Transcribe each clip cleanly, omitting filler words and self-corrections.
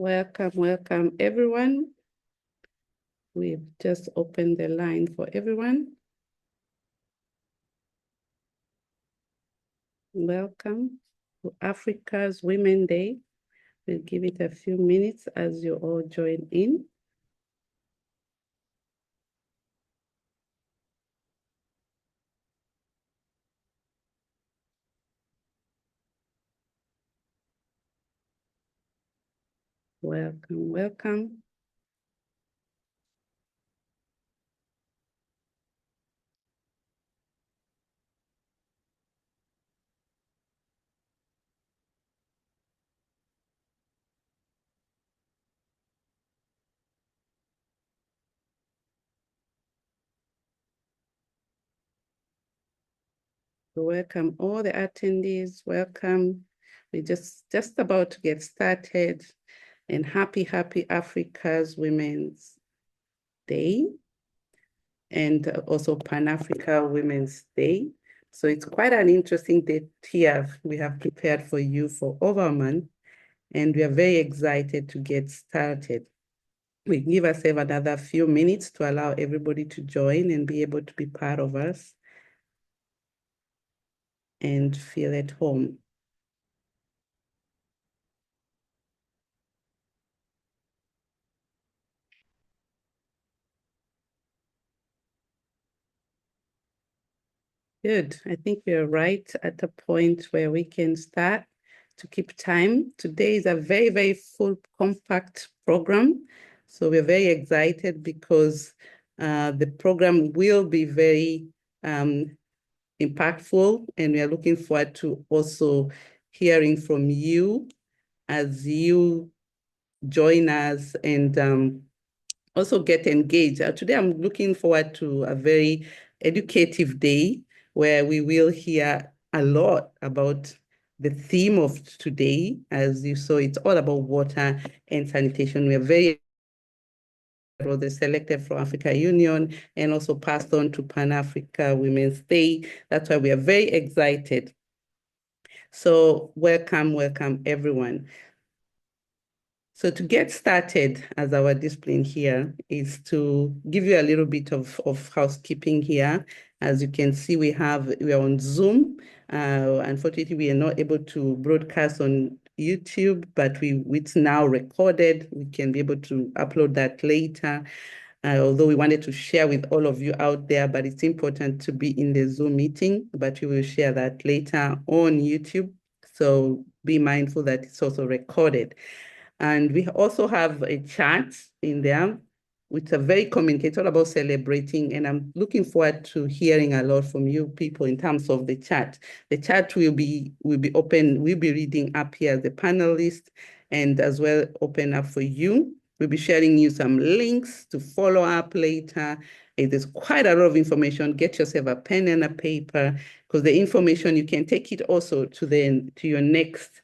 Welcome, welcome, everyone. We've just opened the line for everyone. Welcome to Africa's Women Day. We'll give it a few minutes as you all join in. Welcome, welcome. Welcome all the attendees, welcome. We're just about to get started, and happy Africa's Women's Day, and also Pan-Africa Women's Day. So it's quite an interesting day here we have prepared for you for over a month, and we are very excited to get started. We give ourselves another few minutes to allow everybody to join and be able to be part of us and feel at home. Good. I think we're right at the point where we can start to keep time. Today is a very, very full, compact program. So we're very excited because the program will be very impactful, and we are looking forward to also hearing from you as you join us and also get engaged. Today, I'm looking forward to a very educative day where we will hear a lot about the theme of today. As you saw, it's all about water and sanitation. We're very selected from Africa Union and also passed on to Pan-Africa Women's Day. That's why we are very excited. So welcome, welcome everyone. So to get started, as our discipline here is to give you a little bit of housekeeping here. As you can see, we are on Zoom. Unfortunately, we are not able to broadcast on YouTube, but it's now recorded. We can be able to upload that later. Although we wanted to share with all of you out there, but it's important to be in the Zoom meeting, but we will share that later on YouTube. So be mindful that it's also recorded. And we also have a chat in there, which are very communicative, all about celebrating. And I'm looking forward to hearing a lot from you people in terms of the chat. The chat will be open. We'll be reading up here as the panelist, and as well open up for you. We'll be sharing you some links to follow up later. There's quite a lot of information. Get yourself a pen and a paper, because the information, you can take it also to your next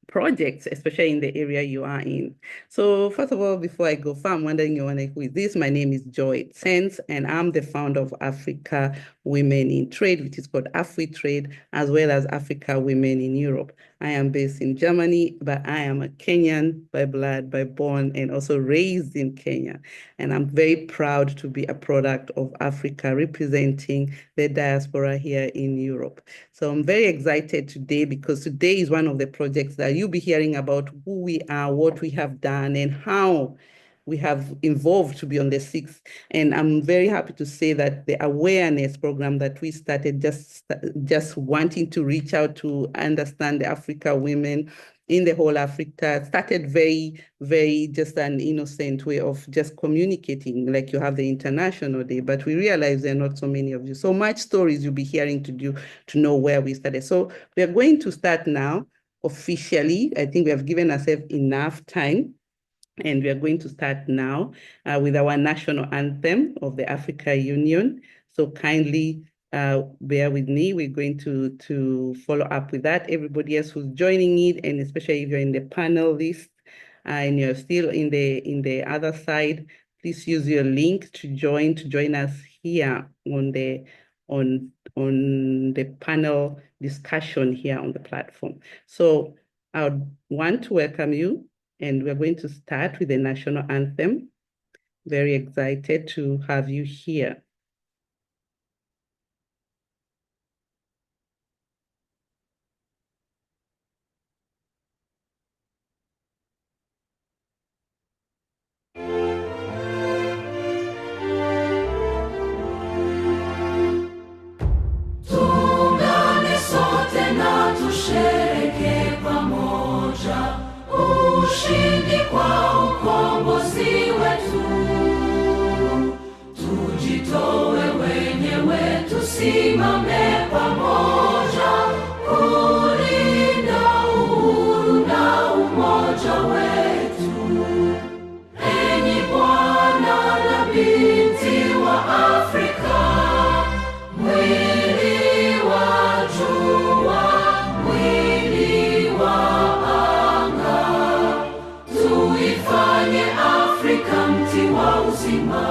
projects, especially in the area you are in. So first of all, before I go far, I'm wondering who is this? My name is Joy Zenz, and I'm the founder of Africa Women in Trade, which is called AfriTrade, as well as Africa Women in Europe. I am based in Germany, but I am a Kenyan by blood, by born, and also raised in Kenya. And I'm very proud to be a product of Africa, representing the diaspora here in Europe. So I'm very excited today, because today is one of the projects that you'll be hearing about who we are, what we have done, and how we have evolved to be on the 6th. And I'm very happy to say that the awareness program that we started, just wanting to reach out to understand the Africa women in the whole Africa, started very, very just an innocent way of just communicating, like you have the International Day, but we realize there are not so many of you. So much stories you'll be hearing to know where we started. So we are going to start now officially. I think we have given ourselves enough time, and we are going to start now with our national anthem of the Africa Union. So kindly bear with me. We're going to follow up with that. Everybody else who's joining it, and especially if you're in the panel list and you're still in the other side, please use your link to join us here on the panel discussion here on the platform. So I would want to welcome you And we're going to start with the national anthem. Very excited to have you here. Tuungane sote na tushereke pamoja ushindi kwa ukombozi wetu. Tujitoe wenyewe, tusimame pamoja kulinda uhuru na umoja wetu. Enyi Bwana na binti wa Afrika, mwili wa jua, mwili wa anga, tuifanye Afrika mti wa uzima.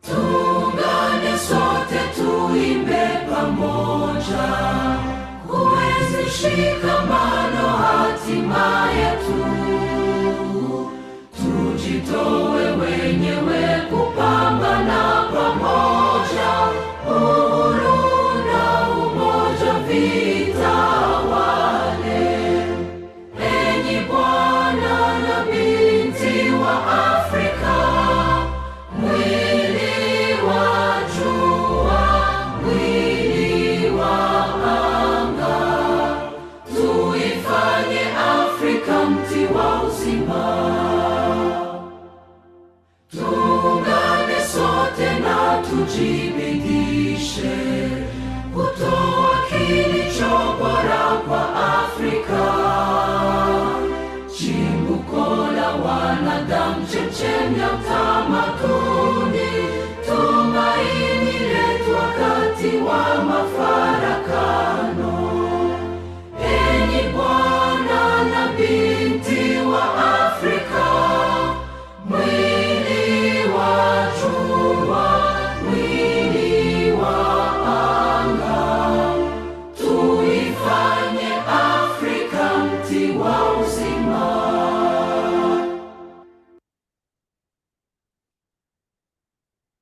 Tuungane sote tuimbe pamoja, kuenzi shikamano hatima yetu. Tujitoe wenyewe kupambana pamoja, uhuru na umoja vitawale. Enyi Bwana na binti wa Afrika, mwili wa jua, mwili wa anga, tuifanye Afrika mti wa uzima. Tuungane sote na tujibidishe kutoa kilicho bora kwa Afrika. Chimbuko la wanadamu, chemchemi ya utamaduni, tumaini letu wakati wa mafarakano. Enyi Bwana na binti wa Afrika, mwili wa jua, mwili wa anga, tuifanye Afrika mti wa uzima.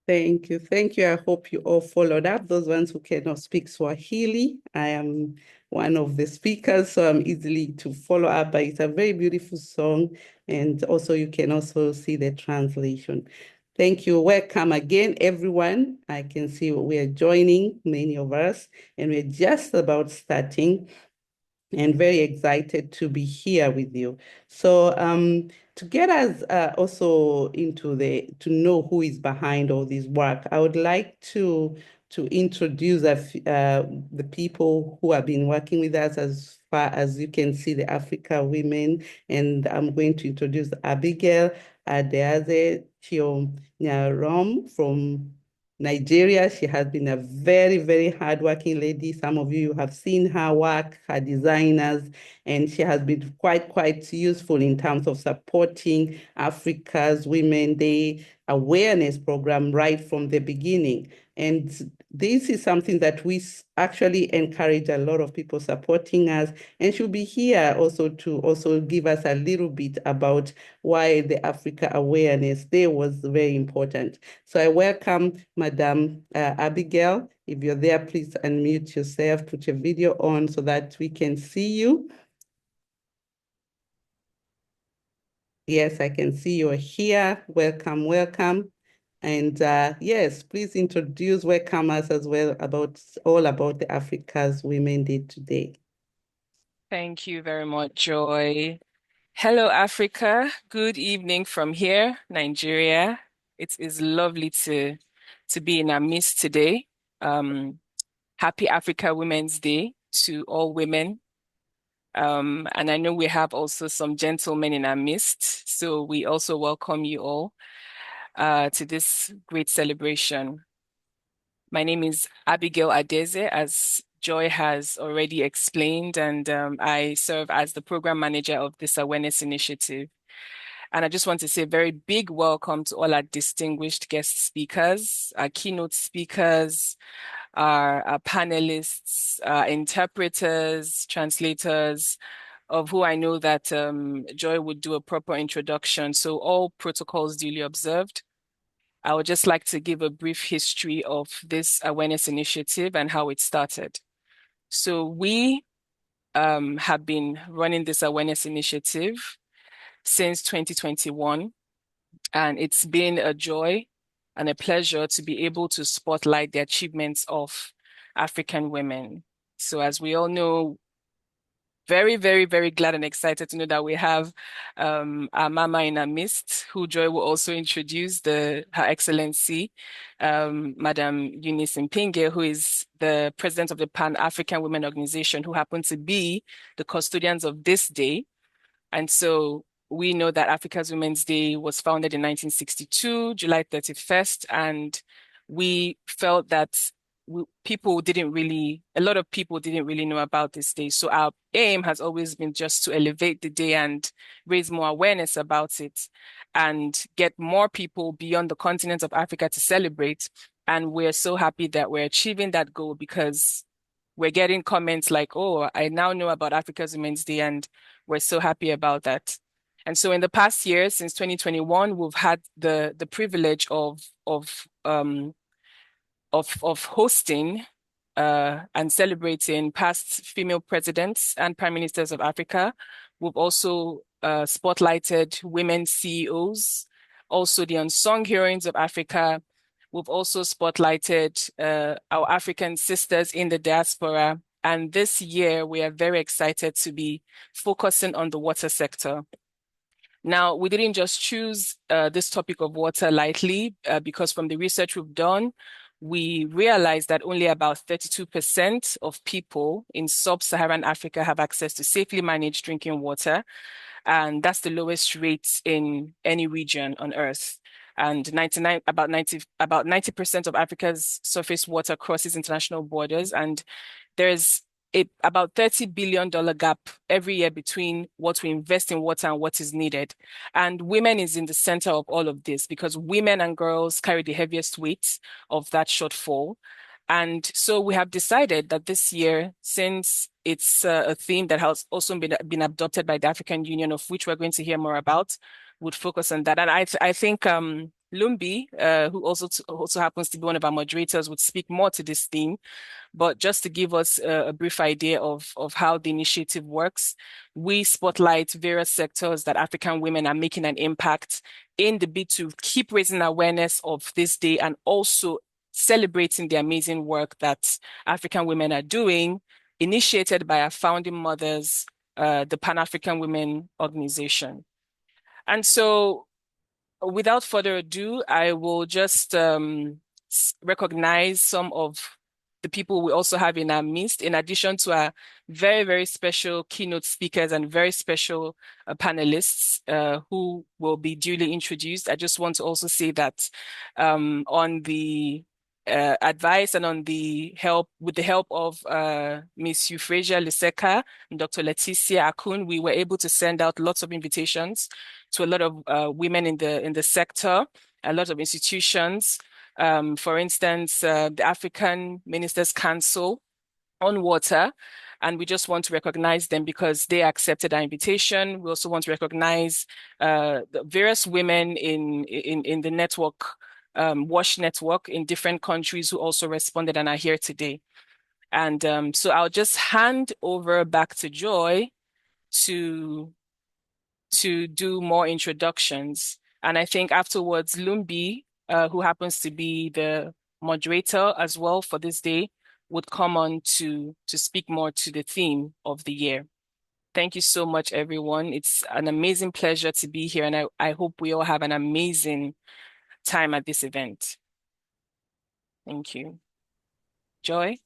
Thank you. Thank you. I hope you all followed up. Those ones who cannot speak Swahili, I am one of the speakers, so I'm easily to follow up, but it's a very beautiful song. And also you can also see the translation. Thank you. Welcome again, everyone. I can see we are joining, many of us, and we're just about starting and very excited to be here with you. So to get us also into to know who is behind all this work, I would like to introduce the people who have been working with us. As far as you can see, the Africa women, and I'm going to introduce Abigail, Adaeze Nyarom from Nigeria. She has been a very, very hardworking lady. Some of you have seen her work, her designers, and she has been quite useful in terms of supporting Africa's Women Day awareness program right from the beginning. And this is something that we actually encourage a lot of people supporting us, and she'll be here also to also give us a little bit about why the Africa Awareness Day was very important. So I welcome Madam Abigail. If you're there, please unmute yourself, put your video on so that we can see you. Yes, I can see you're here. Welcome, welcome. And yes, please welcome us as well all about the Africa's Women Day today. Thank you very much, Joy. Hello, Africa. Good evening from here, Nigeria. It is lovely to be in our midst today. Happy Africa Women's Day to all women. And I know we have also some gentlemen in our midst, so we also welcome you all to this great celebration. My name is Abigail Adaeze, as Joy has already explained, and I serve as the program manager of this awareness initiative. And I just want to say a very big welcome to all our distinguished guest speakers, our keynote speakers, our panelists, interpreters, translators, of who I know that Joy would do a proper introduction. So all protocols duly observed. I would just like to give a brief history of this awareness initiative and how it started. So we have been running this awareness initiative since 2021, and it's been a joy and a pleasure to be able to spotlight the achievements of African women. So as we all know, very, very, very glad and excited to know that we have our mama in our midst, who Joy will also introduce, Her Excellency, Madam Eunice Iipinge, who is the president of the Pan-African Women Organization, who happen to be the custodians of this day. And so we know that Africa's Women's Day was founded in 1962, July 31st, and we felt that a lot of people didn't really know about this day. So our aim has always been just to elevate the day and raise more awareness about it and get more people beyond the continent of Africa to celebrate. And we're so happy that we're achieving that goal, because we're getting comments like, oh, I now know about Africa's Women's Day, and we're so happy about that. And so in the past year, since 2021, we've had the privilege of hosting and celebrating past female presidents and prime ministers of Africa. We've also spotlighted women CEOs, also the unsung heroines of Africa. We've also spotlighted our African sisters in the diaspora. And this year, we are very excited to be focusing on the water sector. Now, we didn't just choose this topic of water lightly, because from the research we've done, we realized that only about 32% of people in sub-Saharan Africa have access to safely managed drinking water. And that's the lowest rate in any region on Earth. And about 90% of Africa's surface water crosses international borders. And there's about $30 billion gap every year between what we invest in water and what is needed. And women is in the center of all of this, because women and girls carry the heaviest weight of that shortfall. And so we have decided that this year, since it's a theme that has also been adopted by the African Union, of which we're going to hear more about, would focus on that. And I think Lumbie, who also happens to be one of our moderators, would speak more to this theme. But just to give us a brief idea of how the initiative works, we spotlight various sectors that African women are making an impact in the bid to keep raising awareness of this day and also celebrating the amazing work that African women are doing, initiated by our founding mothers, the Pan-African Women Organization. And so without further ado, I will just recognize some of the people we also have in our midst, in addition to our very, very special keynote speakers and very special panelists who will be duly introduced. I just want to also say that on the advice and with the help of Miss Euphresia, Luseka, and Dr. Leticia Akun, we were able to send out lots of invitations to a lot of women in the sector, a lot of institutions. For instance, the African Ministers' Council on Water, and we just want to recognize them because they accepted our invitation. We also want to recognize the various women in the network, WASH network in different countries who also responded and are here today. And so I'll just hand over back to Joy to do more introductions. And I think afterwards, Lumbie, who happens to be the moderator as well for this day, would come on to speak more to the theme of the year. Thank you so much, everyone. It's an amazing pleasure to be here, and I hope we all have an amazing time at this event. Thank you. Joy?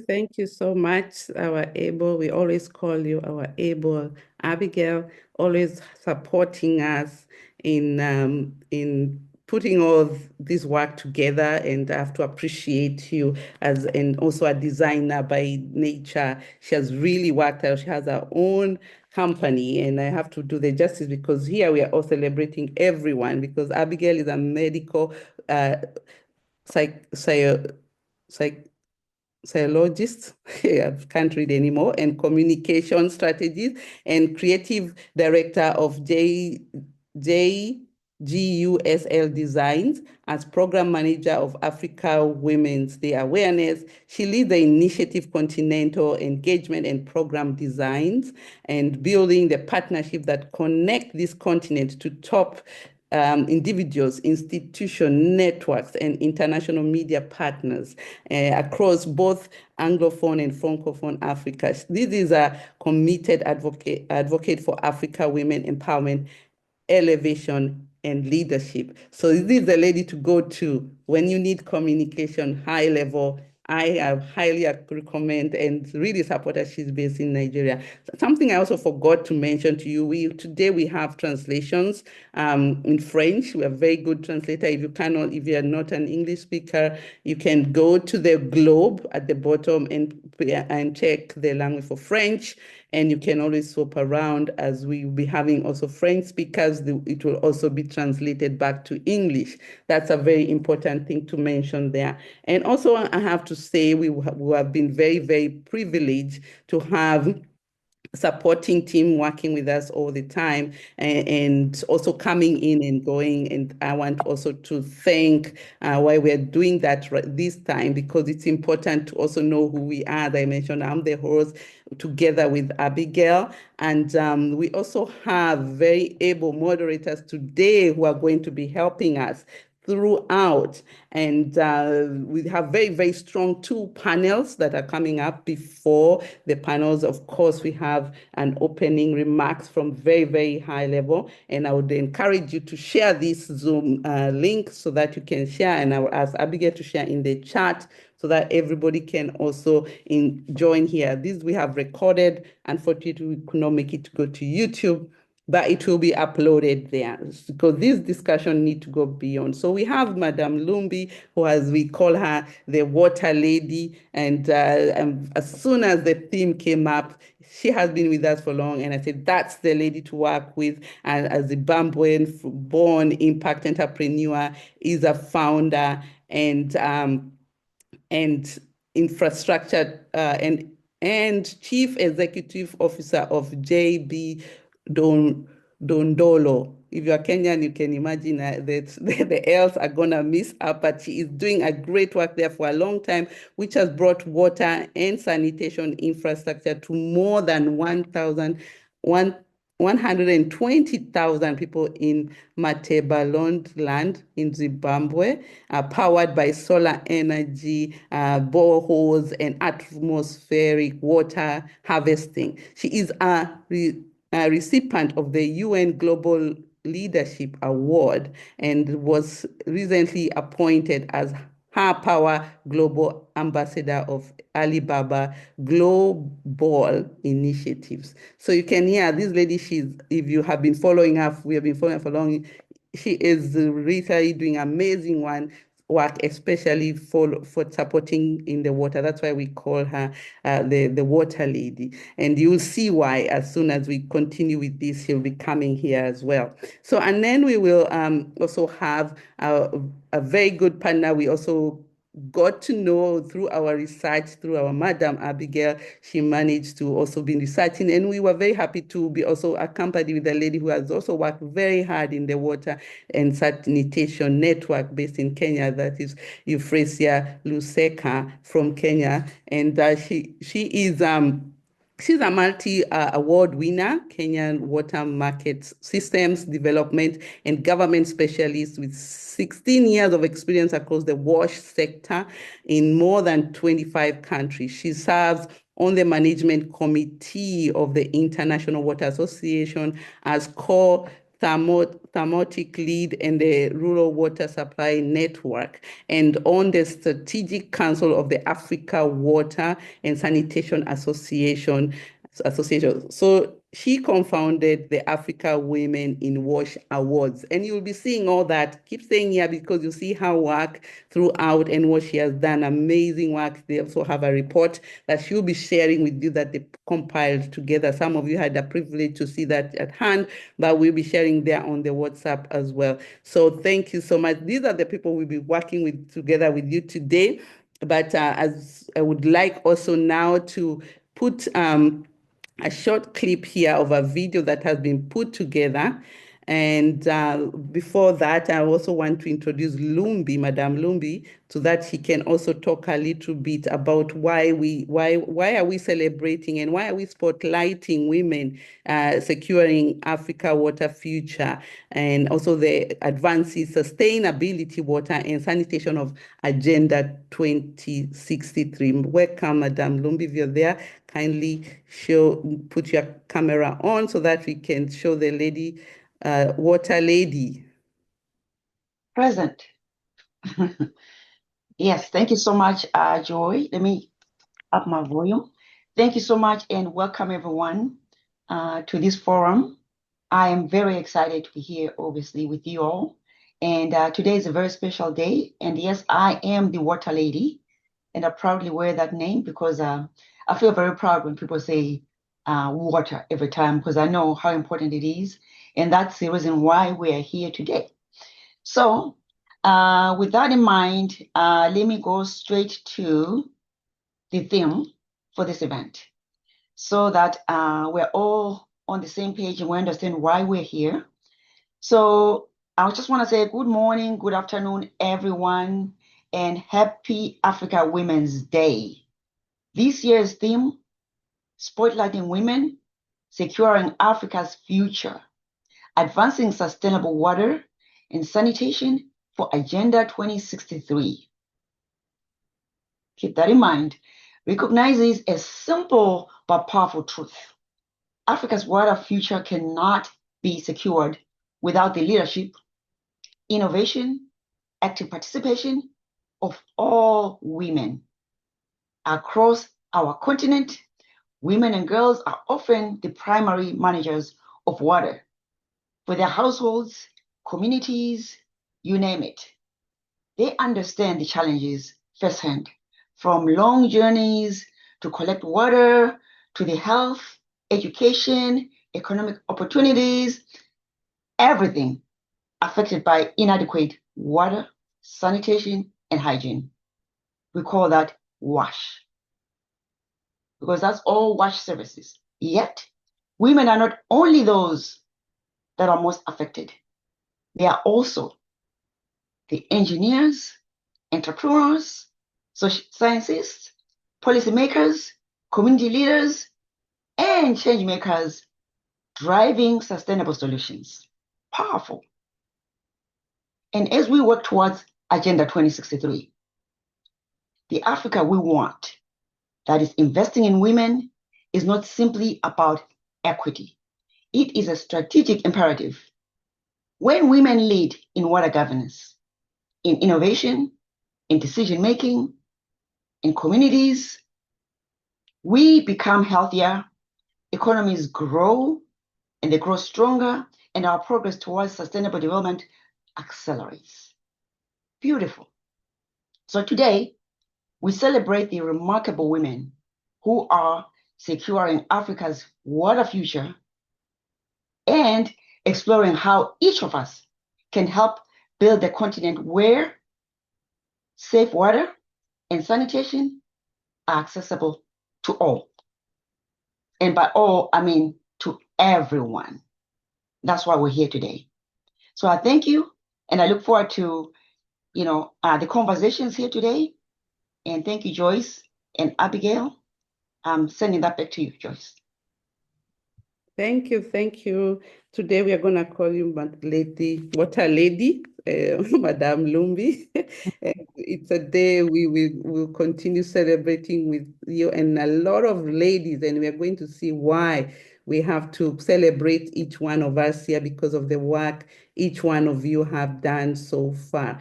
Thank you so much, our able, we always call you our able Abigail, always supporting us in putting all this work together. And I have to appreciate you and also a designer by nature. She has really worked out. She has her own company, and I have to do the justice because here we are all celebrating everyone, because Abigail is a medical psychologist, I can't read anymore, and communication strategist, and creative director of JGUSL Designs as program manager of Africa Women's Day Awareness. She leads the initiative Continental Engagement and Program Designs and building the partnership that connect this continent to top individuals, institutions, networks, and international media partners across both Anglophone and Francophone Africa. This is a committed advocate for Africa women empowerment, elevation, and leadership. So this is the lady to go to when you need communication, high level. I highly recommend and really support her. She's based in Nigeria. Something I also forgot to mention to you, today we have translations in French. We are very good translator. If you are not an English speaker, you can go to the globe at the bottom and check the language for French. And you can always swap around as we will be having also French speakers. It will also be translated back to English. That's a very important thing to mention there. And also, I have to say, we have been very, very privileged to have supporting team working with us all the time and also coming in and going. And I want also to thank why we're doing that this time, because it's important to also know who we are. As I mentioned, I'm the host together with Abigail. And we also have very able moderators today who are going to be helping us throughout. And we have very, very strong 2 panels that are coming up. Before the panels, of course, we have an opening remarks from very, very high level. And I would encourage you to share this Zoom link so that you can share. And I will ask Abigail to share in the chat so that everybody can also join here. This we have recorded. Unfortunately, we could not make it to go to YouTube, but it will be uploaded there because this discussion need to go beyond. So we have Madame Lumbie, who, as we call her, the water lady. And as soon as the theme came up, she has been with us for long. And I said, that's the lady to work with. And as a Zimbabwean-born impact entrepreneur, is a founder and infrastructure and chief executive officer of JB Dondolo. If you're Kenyan, you can imagine that the L's are going to miss up, but she is doing a great work there for a long time, which has brought water and sanitation infrastructure to more than 120,000 people in Matabeleland land in Zimbabwe, powered by solar energy, boreholes, and atmospheric water harvesting. She is a recipient of the UN Global Leadership Award and was recently appointed as her Power Global Ambassador of Alibaba Global Initiatives. So you can hear this lady, if you have been following her, we have been following her for long, she is really doing amazing work, especially for supporting in the water. That's why we call her the water lady. And you'll see why as soon as we continue with this, she'll be coming here as well. So, and then we will also have a very good partner. We also got to know through our research, through our Madam Abigail. She managed to also be researching, and we were very happy to be also accompanied with a lady who has also worked very hard in the water and sanitation network based in Kenya, that is Euphresia Luseka from Kenya. And she is she's a multi-award winner, Kenyan water market systems development and government specialist with 16 years of experience across the wash sector in more than 25 countries. She serves on the management committee of the International Water Association as core thermautic lead in the Rural Water Supply Network and on the Strategic Council of the Africa Water and Sanitation Association. So she co-founded the Africa Women in Wash Awards. And you'll be seeing all that. Keep staying here because you see her work throughout and what she has done. Amazing work. They also have a report that she'll be sharing with you that they compiled together. Some of you had the privilege to see that at hand, but we'll be sharing there on the WhatsApp as well. So thank you so much. These are the people we'll be working with together with you today. But as I would like also now to put a short clip here of a video that has been put together. And before that, I also want to introduce Lumbie, Madame Lumbie, so that he can also talk a little bit about why are we celebrating and why are we spotlighting women securing Africa water future, and also the advances, sustainability, water and sanitation of Agenda 2063. Welcome, Madame Lumbie, if you're there. Kindly put your camera on so that we can show the lady, water lady. Present. Yes, thank you so much, Joy. Let me up my volume. Thank you so much and welcome everyone to this forum. I am very excited to be here, obviously, with you all. And today is a very special day. And yes, I am the water lady. And I proudly wear that name because I feel very proud when people say water every time, because I know how important it is. And that's the reason why we are here today. So with that in mind, let me go straight to the theme for this event so that we're all on the same page and we understand why we're here. So I just want to say good morning, good afternoon, everyone, and happy Africa Women's Day. This year's theme, Spotlighting Women, Securing Africa's Future, Advancing Sustainable Water and Sanitation for Agenda 2063. Keep that in mind. Recognize this as simple but powerful truth. Africa's water future cannot be secured without the leadership, innovation, active participation of all women. Across our continent, women and girls are often the primary managers of water for their households, communities, you name it. They understand the challenges firsthand, from long journeys to collect water, to the health, education, economic opportunities, everything affected by inadequate water, sanitation, and hygiene. We call that WASH, because that's all WASH services. Yet, women are not only those that are most affected. They are also the engineers, entrepreneurs, social scientists, policymakers, community leaders, and change makers driving sustainable solutions. Powerful. And as we work towards Agenda 2063, the Africa we want that is investing in women is not simply about equity. It is a strategic imperative. When women lead in water governance, in innovation, in decision-making, in communities, we become healthier, economies grow, and they grow stronger, and our progress towards sustainable development accelerates. Beautiful. So today, we celebrate the remarkable women who are securing Africa's water future and exploring how each of us can help build a continent where safe water and sanitation are accessible to all. And by all, I mean to everyone. That's why we're here today. So I thank you, and I look forward to, the conversations here today. And thank you, Joyce and Abigail. I'm sending that back to you, Joyce. Thank you, thank you. Today we are going to call you Water Lady, Madame Lumbie. It's a day we will continue celebrating with you and a lot of ladies, and we are going to see why we have to celebrate each one of us here because of the work each one of you have done so far.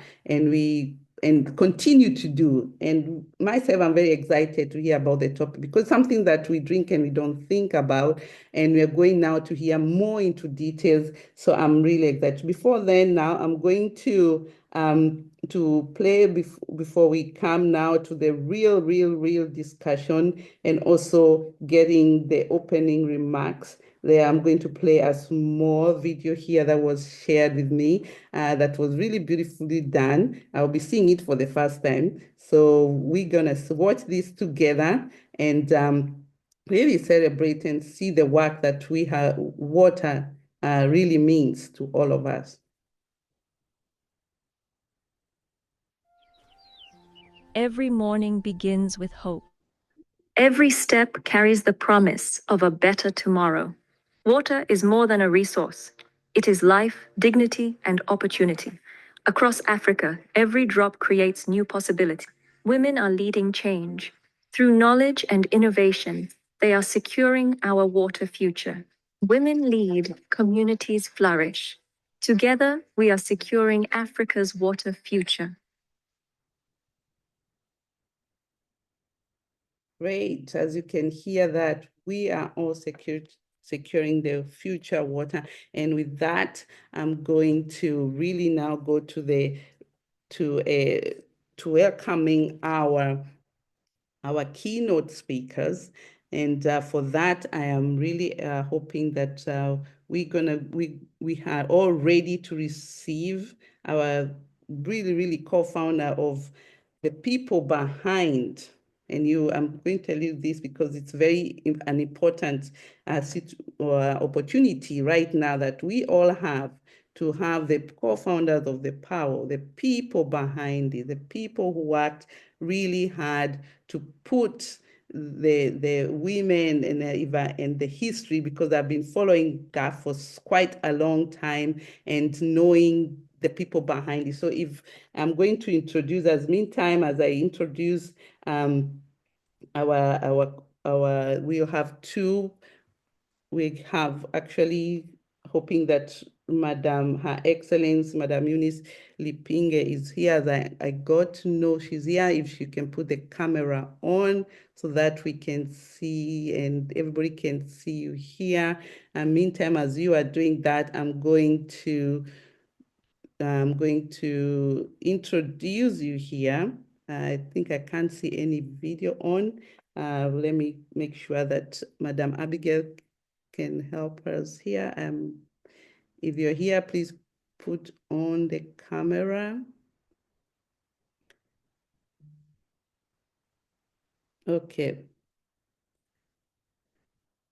And continue to do. And myself, I'm very excited to hear about the topic because something that we drink and we don't think about, and we're going now to hear more into details. So I'm really excited. Before then, now I'm going to play before we come now to the real discussion and also getting the opening remarks There, I'm going to play a small video here that was shared with me that was really beautifully done. I'll be seeing it for the first time. So we're going to watch this together and really celebrate and see the work that we have, water really means to all of us. Every morning begins with hope. Every step carries the promise of a better tomorrow. Water is more than a resource. It is life, dignity, and opportunity. Across Africa, every drop creates new possibilities. Women are leading change. Through knowledge and innovation, they are securing our water future. Women lead, communities flourish. Together, we are securing Africa's water future. Great. As you can hear that, we are all securing the future water. And with that, I'm going to really now go to welcoming our keynote speakers. And for that, I am really hoping that we are all ready to receive our really co-founder of the people behind. And I'm going to tell you this because it's an important opportunity right now that we all have to have the co-founders of the PAWO, the people behind it, the people who worked really hard to put the women and the history, because I've been following that for quite a long time and knowing the people behind it. So if I'm going to introduce, meantime as I introduce we'll have two. We have actually hoping that Her Excellency, Madam Eunice Iipinge is here. As I got to know she's here, if she can put the camera on so that we can see and everybody can see you here. And meantime, as you are doing that, I'm going to introduce you here. I think I can't see any video on. Let me make sure that Madam Abigail can help us here. If you're here, please put on the camera. Okay.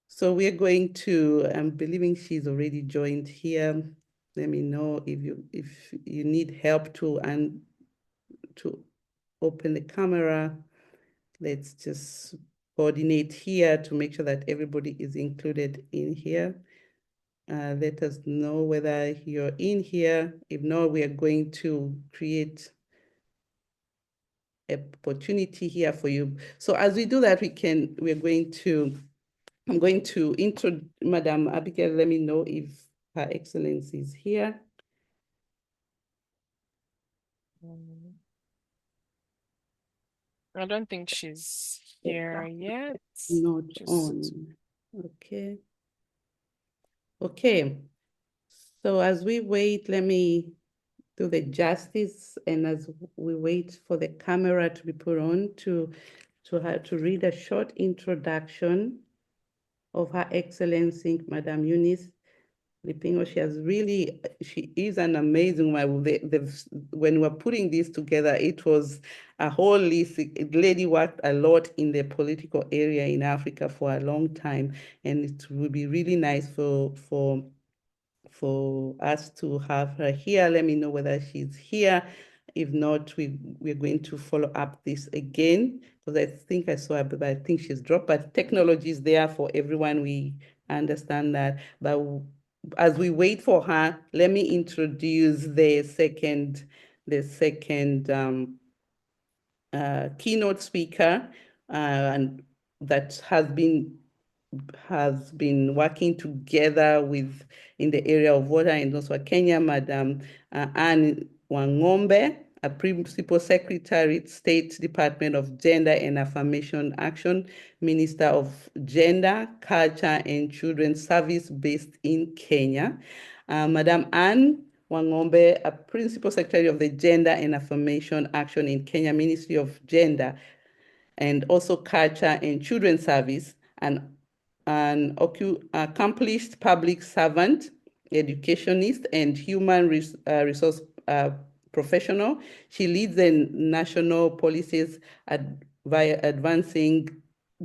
So we're going to, I'm believing she's already joined here. Let me know if you need help to open the camera. Let's just coordinate here to make sure that everybody is included in here. Let us know whether you're in here. If not, we are going to create an opportunity here for you. So as we do that, I'm going to introduce Madam Abigail. Let me know if Her Excellency is here. I don't think she's here yet. Not on. Okay. Okay. So as we wait, let me do the justice, and as we wait for the camera to be put on to read a short introduction of Her Excellency, Madam Eunice Iipinge. She is an amazing woman. When we're putting this together, it was a whole list. The lady worked a lot in the political area in Africa for a long time, and it would be really nice for us to have her here. Let me know whether she's here. If not, we're going to follow up this again, because I think I saw her, but I think she's dropped. But technology is there for everyone. We understand that. But as we wait for her, let me introduce the second keynote speaker, and that has been working together in the area of water and also Kenya, Madam Wang'ombe, a Principal Secretary, State Department of Gender and Affirmation Action, Minister of Gender, Culture and Children's Service based in Kenya. Madam Wang'ombe, a Principal Secretary of the Gender and Affirmation Action in Kenya, Ministry of Gender and also Culture and Children's Service, and an accomplished public servant, educationist, and human resource professional. She leads the national policies via advancing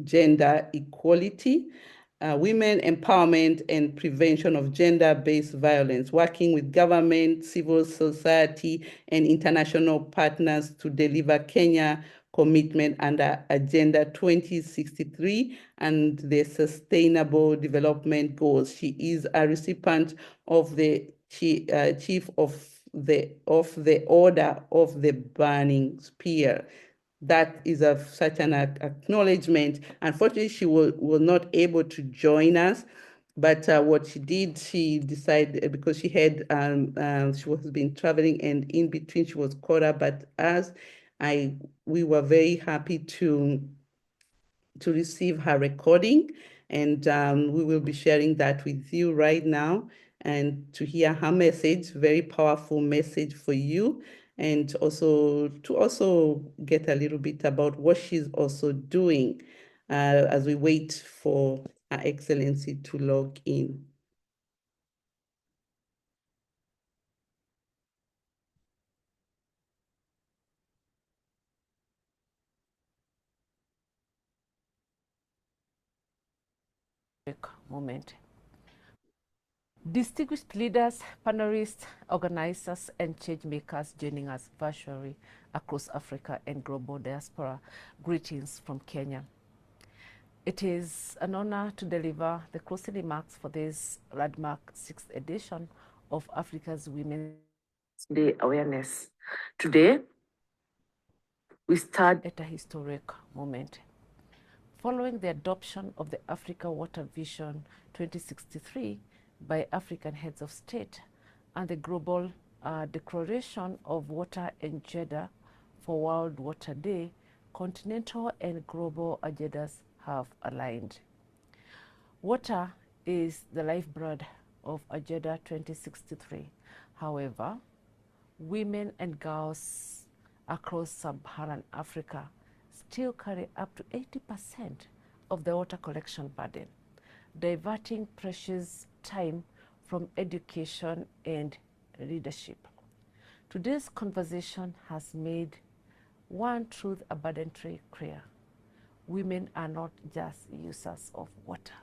gender equality, women empowerment, and prevention of gender-based violence, working with government, civil society, and international partners to deliver Kenya commitment under Agenda 2063 and the Sustainable Development Goals. She is a recipient of the Chief of the Order of the Burning Spear. That is such an acknowledgement. Unfortunately, she was not able to join us, but what she did, she decided, because she had she was been traveling, and in between she was caught up. But we were very happy to receive her recording, and we will be sharing that with you right now, and to hear her message, very powerful message for you, and also to get a little bit about what she's also doing as we wait for Her Excellency to log in. Moment. Distinguished leaders, panelists, organizers, and change makers joining us virtually across Africa and global diaspora, greetings from Kenya. It is an honor to deliver the closing remarks for this landmark 6th edition of Africa's Women's Day Awareness. Today, we start at a historic moment. Following the adoption of the Africa Water Vision 2063 by African heads of state and the Global Declaration of Water and Gender for World Water Day, continental and global agendas have aligned. Water is the lifeblood of Agenda 2063. However, women and girls across sub-Saharan Africa still carry up to 80% of the water collection burden, diverting precious time from education and leadership. Today's conversation has made one truth abundantly clear. Women are not just users of water.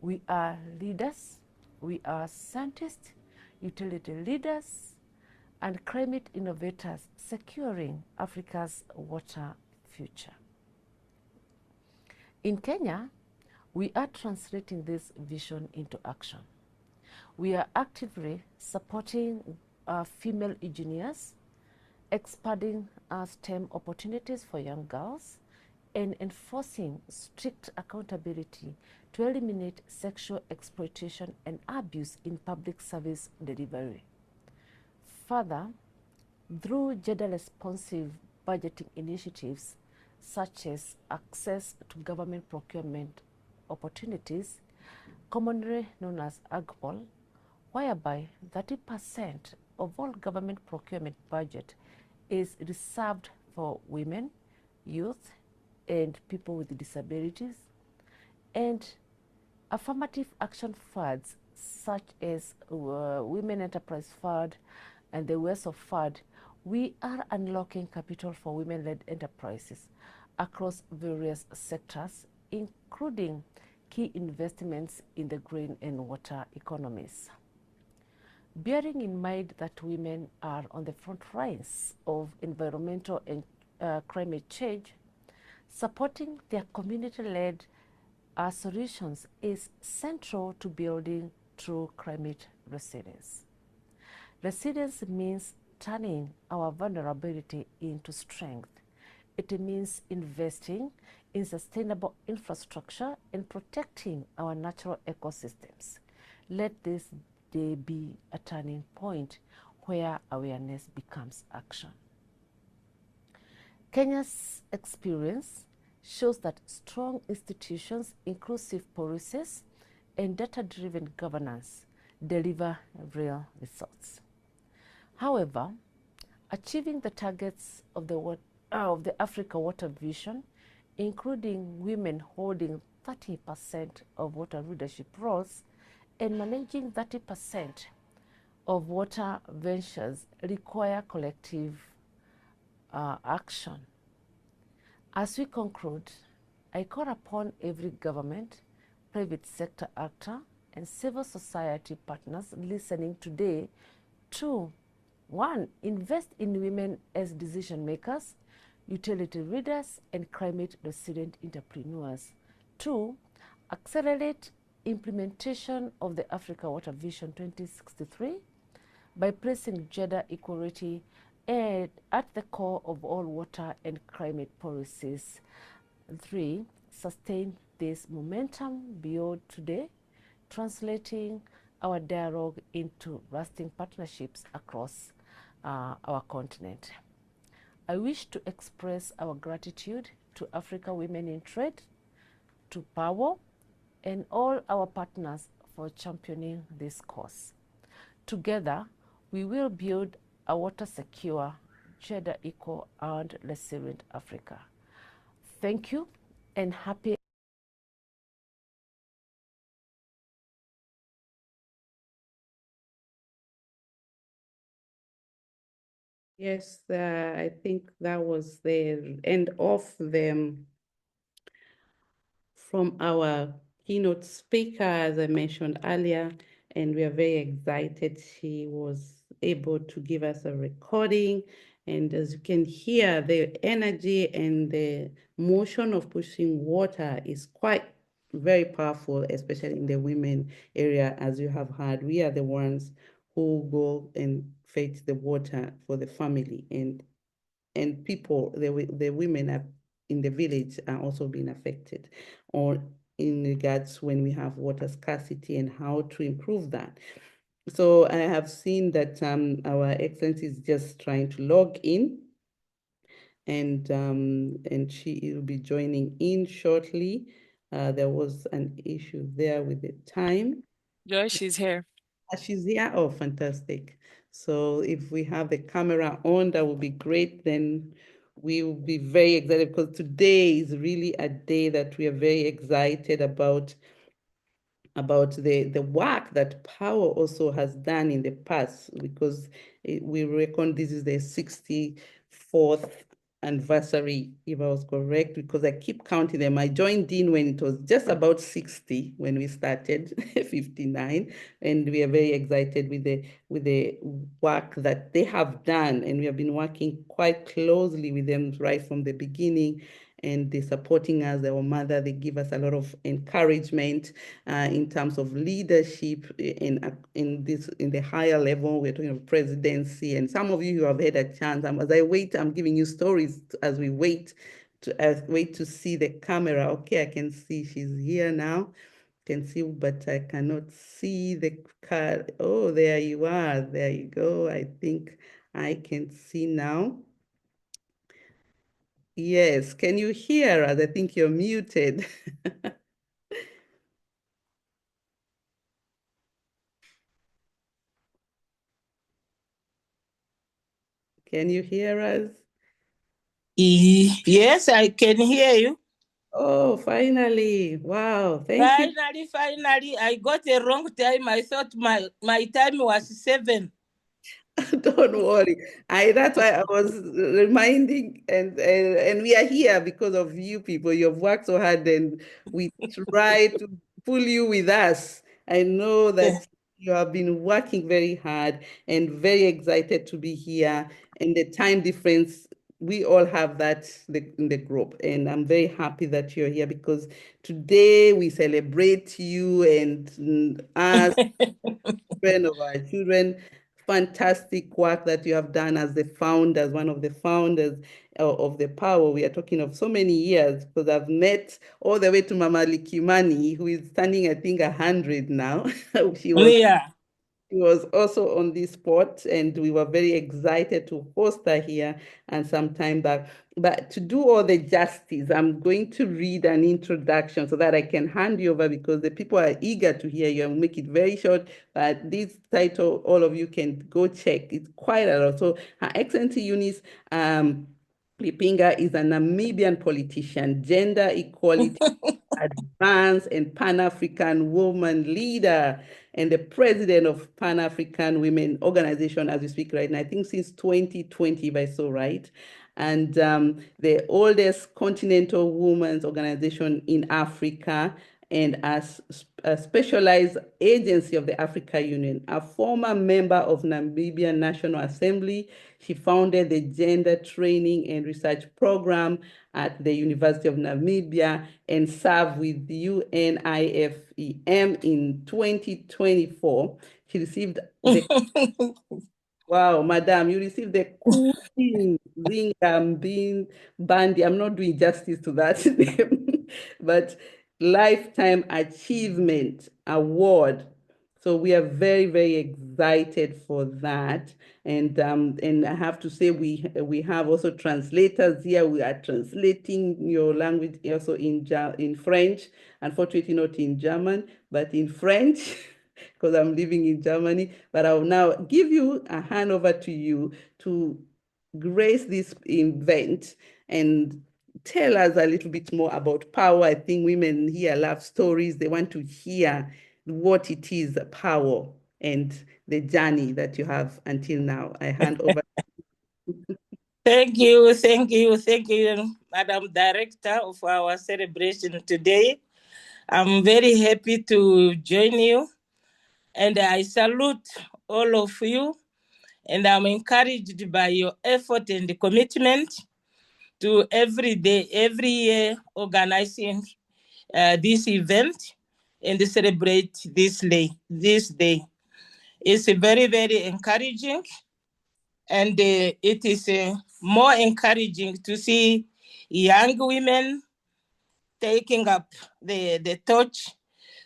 We are leaders, we are scientists, utility leaders, and climate innovators securing Africa's water future. In Kenya, we are translating this vision into action. We are actively supporting female engineers, expanding STEM opportunities for young girls, and enforcing strict accountability to eliminate sexual exploitation and abuse in public service delivery. Further, through gender-responsive budgeting initiatives such as access to government procurement opportunities, commonly known as AGPOL, whereby 30% of all government procurement budget is reserved for women, youth, and people with disabilities, and affirmative action funds such as Women Enterprise Fund and the WESO Fund, we are unlocking capital for women-led enterprises across various sectors, including key investments in the green and water economies. Bearing in mind that women are on the front lines of environmental and climate change, supporting their community-led solutions is central to building true climate resilience. Resilience means turning our vulnerability into strength. It means investing in sustainable infrastructure and protecting our natural ecosystems. Let this day be a turning point where awareness becomes action. Kenya's experience shows that strong institutions, inclusive policies, and data-driven governance deliver real results. However, achieving the targets of the Africa Water Vision, including women holding 30% of water leadership roles and managing 30% of water ventures require collective action. As we conclude, I call upon every government, private sector actor, and civil society partners listening today to 1. Invest in women as decision makers, utility leaders, and climate resilient entrepreneurs. 2. Accelerate implementation of the Africa Water Vision 2063 by placing gender equality at the core of all water and climate policies. 3. Sustain this momentum beyond today, translating our dialogue into lasting partnerships across our continent. I wish to express our gratitude to Africa Women in Trade, to PAWO, and all our partners for championing this cause. Together, we will build a water-secure, gender equal, and resilient Africa. Thank you and happy. Yes, I think that was the end of them from our keynote speaker, as I mentioned earlier, and we are very excited. She was able to give us a recording, and as you can hear, the energy and the motion of pushing water is quite very powerful, especially in the women area. As you have heard, we are the ones who go and fetch the water for the family, and people, the women are in the village are also being affected, or in regards when we have water scarcity and how to improve that. So I have seen that our Excellency is just trying to log in, and she will be joining in shortly. There was an issue there with the time. Joy, she's here. She's here. Oh, fantastic. So if we have the camera on, that would be great. Then we will be very excited, because today is really a day that we are very excited about the work that PAWO also has done in the past, because we reckon this is the 64th anniversary, if I was correct, because I keep counting them. I joined in when it was just about 60 when we started, 59, and we are very excited with the work that they have done, and we have been working quite closely with them right from the beginning. And they're supporting us, our mother, they give us a lot of encouragement in terms of leadership in the higher level. We're talking of presidency, and some of you who have had a chance, as I wait, I'm giving you stories as we wait to see the camera. Okay, I can see she's here now. Can see, but I cannot see the card. Oh, there you are. There you go. I think I can see now. Yes, can you hear us? I think you're muted. Can you hear us? Yes, I can hear you. Oh, finally. Wow, thank you. Finally, I got a wrong time. I thought my time was 7. Don't worry. That's why I was reminding, and we are here because of you people. You've worked so hard, and we try to pull you with us. I know that you have been working very hard and very excited to be here. And the time difference, we all have that in the group. And I'm very happy that you're here, because today we celebrate you and us, children of our children. Fantastic work that you have done as the founders, one of the founders of the PAWO. We are talking of so many years, because I've met all the way to Mama Likimani, who is standing, I think, 100 now. She was also on this spot, and we were very excited to host her here and sometime back. But to do all the justice, I'm going to read an introduction so that I can hand you over, because the people are eager to hear you. I'll make it very short, but this title, all of you can go check. It's quite a lot. So Her Excellency Eunice Iipinge is a Namibian politician, gender equality advanced and Pan-African woman leader and the president of Pan-African Women Organization as we speak right now, I think since 2020, if I saw right. And the oldest continental women's organization in Africa, and as a specialized agency of the Africa Union, a former member of Namibia National Assembly. She founded the Gender Training and Research Program at the University of Namibia and served with UNIFEM in 2024. She received the wow, madam, you received the Queen Zingambin Bandi. I'm not doing justice to that name, but Lifetime Achievement Award. So we are very, very excited for that. And I have to say we have also translators here. We are translating your language also in French. Unfortunately, not in German, but in French. Because I'm living in Germany, but I'll now give you a hand over to you to grace this event and tell us a little bit more about PAWO. I think women here love stories. They want to hear what it is, PAWO, and the journey that you have until now. I hand over. Thank you, Madam Director of our celebration today. I'm very happy to join you, and I salute all of you, and I'm encouraged by your effort and commitment to every year organizing this event and celebrate this day. It's very, very encouraging, and it is more encouraging to see young women taking up the torch.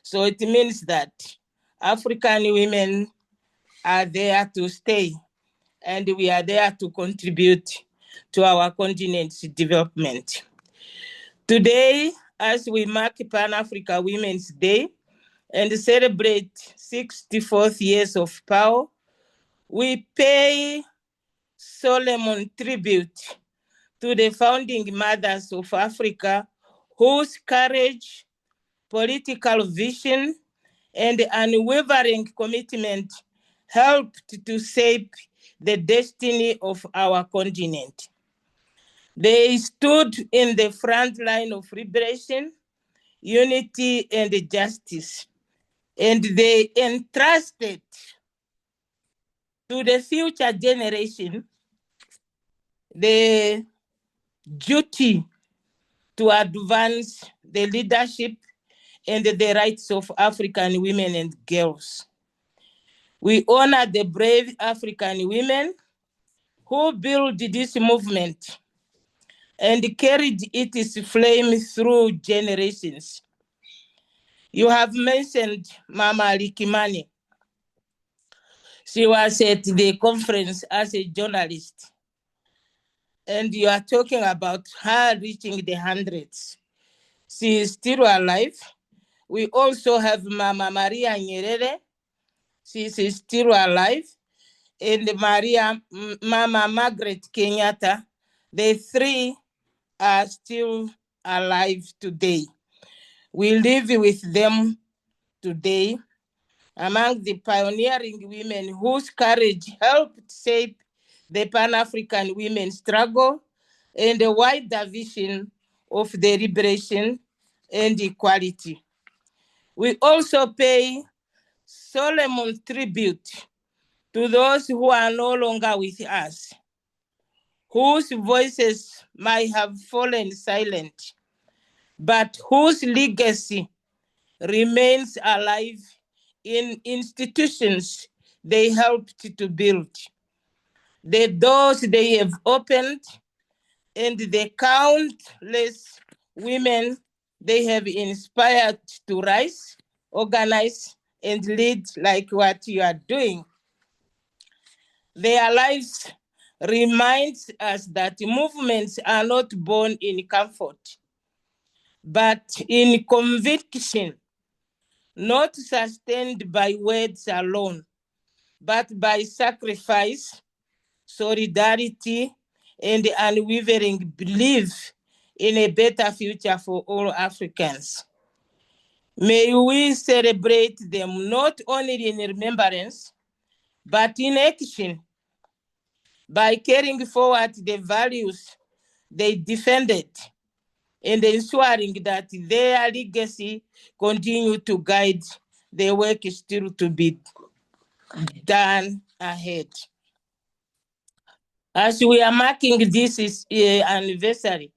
So it means that African women are there to stay, and we are there to contribute to our continent's development. Today, as we mark Pan-Africa Women's Day and celebrate 64th years of PAWO, we pay solemn tribute to the founding mothers of Africa whose courage, political vision, and unwavering commitment helped to shape the destiny of our continent. They stood in the front line of liberation, unity, and justice, and they entrusted to the future generation the duty to advance the leadership and the rights of African women and girls. We honor the brave African women who built this movement and carried its flame through generations. You have mentioned Mama Likimani. She was at the conference as a journalist, and you are talking about her reaching the hundreds. She is still alive. We also have Mama Maria Nyerere. She is still alive. And Mama Margaret Kenyatta. The three are still alive today. We live with them today among the pioneering women whose courage helped shape the Pan-African women's struggle and the wider vision of the liberation and equality. We also pay solemn tribute to those who are no longer with us, whose voices might have fallen silent, but whose legacy remains alive in institutions they helped to build, the doors they have opened, and the countless women they have inspired to rise, organize, and lead like what you are doing. Their lives reminds us that movements are not born in comfort, but in conviction, not sustained by words alone, but by sacrifice, solidarity, and unwavering belief in a better future for all Africans. May we celebrate them not only in remembrance, but in action, by carrying forward the values they defended and ensuring that their legacy continue to guide the work still to be done ahead. As we are marking this anniversary,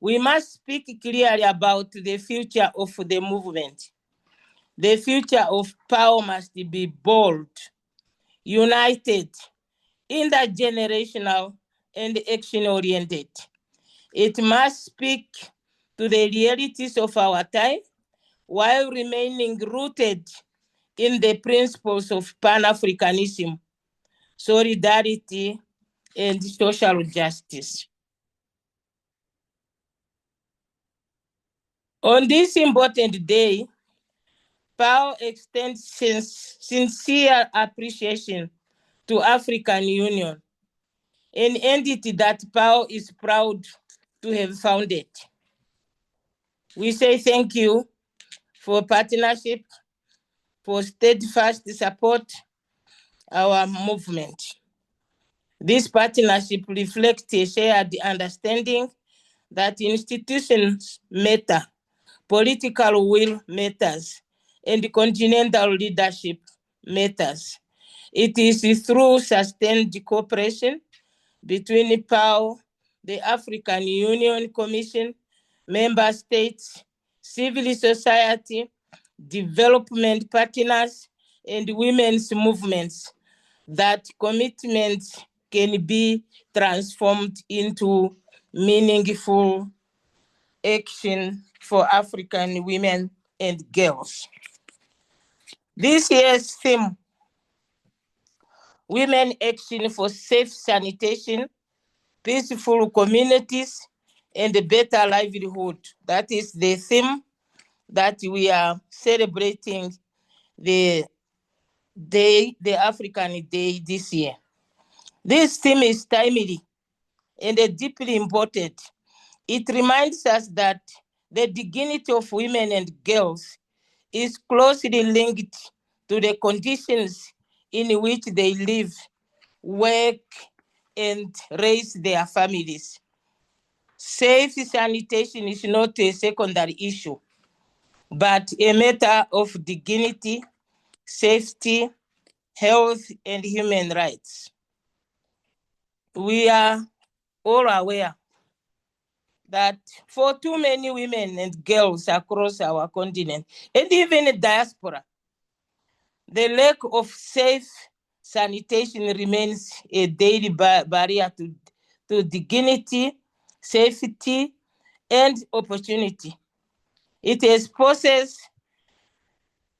we must speak clearly about the future of the movement. The future of PAWO must be bold, united, intergenerational, and action-oriented. It must speak to the realities of our time while remaining rooted in the principles of Pan-Africanism, solidarity, and social justice. On this important day, PAWO extends sincere appreciation to African Union, an entity that PAWO is proud to have founded. We say thank you for partnership, for steadfast support our movement. This partnership reflects a shared understanding that institutions matter, political will matters, and continental leadership matters. It is through sustained cooperation between PAWO, the African Union Commission, member states, civil society, development partners, and women's movements that commitments can be transformed into meaningful action for African women and girls. This year's theme, Women Action for Safe Sanitation, Peaceful Communities, and a Better Livelihood. That is the theme that we are celebrating the African Day this year. This theme is timely and deeply important. It reminds us that the dignity of women and girls is closely linked to the conditions in which they live, work, and raise their families. Safe sanitation is not a secondary issue, but a matter of dignity, safety, health, and human rights. We are all aware that for too many women and girls across our continent, and even in diaspora, the lack of safe sanitation remains a daily barrier to dignity, safety, and opportunity. It exposes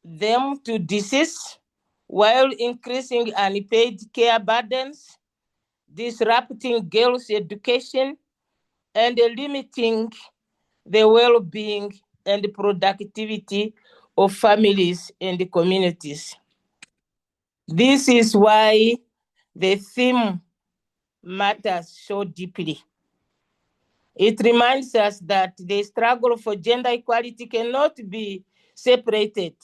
them to disease while increasing unpaid care burdens, disrupting girls' education, and limiting the well-being and productivity of families and communities. This is why the theme matters so deeply. It reminds us that the struggle for gender equality cannot be separated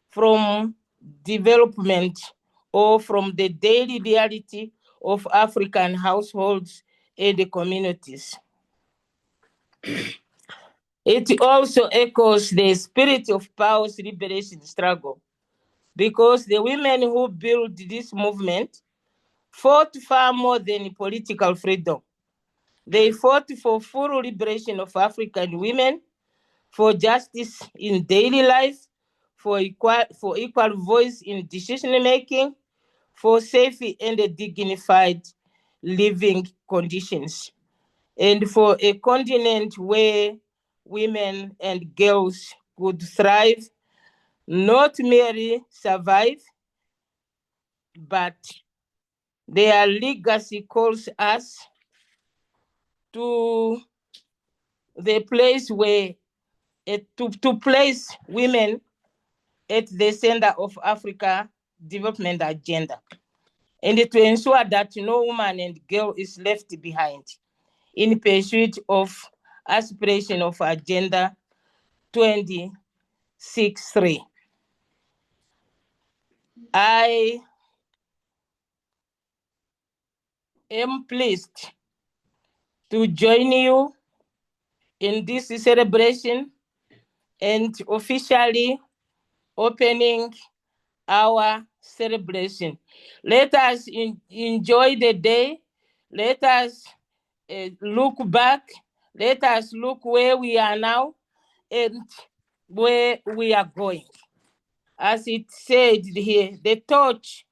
from development or from the daily reality of African households and communities. It also echoes the spirit of PAWO's liberation struggle, because the women who built this movement fought far more than political freedom. They fought for full liberation of African women, for justice in daily life, for equal voice in decision-making, for safe and dignified living conditions, and for a continent where women and girls could thrive, not merely survive, but their legacy calls us to the place where to place women at the center of Africa development agenda, and to ensure that no woman and girl is left behind in pursuit of aspiration of Agenda 2030 63. I am pleased to join you in this celebration and officially opening our celebration. Let us enjoy the day. Let us look back. Let us look where we are now and where we are going. As it said here, the torch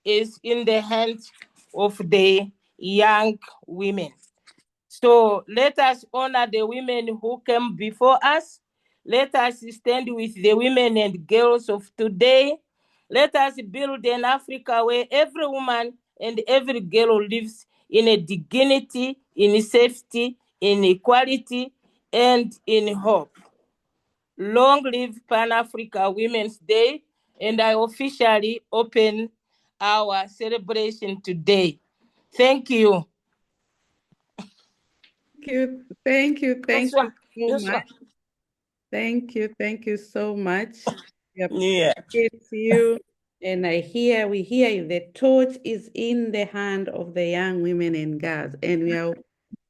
is in the hands of the young women. So let us honor the women who came before us. Let us stand with the women and girls of today. Let us build an Africa where every woman and every girl lives in a dignity, in safety, in equality, and in hope. Long live Pan-Africa Women's Day, and I officially open our celebration today. Thank you. Thank you This so one. much. Thank you so much. We Yeah. appreciate you. And we hear you. The torch is in the hand of the young women and girls, and we are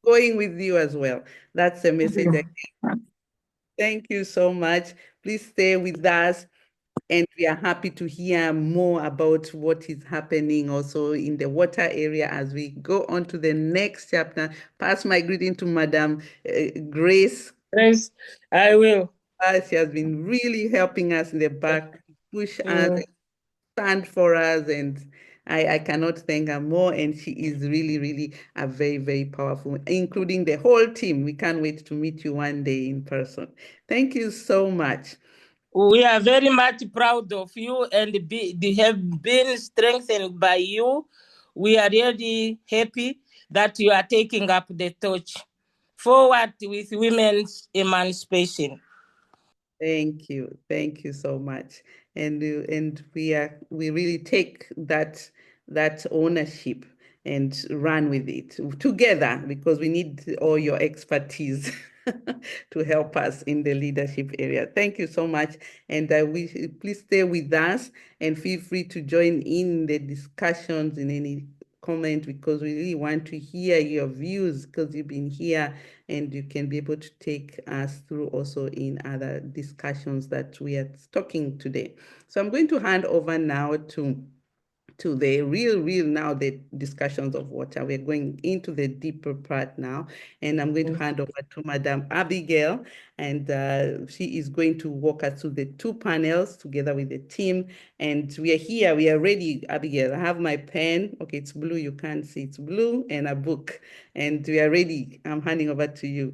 going with you as well. That's the message. Thank you so much. Please stay with us. And we are happy to hear more about what is happening also in the water area as we go on to the next chapter. Pass my greeting to Madam Grace. Yes, I will. She has been really helping us in the back, push us, stand for us, and I cannot thank her more. And she is really a very powerful, including the whole team. We can't wait to meet you one day in person. Thank you so much. We are very much proud of you and they have been strengthened by you. We are really happy that you are taking up the torch forward with women's emancipation. Thank you so much. And we really take that ownership and run with it together, because we need all your expertise to help us in the leadership area. Thank you so much. And please stay with us and feel free to join in the discussions in any comment, because we really want to hear your views, because you've been here and you can be able to take us through also in other discussions that we are talking today. So I'm going to hand over now to the real now, the discussions of water. We're going into the deeper part now, and I'm going to hand over to Madam Abigail, and she is going to walk us through the two panels together with the team. And we are here, we are ready. Abigail, I have my pen. Okay, it's blue, you can't see, it's blue, and a book, and we are ready. I'm handing over to you.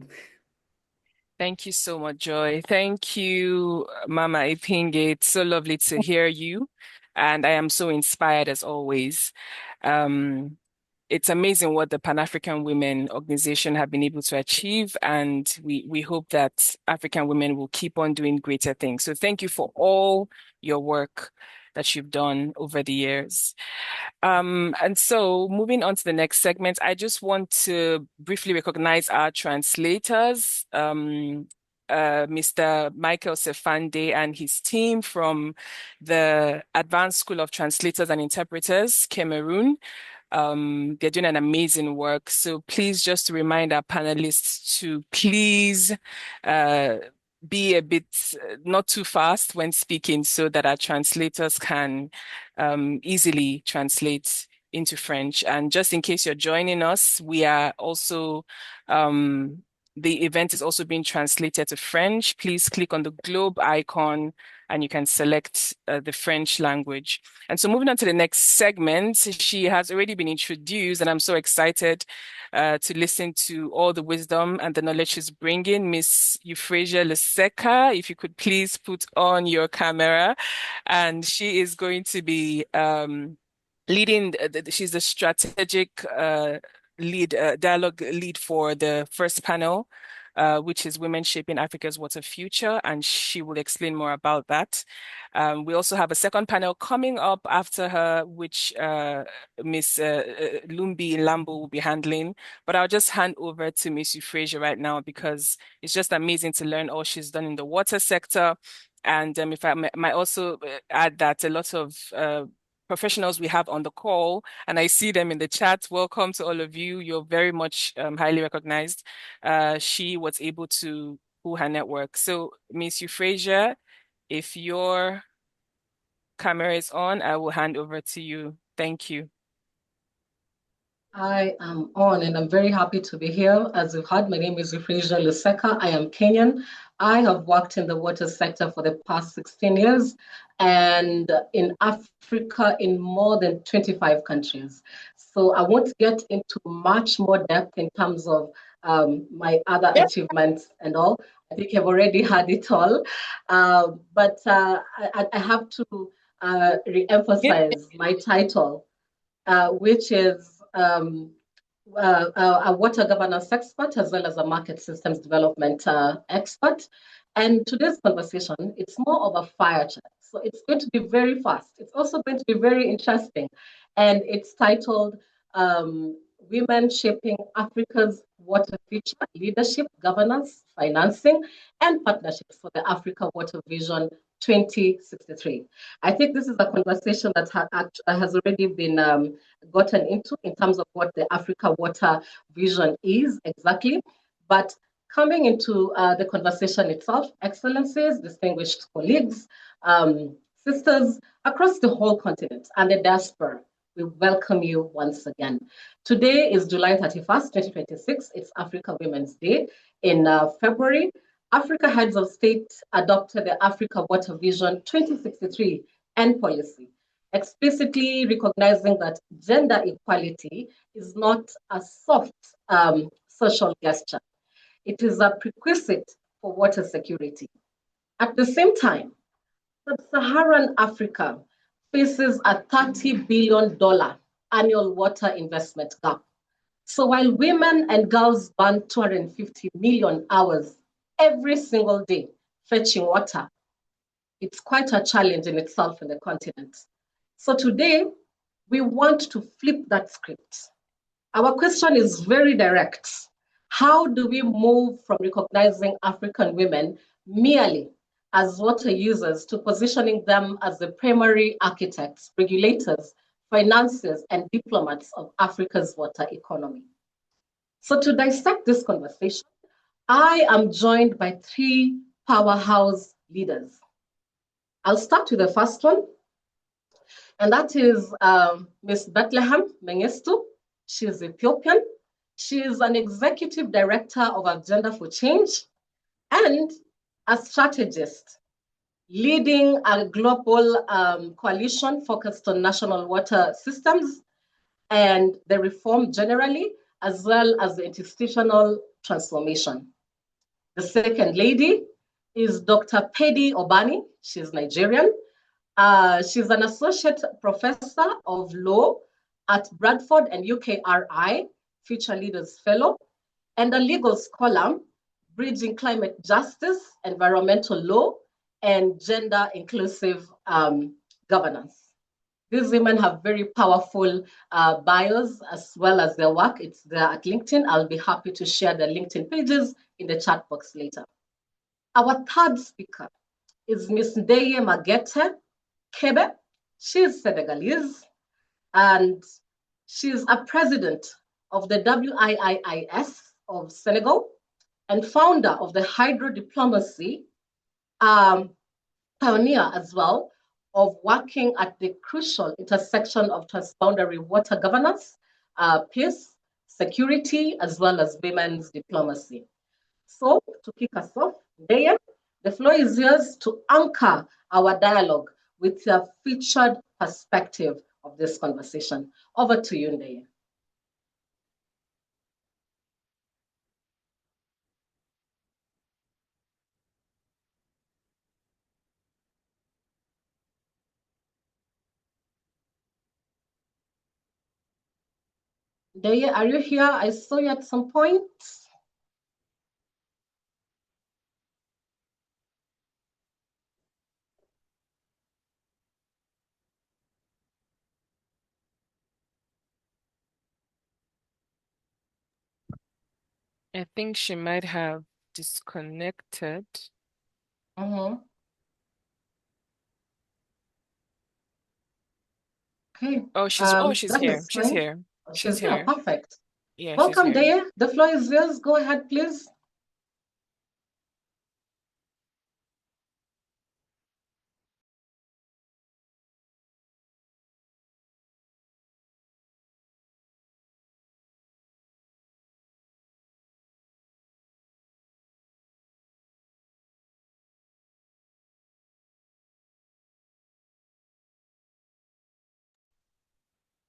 Thank you so much, Joy. Thank you, Mama Iipinge. It's so lovely to hear you. And I am so inspired as always. It's amazing what the Pan-African Women Organization have been able to achieve. And we hope that African women will keep on doing greater things. So thank you for all your work that you've done over the years. And so moving on to the next segment, I just want to briefly recognize our translators, Mr. Michael Sefande and his team from the Advanced School of Translators and Interpreters, Cameroon. They're doing an amazing work. So please just remind our panelists to please be a bit not too fast when speaking, so that our translators can easily translate into French. And just in case you're joining us, we are also the event is also being translated to French. Please click on the globe icon and you can select the French language. And so moving on to the next segment, she has already been introduced, and I'm so excited to listen to all the wisdom and the knowledge she's bringing. Miss Euphresia Luseka, if you could please put on your camera. And she is going to be leading, she's the strategic dialogue lead for the first panel, which is Women Shaping Africa's Water Future, and she will explain more about that. We also have a second panel coming up after her, which Miss Lumbie Mlambo will be handling. But I'll just hand over to Miss Euphresia right now, because it's just amazing to learn all she's done in the water sector. And if I might also add that a lot of professionals we have on the call, and I see them in the chat. Welcome to all of you. You're very much highly recognized. She was able to pull her network. So, Miss Euphresia, if your camera is on, I will hand over to you. Thank you. I am on and I'm very happy to be here. As you've heard, my name is Euphresia Luseka. I am Kenyan. I have worked in the water sector for the past 16 years and in Africa in more than 25 countries. So I won't get into much more depth in terms of my other achievements and all. I think I've already had it all. But I have to re-emphasize my title, which is a water governance expert as well as a market systems development expert. And today's conversation, it's more of a fire chat. So it's going to be very fast. It's also going to be very interesting. And it's titled Women Shaping Africa's Water Future, Leadership, Governance, Financing, and Partnerships for the Africa Water Vision 2063. I think this is a conversation that has already been gotten into in terms of what the Africa Water Vision is exactly. But coming into the conversation itself, excellencies, distinguished colleagues, sisters across the whole continent and the diaspora, we welcome you once again. Today is July 31st, 2026. It's Africa Women's Day. In February, Africa heads of state adopted the Africa Water Vision 2063 and policy, explicitly recognizing that gender equality is not a soft social gesture. It is a prerequisite for water security. At the same time, Sub-Saharan Africa faces a $30 billion annual water investment gap. So while women and girls burn 250 million hours every single day fetching water, it's quite a challenge in itself in the continent. So today, we want to flip that script. Our question is very direct. How do we move from recognizing African women merely as water users to positioning them as the primary architects, regulators, financiers, and diplomats of Africa's water economy? So to dissect this conversation, I am joined by three powerhouse leaders. I'll start with the first one, and that is Ms. Bethlehem Mengistu. She is Ethiopian. She is an executive director of Agenda for Change and a strategist leading a global coalition focused on national water systems and the reform generally, as well as the institutional transformation. The second lady is Dr. Pedi Obani. She's Nigerian. She's an associate professor of law at Bradford and UKRI, Future Leaders Fellow, and a legal scholar bridging climate justice, environmental law, and gender inclusive governance. These women have very powerful bios as well as their work. It's there at LinkedIn. I'll be happy to share the LinkedIn pages in the chat box later. Our third speaker is Ms. Ndeye Magete Kebe. She's Senegalese and she's a president of the WIIIS of Senegal and founder of the Hydro Diplomacy pioneer as well of working at the crucial intersection of transboundary water governance, peace, security, as well as women's diplomacy. So to kick us off, Ndeye, the floor is yours to anchor our dialogue with your featured perspective of this conversation. Over to you, Ndeye. Ndeye, are you here? I saw you at some point. I think she might have disconnected. Mm-hmm. Okay. Oh, she's That here. is She's fine. here. She's here. Perfect. Yeah, she's Welcome, here. Dea. The floor is yours. Go ahead, please.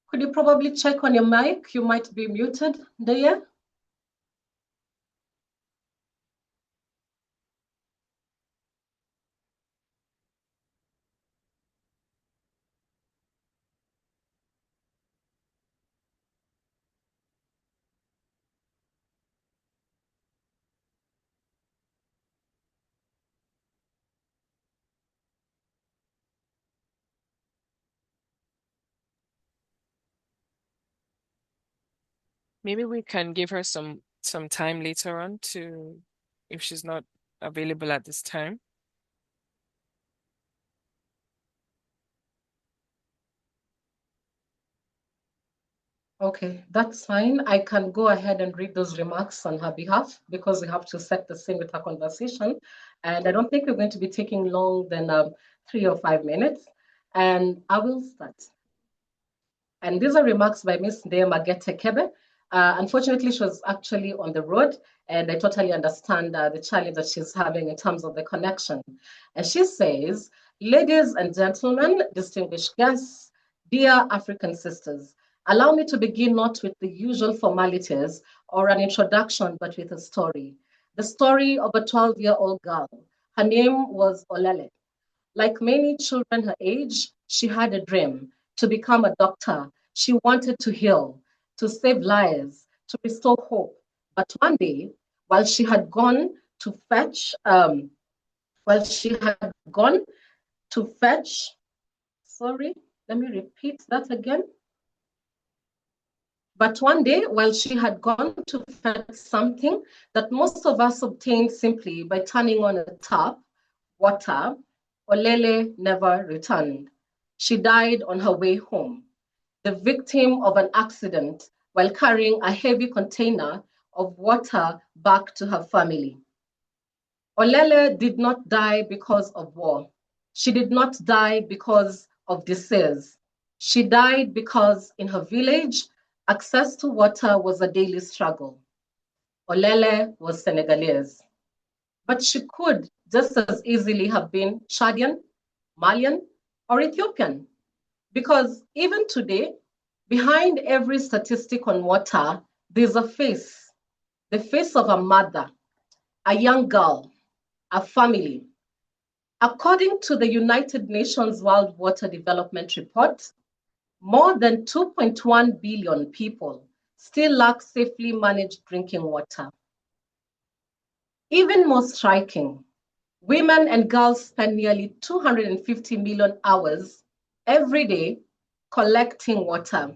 Could you probably check on your mic? You might be muted, Dea. Maybe we can give her some time later on to, if she's not available at this time. Okay, that's fine. I can go ahead and read those remarks on her behalf because we have to set the scene with her conversation. And I don't think we're going to be taking long than 3 or 5 minutes. And I will start. And these are remarks by Ms. Ndeye Magete Kebe. Unfortunately, she was actually on the road, and I totally understand the challenge that she's having in terms of the connection. And she says, ladies and gentlemen, distinguished guests, dear African sisters, allow me to begin not with the usual formalities or an introduction, but with a story. The story of a 12-year-old girl. Her name was Olele. Like many children her age, she had a dream to become a doctor. She wanted to heal, to save lives, to restore hope. But one day, while she had gone to fetch, sorry, let me repeat that again. But one day, while she had gone to fetch something that most of us obtain simply by turning on a tap, water, Olele never returned. She died on her way home, the victim of an accident while carrying a heavy container of water back to her family. Olele did not die because of war. She did not die because of disease. She died because in her village, access to water was a daily struggle. Olele was Senegalese, but she could just as easily have been Chadian, Malian, or Ethiopian. Because even today, behind every statistic on water, there's a face, the face of a mother, a young girl, a family. According to the United Nations World Water Development Report, more than 2.1 billion people still lack safely managed drinking water. Even more striking, women and girls spend nearly 250 million hours every day collecting water.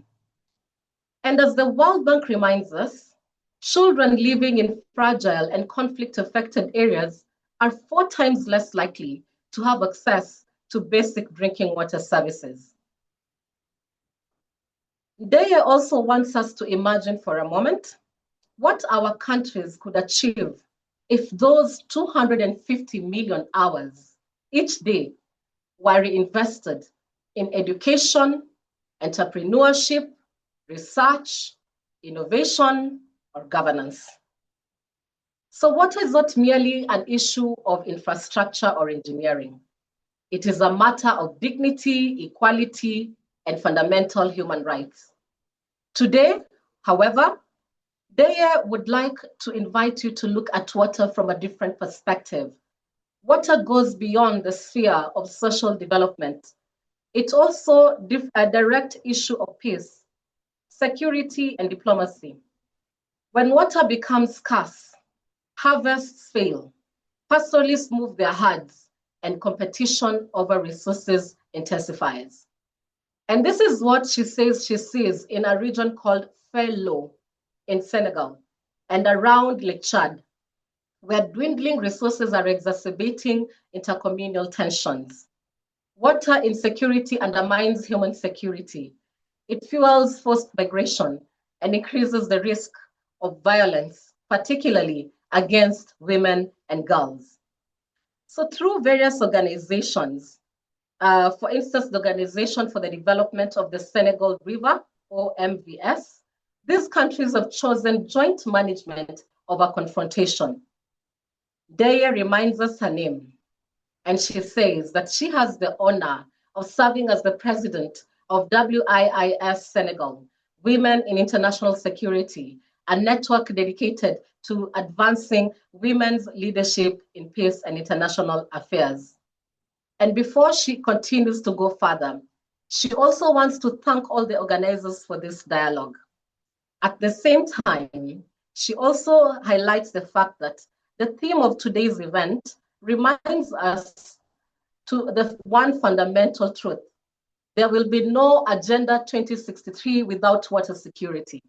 And as the World Bank reminds us, children living in fragile and conflict-affected areas are 4 times less likely to have access to basic drinking water services. Deye also wants us to imagine for a moment what our countries could achieve if those 250 million hours each day were reinvested in education, entrepreneurship, research, innovation, or governance. So water is not merely an issue of infrastructure or engineering. It is a matter of dignity, equality, and fundamental human rights. Today, however, Deye would like to invite you to look at water from a different perspective. Water goes beyond the sphere of social development. It's also a direct issue of peace, security, and diplomacy. When water becomes scarce, harvests fail, pastoralists move their herds, and competition over resources intensifies. And this is what she says she sees in a region called Fello in Senegal and around Lake Chad, where dwindling resources are exacerbating intercommunal tensions. Water insecurity undermines human security It fuels forced migration and increases the risk of violence, particularly against women and girls. So through various organizations, for instance, the Organization for the Development of the Senegal River, or MVS, these countries have chosen joint management over confrontation. Daya reminds us her name, and she says that she has the honor of serving as the president of WIIS Senegal, Women in International Security, a network dedicated to advancing women's leadership in peace and international affairs. And before she continues to go further, she also wants to thank all the organizers for this dialogue. At the same time, she also highlights the fact that the theme of today's event reminds us to the one fundamental truth. There will be no Agenda 2063 without water security.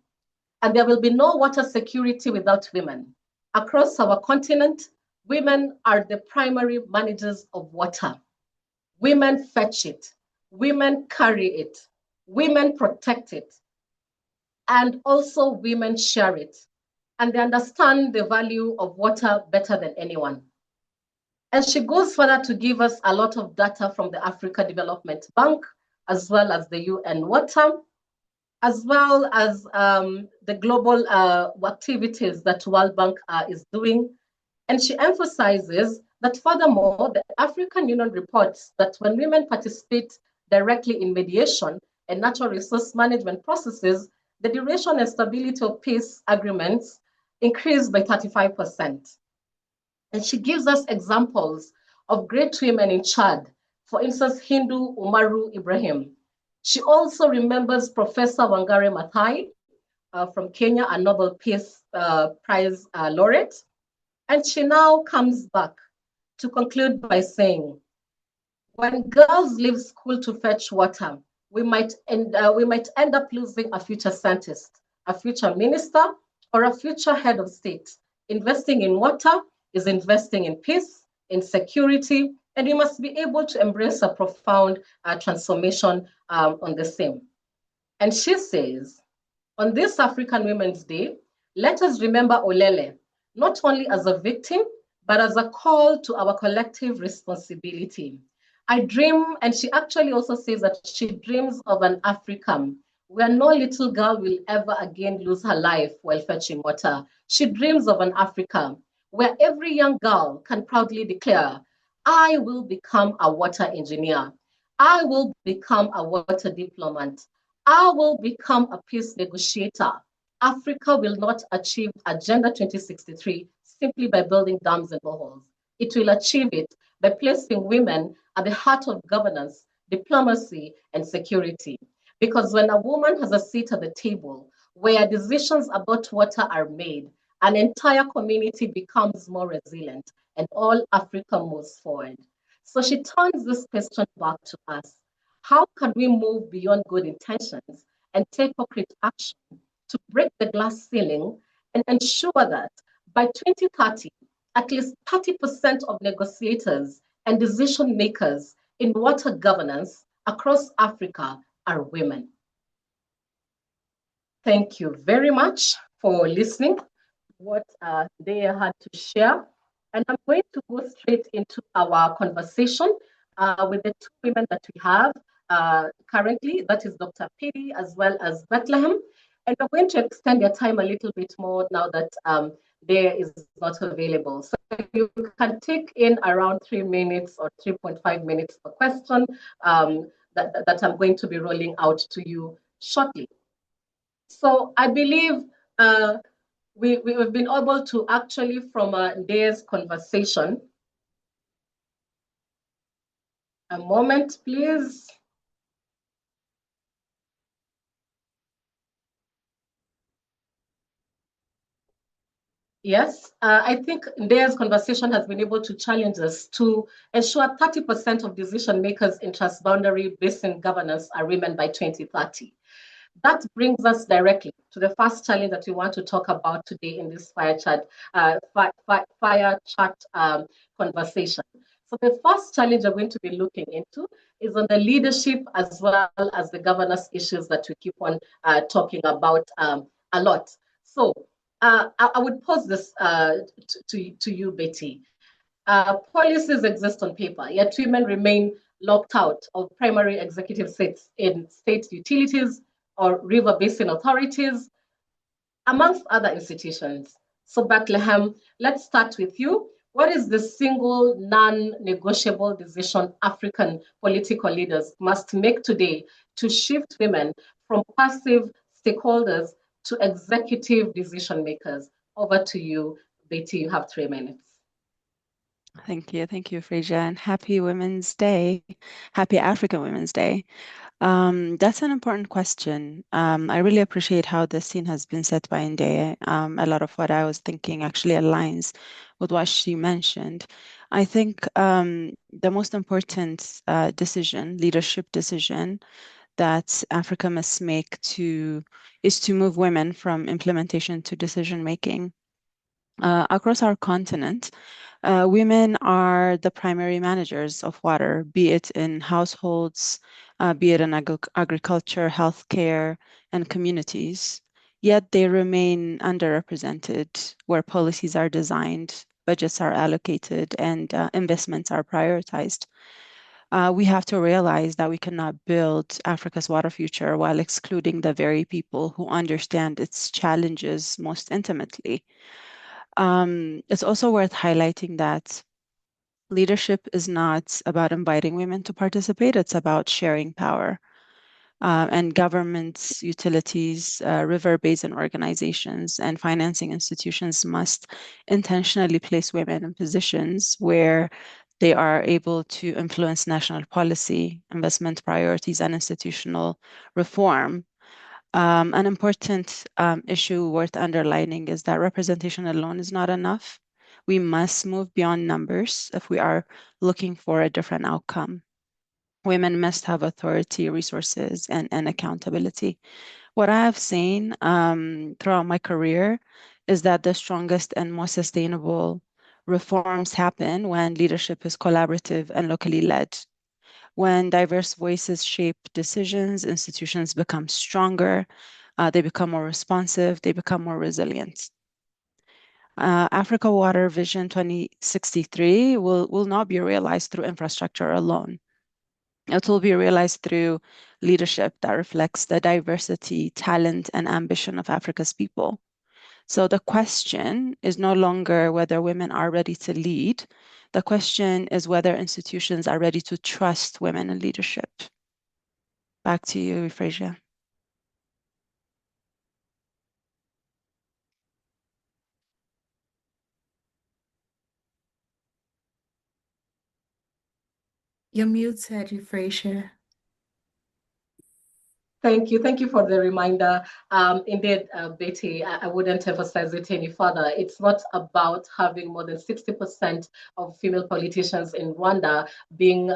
And there will be no water security without women. Across our continent, women are the primary managers of water. Women fetch it, women carry it, women protect it, and also women share it. And they understand the value of water better than anyone. And she goes further to give us a lot of data from the Africa Development Bank, as well as the UN Water, as well as the global activities that World Bank is doing. And she emphasizes that furthermore, the African Union reports that when women participate directly in mediation and natural resource management processes, the duration and stability of peace agreements increased by 35%. And she gives us examples of great women in Chad, for instance, Hindu Umaru Ibrahim. She also remembers Professor Wangari Maathai from Kenya, a Nobel Peace Prize laureate. And she now comes back to conclude by saying, when girls leave school to fetch water, we might end up losing a future scientist, a future minister, or a future head of state. Investing in water is investing in peace, in security, and we must be able to embrace a profound transformation on the same. And she says, on this African Women's Day, let us remember Olele, not only as a victim, but as a call to our collective responsibility. I dream, and she actually also says that she dreams of an Africa where no little girl will ever again lose her life while fetching water. She dreams of an Africa where every young girl can proudly declare, I will become a water engineer. I will become a water diplomat. I will become a peace negotiator. Africa will not achieve Agenda 2063 simply by building dams and boreholes. It will achieve it by placing women at the heart of governance, diplomacy, and security. Because when a woman has a seat at the table where decisions about water are made, an entire community becomes more resilient and all Africa moves forward. So she turns this question back to us. How can we move beyond good intentions and take concrete action to break the glass ceiling and ensure that by 2030, at least 30% of negotiators and decision makers in water governance across Africa are women? Thank you very much for listening to what they had to share. And I'm going to go straight into our conversation with the two women that we have currently, that is Dr. Piri as well as Bethlehem. And we're going to extend their time a little bit more now that there is not available. So you can take in around 3 minutes or 3.5 minutes per question that I'm going to be rolling out to you shortly. So I believe we've been able to actually, from today's conversation, a moment, please. Yes, I think today's conversation has been able to challenge us to ensure 30% of decision makers in transboundary basin governance are women by 2030. That brings us directly to the first challenge that we want to talk about today in this fire chat conversation. So the first challenge I'm going to be looking into is on the leadership as well as the governance issues that we keep on talking about a lot. So I would pose this to you, Betty. Policies exist on paper, yet women remain locked out of primary executive seats in state utilities or river basin authorities, amongst other institutions. So Bethlehem, let's start with you. What is the single non-negotiable decision African political leaders must make today to shift women from passive stakeholders to executive decision makers? Over to you, Betty, you have 3 minutes. Thank you, Euphresia, and happy Women's Day. Happy African Women's Day. That's an important question. I really appreciate how the scene has been set by Ndeye. A lot of what I was thinking actually aligns with what she mentioned. I think the most important leadership decision that Africa must make is to move women from implementation to decision making. Across our continent, women are the primary managers of water, be it in households, be it in agriculture, healthcare, and communities. Yet they remain underrepresented where policies are designed, budgets are allocated, and investments are prioritized. We have to realize that we cannot build Africa's water future while excluding the very people who understand its challenges most intimately. It's also worth highlighting that leadership is not about inviting women to participate, it's about sharing power. And governments, utilities, river basin organizations, and financing institutions must intentionally place women in positions where they are able to influence national policy, investment priorities, and institutional reform. An important issue worth underlining is that representation alone is not enough. We must move beyond numbers if we are looking for a different outcome. Women must have authority, resources, and accountability. What I have seen throughout my career is that the strongest and most sustainable reforms happen when leadership is collaborative and locally led. When diverse voices shape decisions, institutions become stronger, they become more responsive, they become more resilient. Africa Water Vision 2063 will not be realized through infrastructure alone. It will be realized through leadership that reflects the diversity, talent, and ambition of Africa's people. So the question is no longer whether women are ready to lead. The question is whether institutions are ready to trust women in leadership. Back to you, Euphresia. You're muted, Euphresia. Thank you. Thank you for the reminder. Indeed, Betty, I wouldn't emphasize it any further. It's not about having more than 60% of female politicians in Rwanda being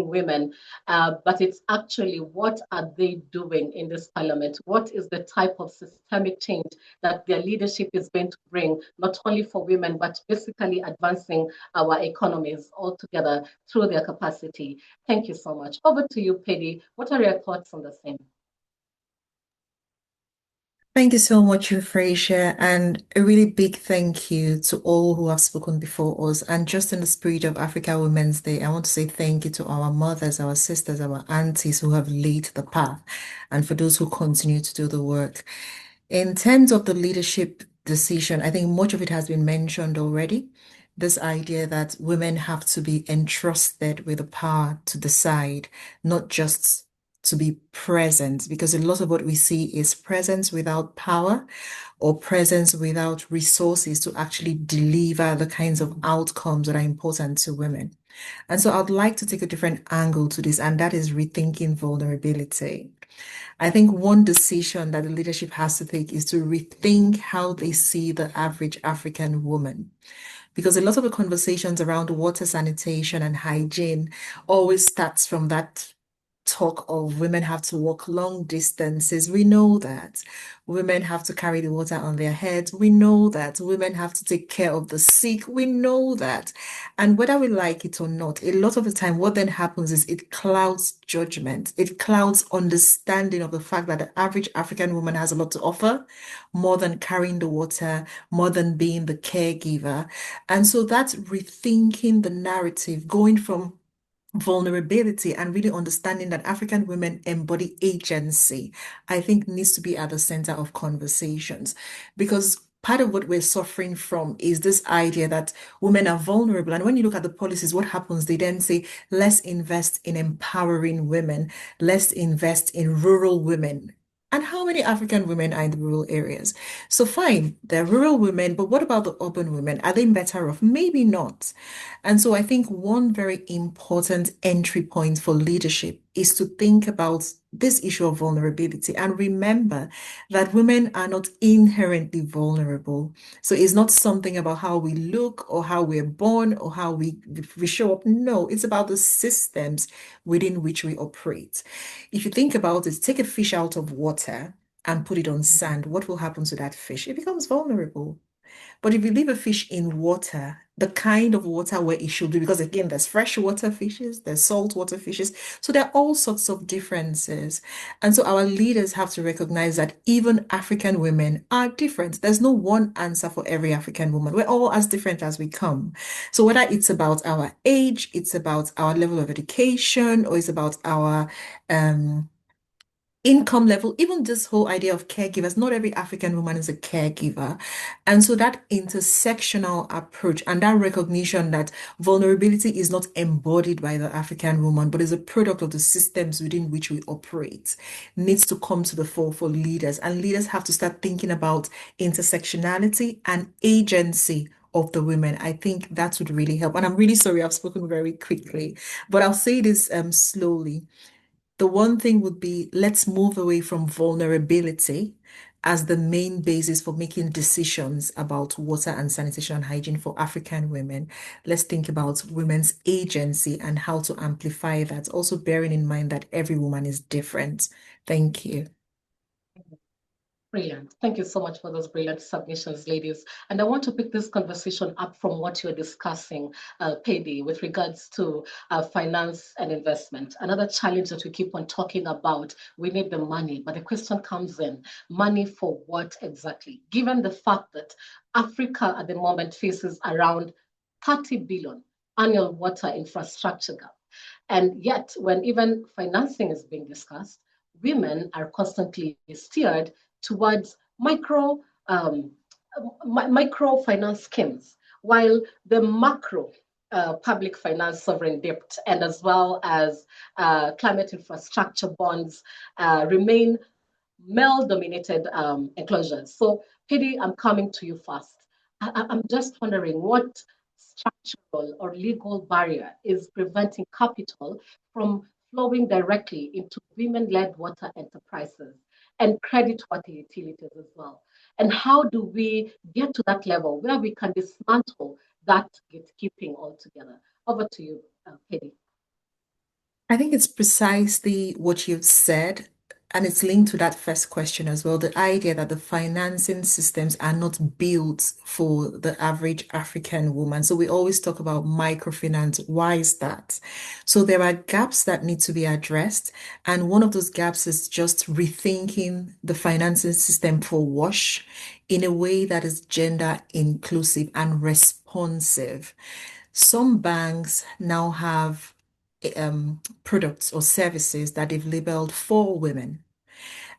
women, but it's actually what are they doing in this parliament? What is the type of systemic change that their leadership is going to bring, not only for women, but basically advancing our economies altogether through their capacity. Thank you so much. Over to you, Paddy. What are your thoughts on the same? Thank you so much, Euphresia, and a really big thank you to all who have spoken before us. And just in the spirit of Africa Women's Day, I want to say thank you to our mothers, our sisters, our aunties who have laid the path, and for those who continue to do the work. In terms of the leadership decision, I think much of it has been mentioned already. This idea that women have to be entrusted with the power to decide, not just to be present, because a lot of what we see is presence without power or presence without resources to actually deliver the kinds of outcomes that are important to women. And so I'd like to take a different angle to this, and that is rethinking vulnerability. I think one decision that the leadership has to take is to rethink how they see the average African woman. Because a lot of the conversations around water sanitation and hygiene always starts from that talk of women have to walk long distances. We know that women have to carry the water on their heads. We know that women have to take care of the sick. We know that. And whether we like it or not, a lot of the time, what then happens is it clouds judgment. It clouds understanding of the fact that the average African woman has a lot to offer, more than carrying the water, more than being the caregiver. And so that's rethinking the narrative, going from vulnerability and really understanding that African women embody agency, I think needs to be at the center of conversations, because part of what we're suffering from is this idea that women are vulnerable. And when you look at the policies, what happens? They then say, let's invest in empowering women, let's invest in rural women. And how many African women are in the rural areas? So fine, they're rural women, but what about the urban women? Are they better off? Maybe not. And so I think one very important entry point for leadership is to think about this issue of vulnerability and remember that women are not inherently vulnerable. So it's not something about how we look or how we're born or how we show up. No, it's about the systems within which we operate. If you think about it, take a fish out of water and put it on sand. What will happen to that fish? It becomes vulnerable. But if you leave a fish in water, the kind of water where it should be, because again, there's freshwater fishes, there's saltwater fishes. So there are all sorts of differences. And so our leaders have to recognize that even African women are different. There's no one answer for every African woman. We're all as different as we come. So whether it's about our age, it's about our level of education, or it's about our income level, even this whole idea of caregivers, not every African woman is a caregiver. And so that intersectional approach and that recognition that vulnerability is not embodied by the African woman, but is a product of the systems within which we operate needs to come to the fore for leaders. And leaders have to start thinking about intersectionality and agency of the women. I think that would really help. And I'm really sorry I've spoken very quickly, but I'll say this slowly. The one thing would be, let's move away from vulnerability as the main basis for making decisions about water and sanitation and hygiene for African women. Let's think about women's agency and how to amplify that, also bearing in mind that every woman is different. Thank you. Brilliant. Thank you so much for those brilliant submissions, ladies. And I want to pick this conversation up from what you're discussing, Pedi, with regards to finance and investment. Another challenge that we keep on talking about, we need the money, but the question comes in, money for what exactly? Given the fact that Africa at the moment faces around 30 billion annual water infrastructure gap. And yet, when even financing is being discussed, women are constantly steered towards microfinance schemes, while the macro public finance sovereign debt and as well as climate infrastructure bonds remain male-dominated enclosures. So, Pidi, I'm coming to you first. I'm just wondering what structural or legal barrier is preventing capital from flowing directly into women-led water enterprises and credit water utilities as well. And how do we get to that level where we can dismantle that gatekeeping altogether? Over to you, Pedi. I think it's precisely what you've said, and it's linked to that first question as well, the idea that the financing systems are not built for the average African woman. So we always talk about microfinance. Why is that? So there are gaps that need to be addressed, and one of those gaps is just rethinking the financing system for WASH in a way that is gender inclusive and responsive. Some banks now have products or services that they've labeled for women.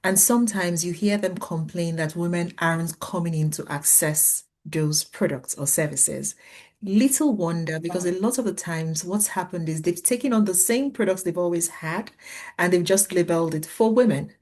And sometimes you hear them complain that women aren't coming in to access those products or services. Little wonder, because a lot of the times what's happened is they've taken on the same products they've always had and they've just labeled it for women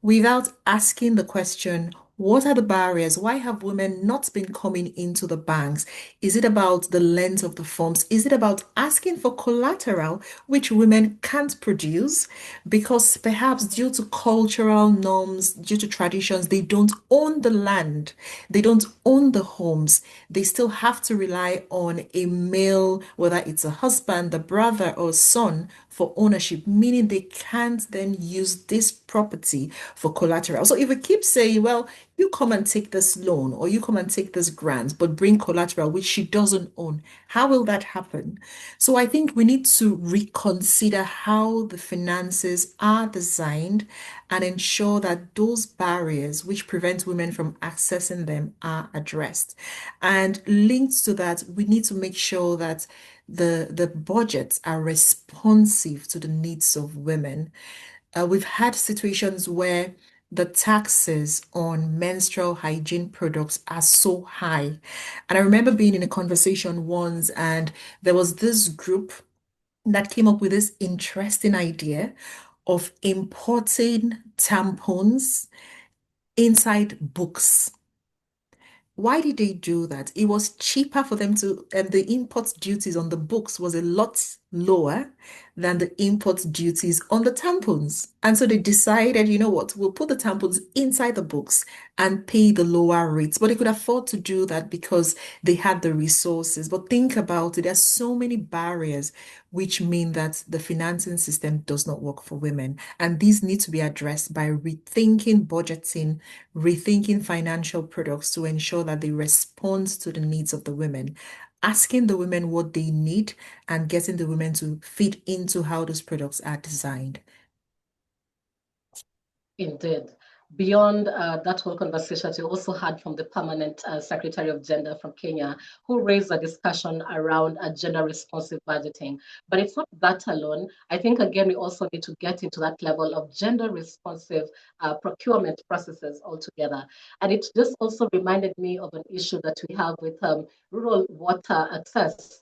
without asking the question, what are the barriers? Why have women not been coming into the banks? Is it about the length of the forms? Is it about asking for collateral, which women can't produce because perhaps due to cultural norms, due to traditions, they don't own the land, they don't own the homes. They still have to rely on a male, whether it's a husband, a brother, or son, for ownership, meaning they can't then use this property for collateral. So if we keep saying, well, you come and take this loan or you come and take this grant, but bring collateral which she doesn't own, how will that happen? So I think we need to reconsider how the finances are designed and ensure that those barriers which prevent women from accessing them are addressed. And linked to that, we need to make sure that the budgets are responsive to the needs of women. We've had situations where the taxes on menstrual hygiene products are so high. And I remember being in a conversation once, and there was this group that came up with this interesting idea of importing tampons inside books. Why did they do that? It was cheaper for them to, and the import duties on the books was a lot lower than the import duties on the tampons. And so they decided, you know what, we'll put the tampons inside the books and pay the lower rates. But they could afford to do that because they had the resources. But think about it, there's so many barriers which mean that the financing system does not work for women. And these need to be addressed by rethinking budgeting, rethinking financial products to ensure that they respond to the needs of the women, asking the women what they need and getting the women to fit into how those products are designed. Indeed. Beyond that whole conversation, we also heard from the permanent Secretary of Gender from Kenya, who raised a discussion around gender responsive budgeting. But it's not that alone. I think, again, we also need to get into that level of gender responsive procurement processes altogether. And it just also reminded me of an issue that we have with rural water access.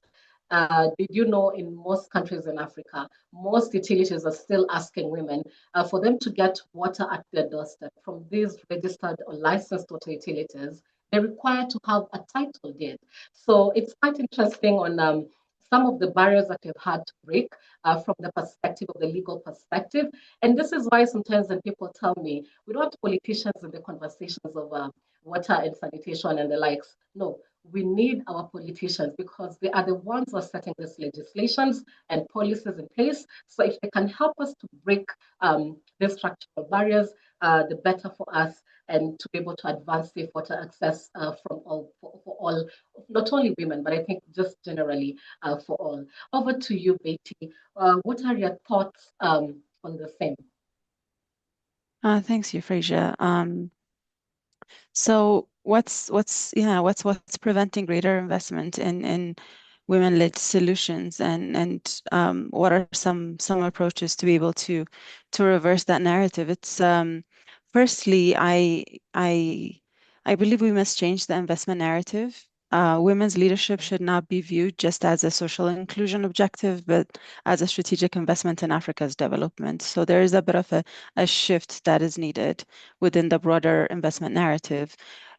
Did you know in most countries in Africa, most utilities are still asking women for them to get water at their doorstep from these registered or licensed water utilities? They're required to have a title deed. So it's quite interesting on some of the barriers that they've had to break from the perspective of the legal perspective. And this is why sometimes when people tell me, we don't want politicians in the conversations of water and sanitation and the likes. No, we need our politicians because they are the ones who are setting these legislations and policies in place. So if they can help us to break these structural barriers, the better for us and to be able to advance safe water access from all for all, not only women, but I think just generally for all. Over to you, Betty. What are your thoughts on the same? Thanks, Euphresia. So what's preventing greater investment in women-led solutions, and what are some approaches to be able to reverse that narrative? It's firstly, I believe we must change the investment narrative. Women's leadership should not be viewed just as a social inclusion objective, but as a strategic investment in Africa's development. So there is a bit of a shift that is needed within the broader investment narrative.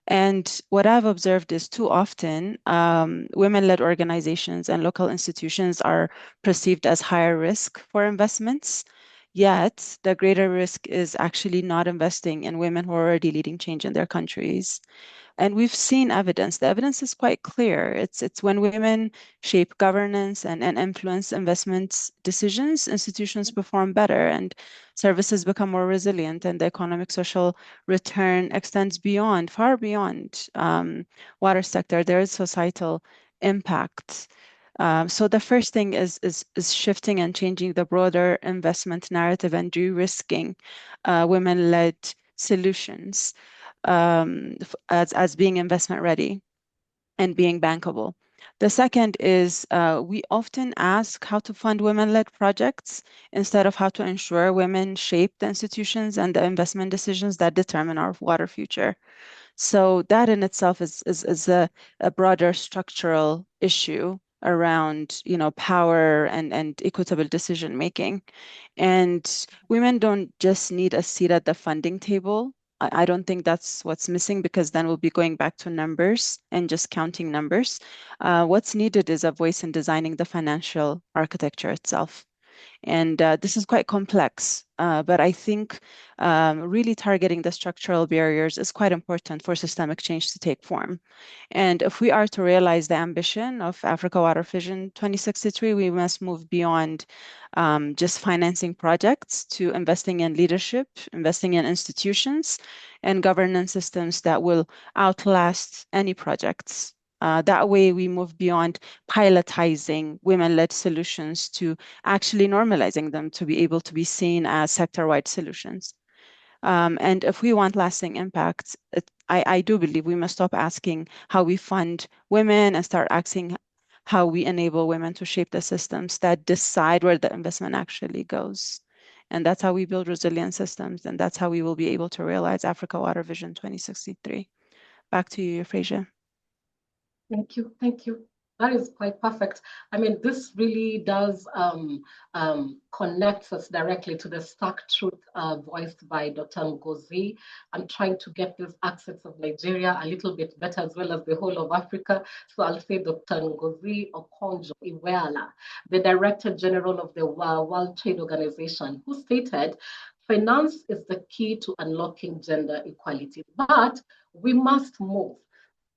And what I've observed is too often women-led organizations and local institutions are perceived as higher risk for investments. Yet the greater risk is actually not investing in women who are already leading change in their countries. And we've seen evidence. The evidence is quite clear. It's when women shape governance and influence investment decisions, institutions perform better and services become more resilient, and the economic social return extends beyond, far beyond water sector. There is societal impact. So the first thing is shifting and changing the broader investment narrative and de-risking women-led solutions as being investment ready and being bankable. The second is we often ask how to fund women-led projects instead of how to ensure women shape the institutions and the investment decisions that determine our water future. So that in itself is a broader structural issue around, power and equitable decision making. And women don't just need a seat at the funding table. I don't think that's what's missing, because then we'll be going back to numbers and just counting numbers. What's needed is a voice in designing the financial architecture itself. And this is quite complex, but I think really targeting the structural barriers is quite important for systemic change to take form. And if we are to realize the ambition of Africa Water Vision 2063, we must move beyond just financing projects to investing in leadership, investing in institutions, and governance systems that will outlast any projects. That way, we move beyond pilotizing women-led solutions to actually normalizing them to be able to be seen as sector-wide solutions. And if we want lasting impact, I do believe we must stop asking how we fund women and start asking how we enable women to shape the systems that decide where the investment actually goes. And that's how we build resilient systems. And that's how we will be able to realize Africa Water Vision 2063. Back to you, Euphresia. Thank you. Thank you. That is quite perfect. I mean, this really does connect us directly to the stark truth voiced by Dr. Ngozi. I'm trying to get these accents of Nigeria a little bit better, as well as the whole of Africa. So I'll say Dr. Ngozi Okonjo-Iweala, the Director General of the World Trade Organization, who stated, finance is the key to unlocking gender equality, but we must move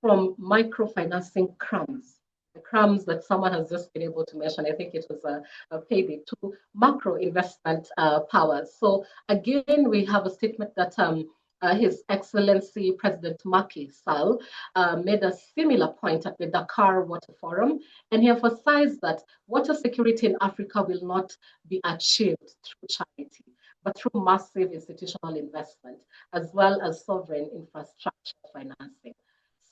from microfinancing crumbs, the crumbs that someone has just been able to mention, I think it was a payday, to macro investment powers. So again, we have a statement that His Excellency President Macky Sall made a similar point at the Dakar Water Forum, and he emphasized that water security in Africa will not be achieved through charity, but through massive institutional investment, as well as sovereign infrastructure financing.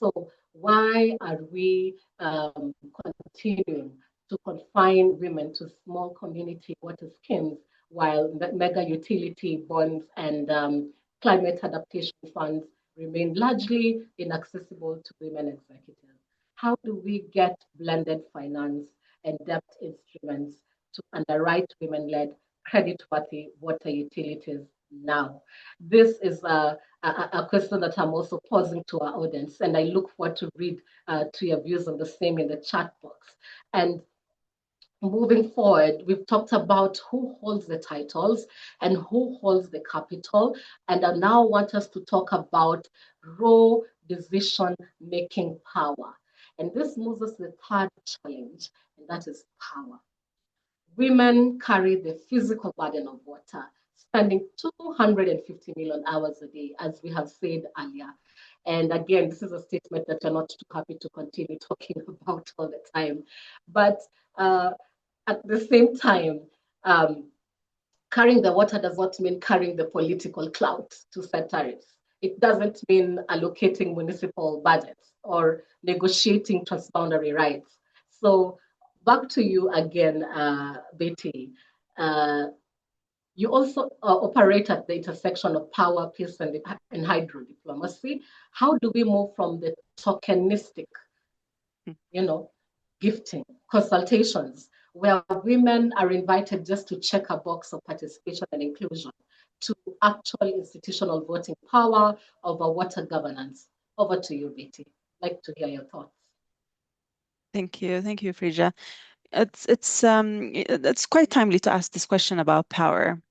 So why are we continuing to confine women to small community water schemes while mega utility bonds and climate adaptation funds remain largely inaccessible to women executives? How do we get blended finance and debt instruments to underwrite women-led credit-worthy water utilities now? This is a question that I'm also posing to our audience, and I look forward to read to your views on the same in the chat box. And moving forward, we've talked about who holds the titles and who holds the capital, and I now want us to talk about raw decision-making power. And this moves us to the third challenge, and that is power. Women carry the physical burden of water, spending 250 million hours a day, as we have said earlier. And again, this is a statement that you're not too happy to continue talking about all the time. But at the same time, carrying the water does not mean carrying the political clout to set tariffs. It doesn't mean allocating municipal budgets or negotiating transboundary rights. So back to you again, Betty. You also operate at the intersection of power, peace, and hydro diplomacy. How do we move from the tokenistic, gifting, consultations, where women are invited just to check a box of participation and inclusion, to actual institutional voting power over water governance? Over to you, Betty. I'd like to hear your thoughts. Thank you, Euphresia. It's quite timely to ask this question about power.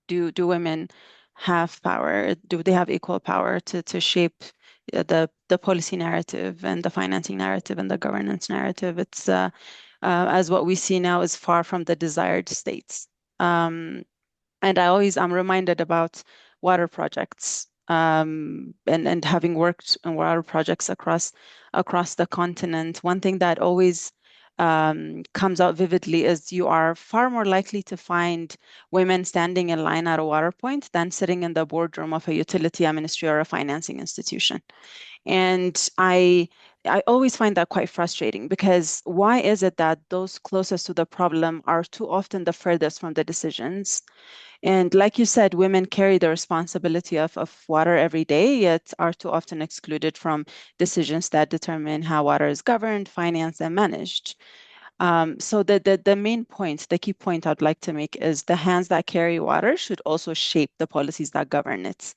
Do women have power? Do they have equal power to shape the policy narrative and the financing narrative and the governance narrative? It's as what we see now is far from the desired states. And I'm reminded about water projects and having worked on water projects across the continent. One thing that always comes out vividly is you are far more likely to find women standing in line at a water point than sitting in the boardroom of a utility, a ministry, or a financing institution. And I always find that quite frustrating, because why is it that those closest to the problem are too often the furthest from the decisions? And like you said, women carry the responsibility of water every day, yet are too often excluded from decisions that determine how water is governed, financed, and managed. So the main point, the key point I'd like to make is the hands that carry water should also shape the policies that govern it.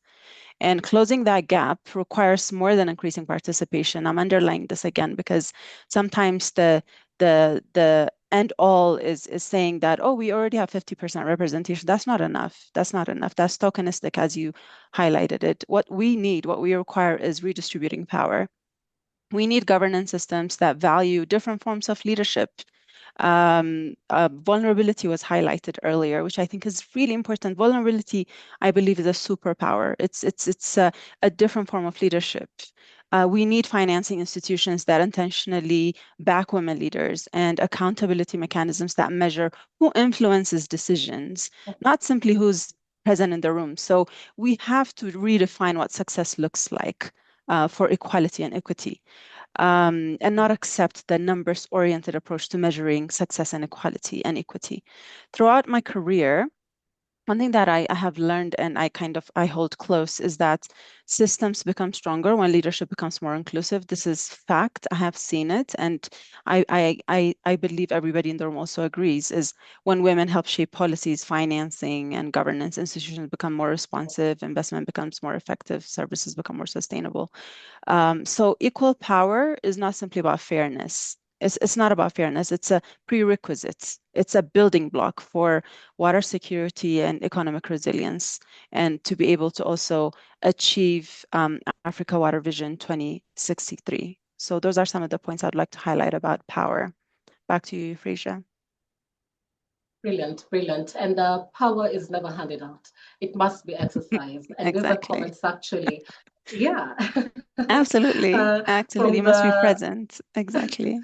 And closing that gap requires more than increasing participation. I'm underlining this again because sometimes the end all is saying that, oh, we already have 50% representation. That's not enough. That's not enough. That's tokenistic, as you highlighted it. What we require is redistributing power. We need governance systems that value different forms of leadership. Vulnerability was highlighted earlier, which I think is really important. Vulnerability, I believe, is a superpower. It's a different form of leadership. We need financing institutions that intentionally back women leaders and accountability mechanisms that measure who influences decisions, not simply who's present in the room. So we have to redefine what success looks like for equality and equity. And not accept the numbers-oriented approach to measuring success and equality and equity. Throughout my career, one thing that I have learned and I hold close is that systems become stronger when leadership becomes more inclusive. This is fact. I have seen it, and I believe everybody in the room also agrees, is when women help shape policies, financing, and governance, institutions become more responsive, investment becomes more effective, services become more sustainable. So equal power is not simply about fairness. It's not about fairness. It's a prerequisite. It's a building block for water security and economic resilience, and to be able to also achieve Africa Water Vision 2063. So those are some of the points I'd like to highlight about power. Back to you, Euphresia. Brilliant, brilliant. And power is never handed out. It must be exercised. And these are Exactly. comments actually, yeah. Absolutely. Absolutely. You must be present. Exactly.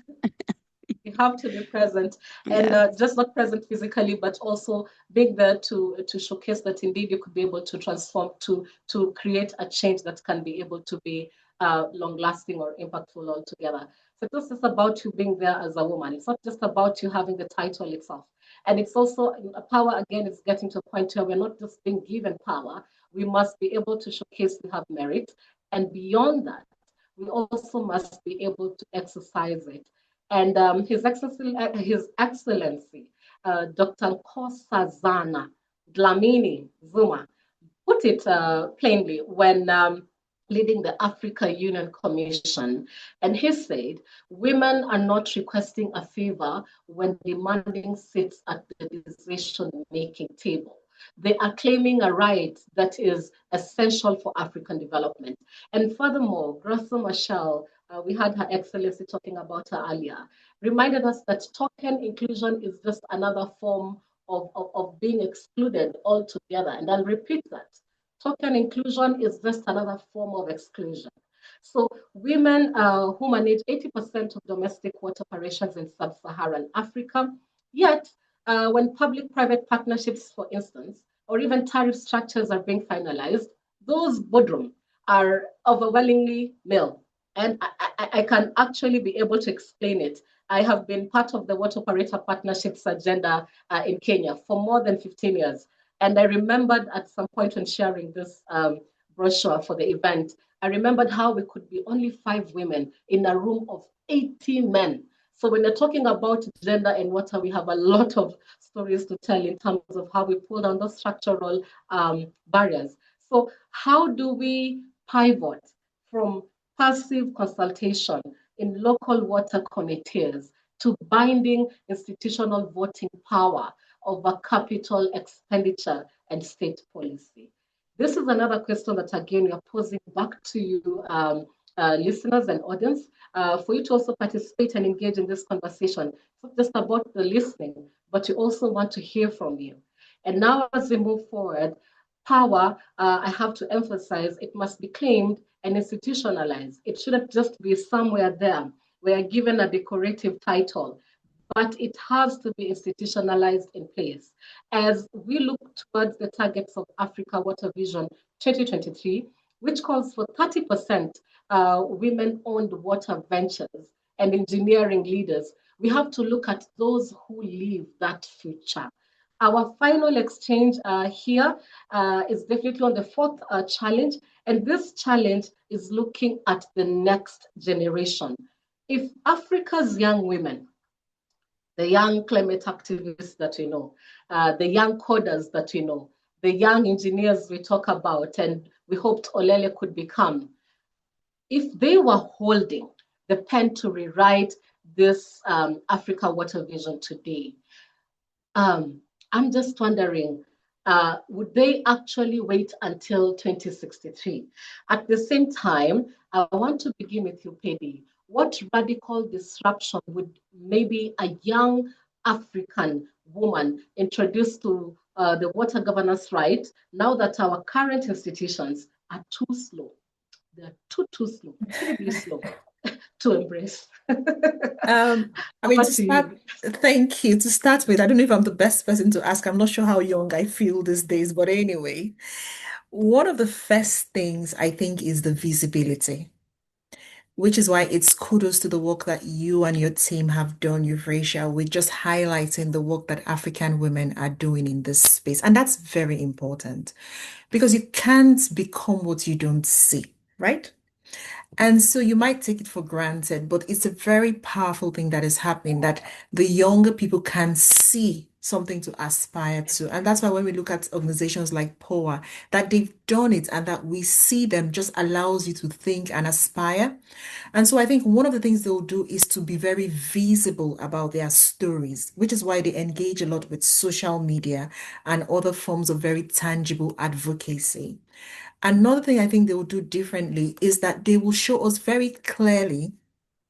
You have to be present, and Yes. just not present physically, but also being there to showcase that indeed you could be able to transform, to create a change that can be able to be long-lasting or impactful altogether. So this is about you being there as a woman. It's not just about you having the title itself. And it's also power, again, is getting to a point where we're not just being given power. We must be able to showcase we have merit. And beyond that, we also must be able to exercise it. And His Excellency, Dr. Nkosazana Dlamini Zuma, put it plainly when leading the Africa Union Commission. And he said, women are not requesting a favor when demanding seats at the decision-making table. They are claiming a right that is essential for African development. And furthermore, Graça Machel, we had Her Excellency talking about her earlier, reminded us that token inclusion is just another form of being excluded altogether. And I'll repeat that. Token inclusion is just another form of exclusion. So women who manage 80% of domestic water operations in sub-Saharan Africa, yet when public-private partnerships, for instance, or even tariff structures are being finalized, those boardroom are overwhelmingly male. And I can actually be able to explain it. I have been part of the water operator partnerships agenda in Kenya for more than 15 years. And I remembered at some point when sharing this brochure for the event, I remembered how we could be only 5 women in a room of 80 men. So when you're talking about gender and water, we have a lot of stories to tell in terms of how we pull down those structural barriers. So how do we pivot from passive consultation in local water committees to binding institutional voting power over capital expenditure and state policy? This is another question that, again, we are posing back to you, listeners and audience, for you to also participate and engage in this conversation. It's not just about the listening, but we also want to hear from you. And now, as we move forward, power, I have to emphasize, it must be claimed and institutionalized. It shouldn't just be somewhere there. We are given a decorative title, but it has to be institutionalized in place. As we look towards the targets of Africa Water Vision 2023, which calls for 30% women-owned water ventures and engineering leaders, we have to look at those who live that future. Our final exchange here is definitely on the 4th challenge, and this challenge is looking at the next generation. If Africa's young women, the young climate activists that we know, the young coders that we know, the young engineers we talk about, and we hoped Olele could become, if they were holding the pen to rewrite this Africa Water Vision today. I'm just wondering, would they actually wait until 2063? At the same time, I want to begin with you, Pedi. What radical disruption would maybe a young African woman introduce to the water governance right now that our current institutions are too slow? They're too slow, terribly slow to embrace. I mean, Over to to start, you. thank you. To start with, I don't know if I'm the best person to ask. I'm not sure how young I feel these days, but anyway, one of the first things I think is the visibility, which is why it's kudos to the work that you and your team have done, Euphresia, with just highlighting the work that African women are doing in this space. And that's very important because you can't become what you don't see, right? And so you might take it for granted, but it's a very powerful thing that is happening that the younger people can see something to aspire to. And that's why when we look at organizations like PAWO, that they've done it and that we see them just allows you to think and aspire. And so I think one of the things they'll do is to be very visible about their stories, which is why they engage a lot with social media and other forms of very tangible advocacy. Another thing I think they will do differently is that they will show us very clearly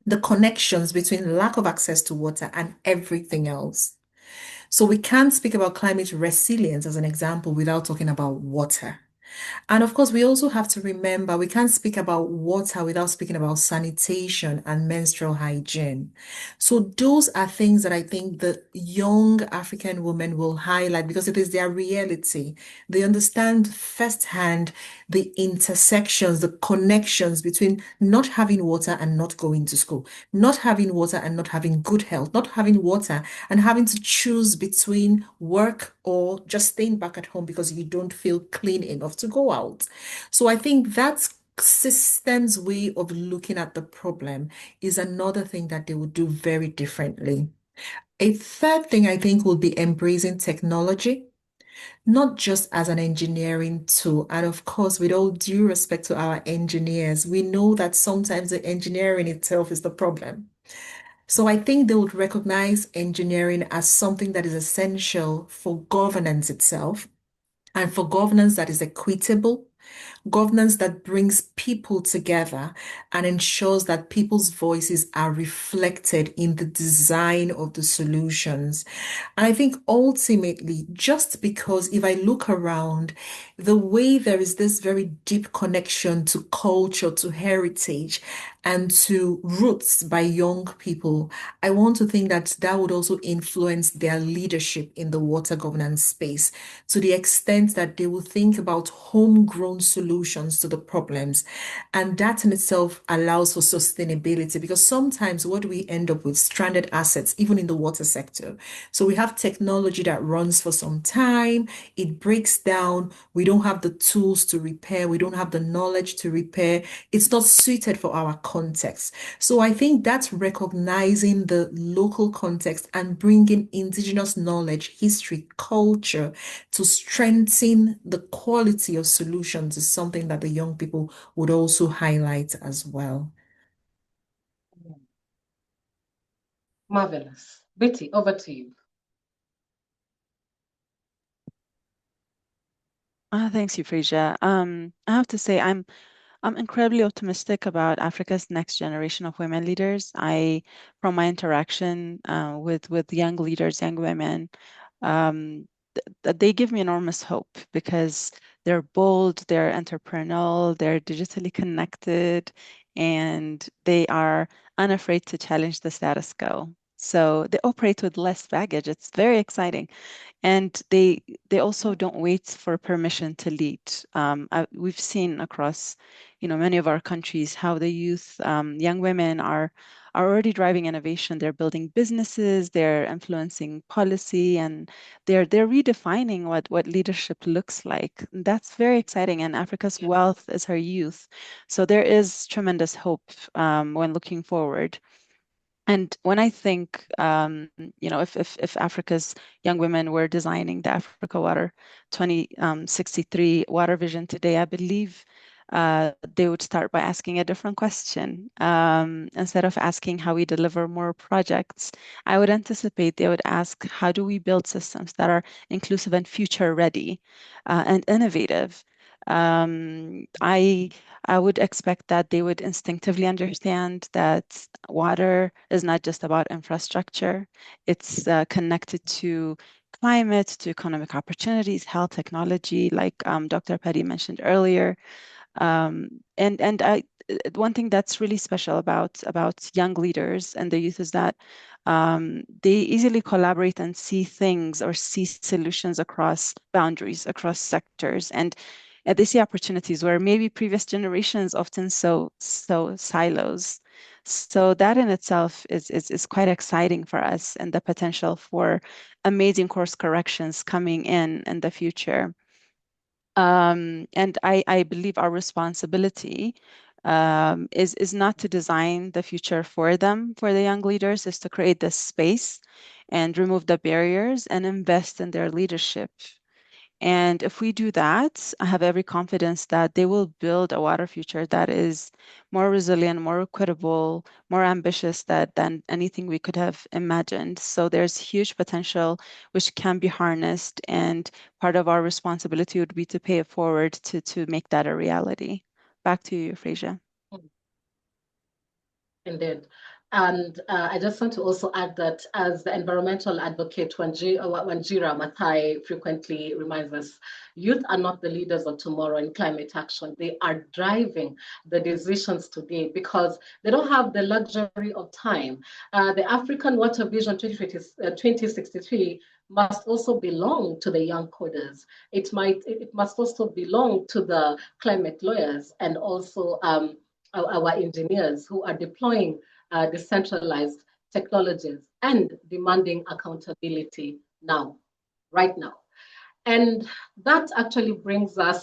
the connections between lack of access to water and everything else. So we can't speak about climate resilience as an example without talking about water. And of course, we also have to remember we can't speak about water without speaking about sanitation and menstrual hygiene. So those are things that I think the young African women will highlight because it is their reality. They understand firsthand the intersections, the connections between not having water and not going to school, not having water and not having good health, not having water and having to choose between work or just staying back at home because you don't feel clean enough to go out. So I think that's systems way of looking at the problem is another thing that they would do very differently. A third thing I think will be embracing technology, not just as an engineering tool. And of course, with all due respect to our engineers, we know that sometimes the engineering itself is the problem. So I think they would recognize engineering as something that is essential for governance itself and for governance that is equitable, governance that brings people together and ensures that people's voices are reflected in the design of the solutions. And I think ultimately, just because if I look around, the way there is this very deep connection to culture, to heritage, and to roots by young people, I want to think that that would also influence their leadership in the water governance space to the extent that they will think about homegrown solutions to the problems. And that in itself allows for sustainability because sometimes what do we end up with? Stranded assets, even in the water sector. So we have technology that runs for some time, it breaks down, we don't have the tools to repair, we don't have the knowledge to repair, it's not suited for our context. So I think that's recognizing the local context and bringing indigenous knowledge, history, culture to strengthen the quality of solutions is something that the young people would also highlight as well. Marvelous. Betty, over to you. Thanks, Euphresia. I have to say I'm incredibly optimistic about Africa's next generation of women leaders. From my interaction with young leaders, young women, they give me enormous hope because they're bold, they're entrepreneurial, they're digitally connected, and they are unafraid to challenge the status quo. So they operate with less baggage. It's very exciting. And they also don't wait for permission to lead. We've seen across, many of our countries how the youth, young women are already driving innovation. They're building businesses, they're influencing policy, and they're redefining what leadership looks like. That's very exciting. And Africa's wealth is her youth. So there is tremendous hope when looking forward. And when I think, if Africa's young women were designing the Africa Water 2063 water vision today, I believe they would start by asking a different question. Instead of asking how we deliver more projects, I would anticipate they would ask, how do we build systems that are inclusive and future ready and innovative? I would expect that they would instinctively understand that water is not just about infrastructure. It's connected to climate, to economic opportunities, health, technology, like Dr. Petty mentioned earlier. One thing that's really special about young leaders and the youth is that they easily collaborate and see things or see solutions across boundaries, across sectors, and they see opportunities where maybe previous generations often saw silos. So that in itself is quite exciting for us, and the potential for amazing course corrections coming in the future. And I believe our responsibility is not to design the future for them, for the young leaders, is to create this space and remove the barriers and invest in their leadership. And if we do that, I have every confidence that they will build a water future that is more resilient, more equitable, more ambitious than anything we could have imagined. So there's huge potential which can be harnessed, and part of our responsibility would be to pay it forward to make that a reality. Back to you, Euphresia. Indeed. And I just want to also add that as the environmental advocate, Wanjiru Mathai frequently reminds us, youth are not the leaders of tomorrow in climate action. They are driving the decisions today because they don't have the luxury of time. The African Water Vision 2063 must also belong to the young coders. It must also belong to the climate lawyers and also our engineers who are deploying decentralized technologies and demanding accountability now, right now. And that actually brings our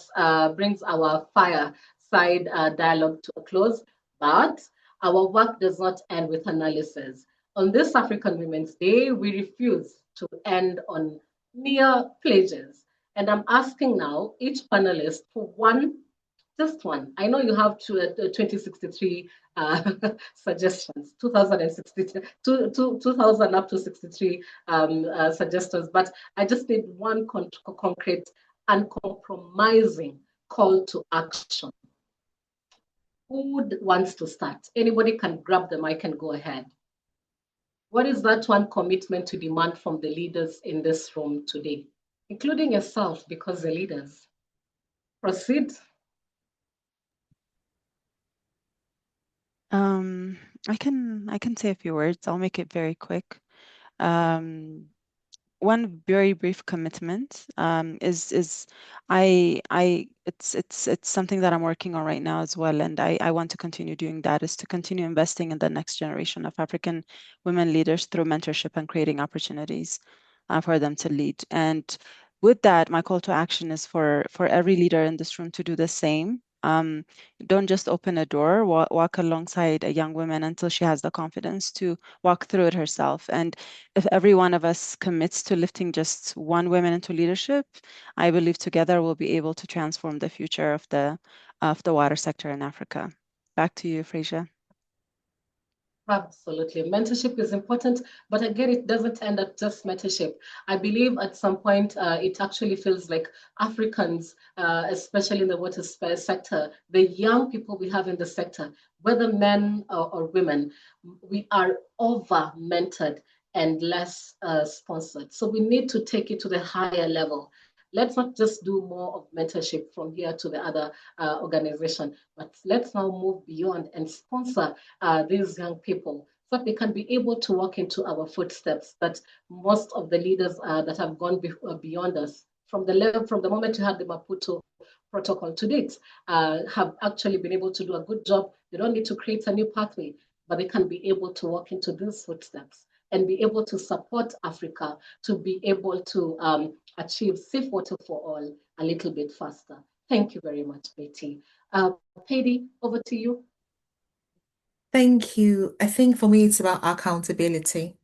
fireside dialogue to a close, but our work does not end with analysis. On this African Women's Day, we refuse to end on mere pledges. And I'm asking now each panelist for just one. I know you have 2063 suggestions, 2000 up to 63 suggestions, but I just need one concrete, uncompromising call to action. Who wants to start? Anybody can grab the mic and go ahead. What is that one commitment to demand from the leaders in this room today, including yourself, because the leaders? Proceed. I can say a few words. I'll make it very quick. One very brief commitment is it's something that I'm working on right now as well, and I want to continue doing that, is to continue investing in the next generation of African women leaders through mentorship and creating opportunities for them to lead. And with that, my call to action is for every leader in this room to do the same. Don't just open a door, walk alongside a young woman until she has the confidence to walk through it herself. And if every one of us commits to lifting just one woman into leadership, I believe together we'll be able to transform the future of the water sector in Africa. Back to you, Euphresia. Absolutely. Mentorship is important, but again, it doesn't end at just mentorship. I believe at some point, it actually feels like Africans, especially in the water sector, the young people we have in the sector, whether men or women, we are over-mentored and less sponsored. So we need to take it to the higher level. Let's not just do more of mentorship from here to the other organization, but let's now move beyond and sponsor these young people so that they can be able to walk into our footsteps that most of the leaders that have gone beyond us from the moment you had the Maputo protocol to date have actually been able to do a good job. They don't need to create a new pathway, but they can be able to walk into these footsteps and be able to support Africa to be able to achieve safe water for all a little bit faster. Thank you very much, Betty. Petty, over to you. Thank you. I think for me, it's about accountability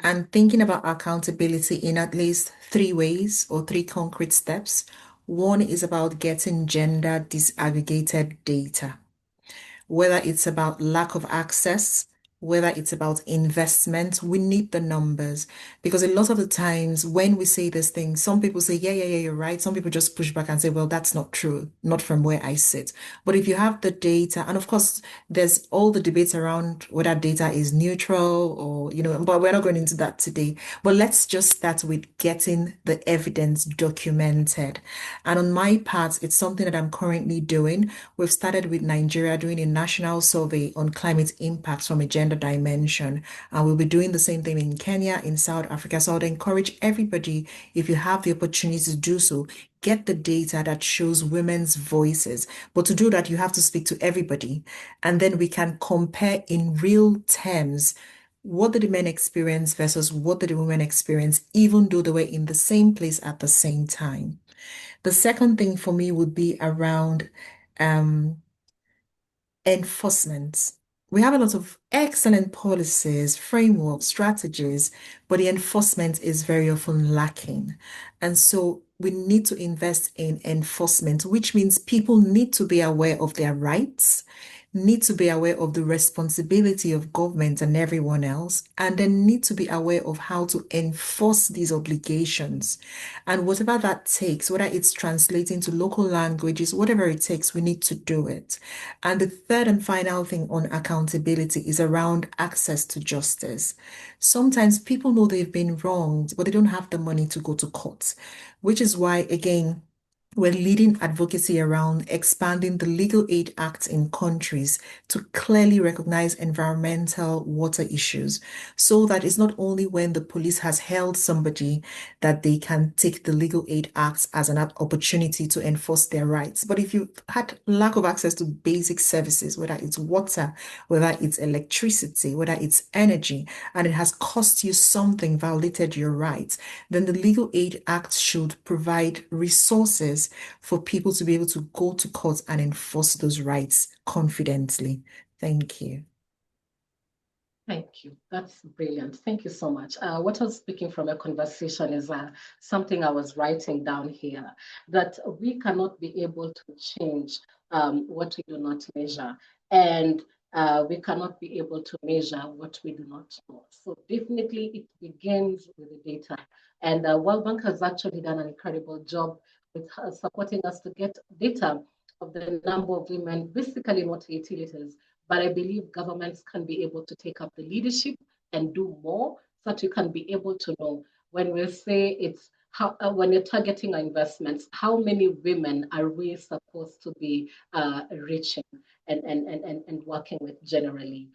and thinking about accountability in at least three ways or three concrete steps. One is about getting gender disaggregated data, whether it's about lack of access, whether it's about investment. We need the numbers, because a lot of the times when we say this thing, some people say, yeah, you're right. Some people just push back and say, well, that's not true, not from where I sit. But if you have the data, and of course, there's all the debates around whether data is neutral or, but we're not going into that today. But let's just start with getting the evidence documented. And on my part, it's something that I'm currently doing. We've started with Nigeria doing a national survey on climate impacts from a gender dimension. And we'll be doing the same thing in Kenya, in South Africa. So I'd encourage everybody, if you have the opportunity to do so, get the data that shows women's voices. But to do that, you have to speak to everybody. And then we can compare in real terms, what did the men experience versus what did the women experience, even though they were in the same place at the same time. The second thing for me would be around enforcement. We have a lot of excellent policies, frameworks, strategies, but the enforcement is very often lacking. And so we need to invest in enforcement, which means people need to be aware of their rights, need to be aware of the responsibility of government and everyone else, and then need to be aware of how to enforce these obligations. And whatever that takes, whether it's translating to local languages, whatever it takes, we need to do it. And the third and final thing on accountability is around access to justice. Sometimes people know they've been wronged, but they don't have the money to go to court, which is why, again, we're leading advocacy around expanding the Legal Aid Act in countries to clearly recognize environmental water issues, so that it's not only when the police has held somebody that they can take the Legal Aid Act as an opportunity to enforce their rights. But if you've had lack of access to basic services, whether it's water, whether it's electricity, whether it's energy, and it has cost you something, violated your rights, then the Legal Aid Act should provide resources for people to be able to go to court and enforce those rights confidently. Thank you. Thank you. That's brilliant. Thank you so much. What I was speaking from a conversation is something I was writing down here, that we cannot be able to change what we do not measure. And we cannot be able to measure what we do not know. So definitely it begins with the data. And World Bank has actually done an incredible job with supporting us to get data of the number of women, basically in water utilities. But I believe governments can be able to take up the leadership and do more, so that you can be able to know when we say it's how, when you're targeting our investments, how many women are we supposed to be reaching and working with generally.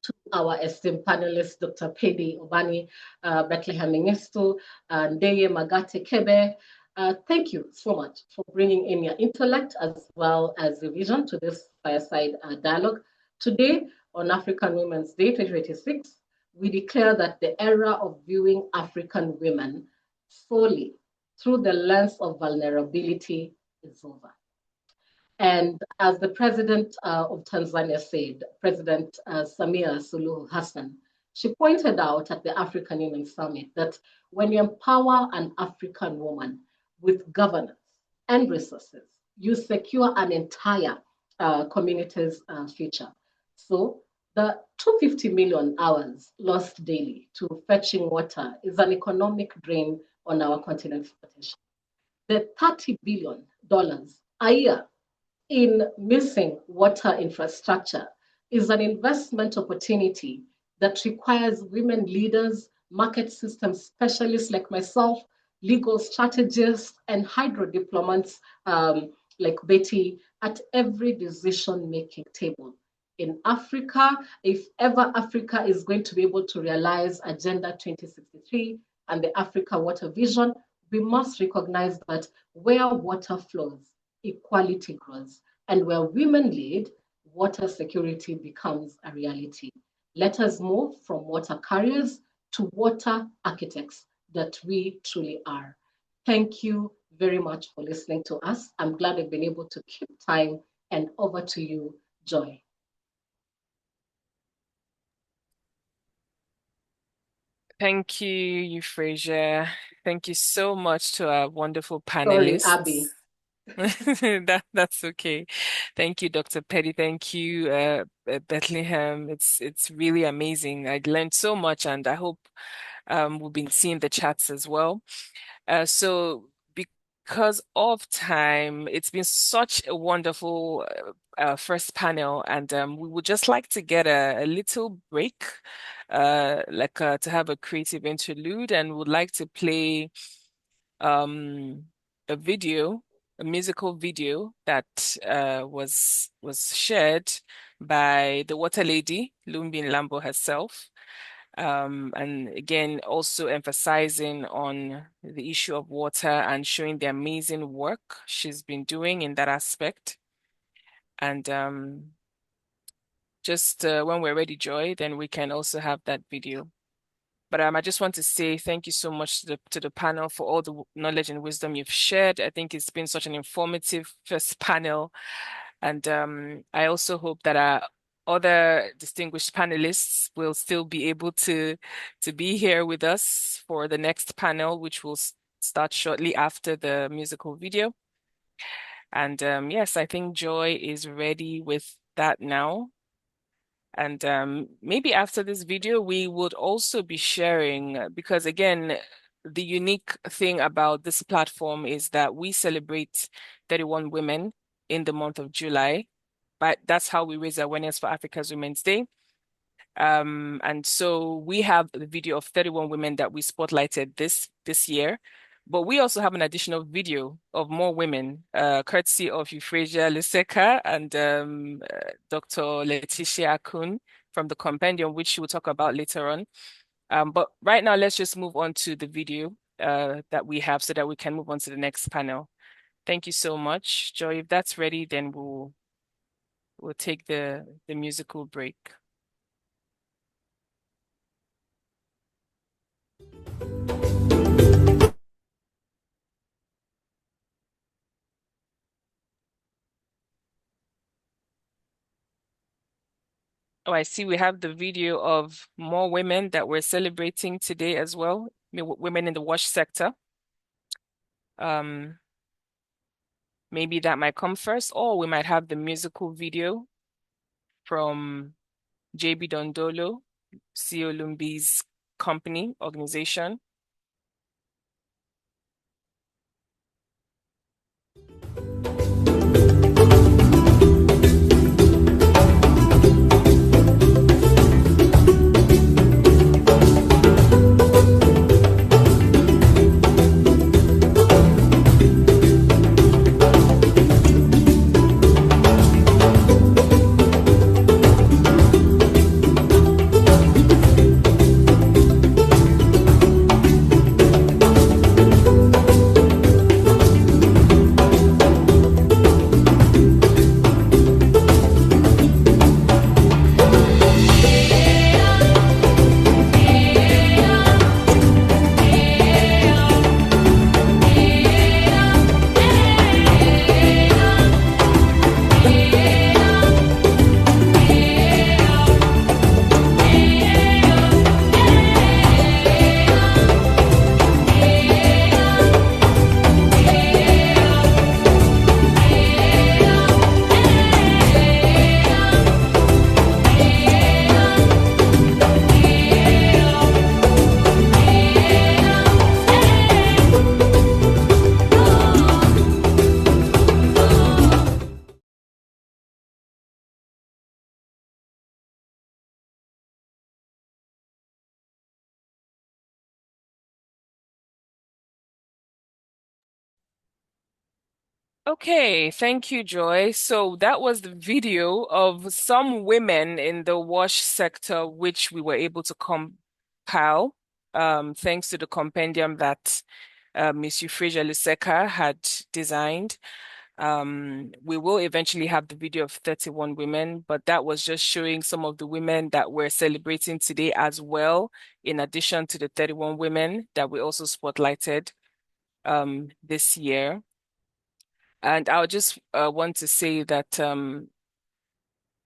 To our esteemed panelists, Dr. Pedi Obani, Bethlehem Mengistu, Ndeye Magate Kebe, thank you so much for bringing in your intellect as well as the vision to this fireside dialogue. Today, on African Women's Day 2026, we declare that the era of viewing African women solely through the lens of vulnerability is over. And as the president of Tanzania said, President Samia Suluhu Hassan, she pointed out at the African Union Summit that when you empower an African woman with governance and resources, you secure an entire community's future. So the 250 million hours lost daily to fetching water is an economic drain on our continent's potential. The $30 billion a year in missing water infrastructure is an investment opportunity that requires women leaders, market system specialists like myself, legal strategists, and hydro diplomats like Betty at every decision-making table. In Africa, if ever Africa is going to be able to realize Agenda 2063 and the Africa Water Vision, we must recognize that where water flows, equality grows. And where women lead, water security becomes a reality. Let us move from water carriers to water architects that we truly are. Thank you very much for listening to us. I'm glad I've been able to keep time, and over to you, Joy. Thank you, Euphresia. Thank you so much to our wonderful Sorry, panelists. Abby. That's okay. Thank you, Dr. Petty. Thank you, Bethlehem. It's really amazing. I learned so much, and I hope we've been seeing the chats as well. So because of time, it's been such a wonderful first panel, and we would just like to get a little break, to have a creative interlude, and would like to play um, a video, a musical video that was shared by the water lady, Lumbie Mlambo herself. And again, also emphasizing on the issue of water and showing the amazing work she's been doing in that aspect. And just when we're ready, Joy, then we can also have that video. But I just want to say thank you so much to the panel for all the knowledge and wisdom you've shared. I think it's been such an informative first panel. And I also hope that our other distinguished panelists will still be able to be here with us for the next panel, which will start shortly after the musical video. And yes, I think Joy is ready with that now. And maybe after this video, we would also be sharing, because again, the unique thing about this platform is that we celebrate 31 women in the month of July, but that's how we raise awareness for Africa's Women's Day. And so we have the video of 31 women that we spotlighted this year, but we also have an additional video of more women, courtesy of Euphresia, Luseka, and Dr. Letitia Akun from the compendium, which we'll talk about later on. But right now, let's just move on to the video that we have so that we can move on to the next panel. Thank you so much. Joy, if that's ready, then we'll take the musical break. Oh, I see we have the video of more women that we're celebrating today as well, women in the wash sector. Maybe that might come first, or we might have the musical video from JB Dondolo, CEO Lumbie's company, organization. Okay, thank you, Joy. So that was the video of some women in the wash sector, which we were able to compile, thanks to the compendium that Miss Euphresia Luseka had designed. We will eventually have the video of 31 women, but that was just showing some of the women that we're celebrating today as well, in addition to the 31 women that we also spotlighted this year. And I just want to say that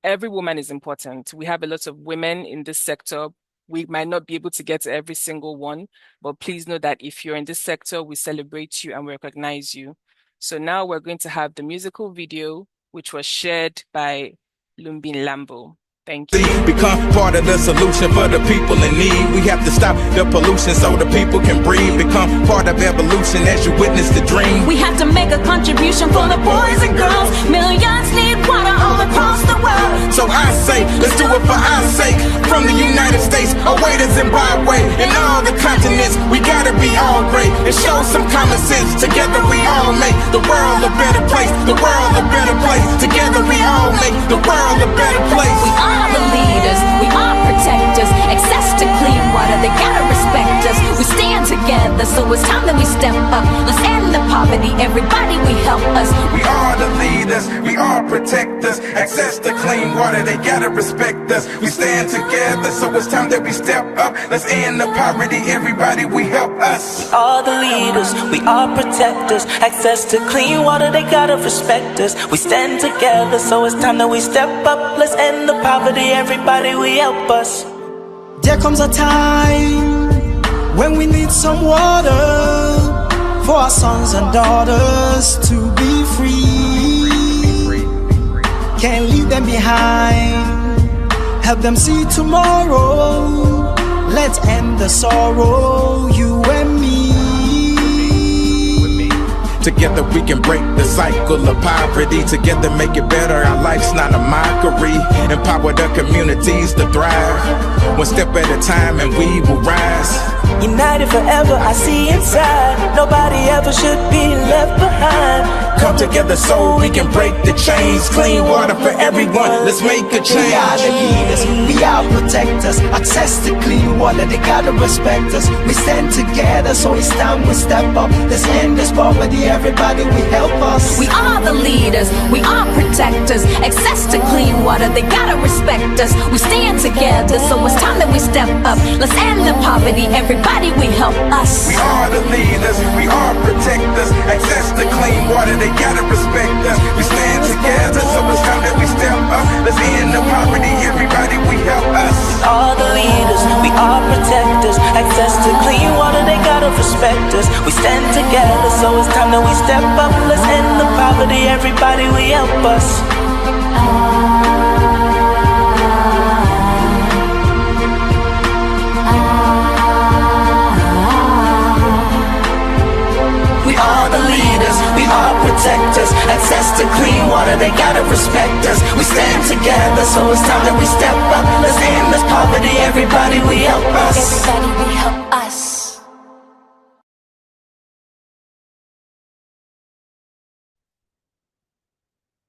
every woman is important. We have a lot of women in this sector, We might not be able to get to every single one, but please know that if you're in this sector, we celebrate you and we recognize you. So now we're going to have the musical video, which was shared by Lumbie Mlambo. Thank you. Become part of the solution for the people in need. We have to stop the pollution so the people can breathe. Become part of evolution as you witness the dream. We have to make a contribution for the boys and girls. Millions need water all across the world. So I say, let's do it for our sake. From the United States away to Zimbabwe and all the continents, we gotta be all great and show some common sense. Together we all make the world a better place. The world a better place. Together we all make the world a better place. We are the leaders, we are protectors. Access to clean water, they gotta respect us. We stand together, so it's time that we step up. Let's end the poverty, everybody we help us. We are the leaders, we are protectors. Access to clean water, they gotta respect us. We stand together, so it's time that we step up. Let's end the poverty, everybody we help us. We are the leaders, we are protectors. Access to clean water, they gotta respect us. We stand together, so it's time that we step up. Let's end the poverty, everybody we help us. There comes a time when we need some water for our sons and daughters to be free. Can't leave them behind, help them see tomorrow. Let's end the sorrow, you and me. Together we can break the cycle of poverty. Together make it better, our life's not a mockery. Empower the communities to thrive. One step at a time and we will rise. United forever, I see inside. Nobody ever should be left behind. Come together so we can break the chains. Clean water for everyone, let's make a change. We are the leaders, we are protectors. Access to clean water, they gotta respect us. We stand together, so it's time we step up. Let's end this poverty, everybody we help us. We are the leaders, we are protectors. Access to clean water, they gotta respect us. We stand together, so it's time that we step up. Let's end the poverty, everybody we help us. We are the leaders, we are protectors. Access to clean water, they gotta respect us. We stand together, so it's time that we step up. Let's end the poverty, everybody we help us. We are the leaders, we are protectors. Access to clean water, they gotta respect us. We stand together, so it's time that we step up. Let's end the poverty, everybody we help us. We are the leaders, we are protectors. Access to clean water, they gotta respect us. We stand together, so it's time that we step up. Let's end this poverty, everybody we help us. Everybody we help us.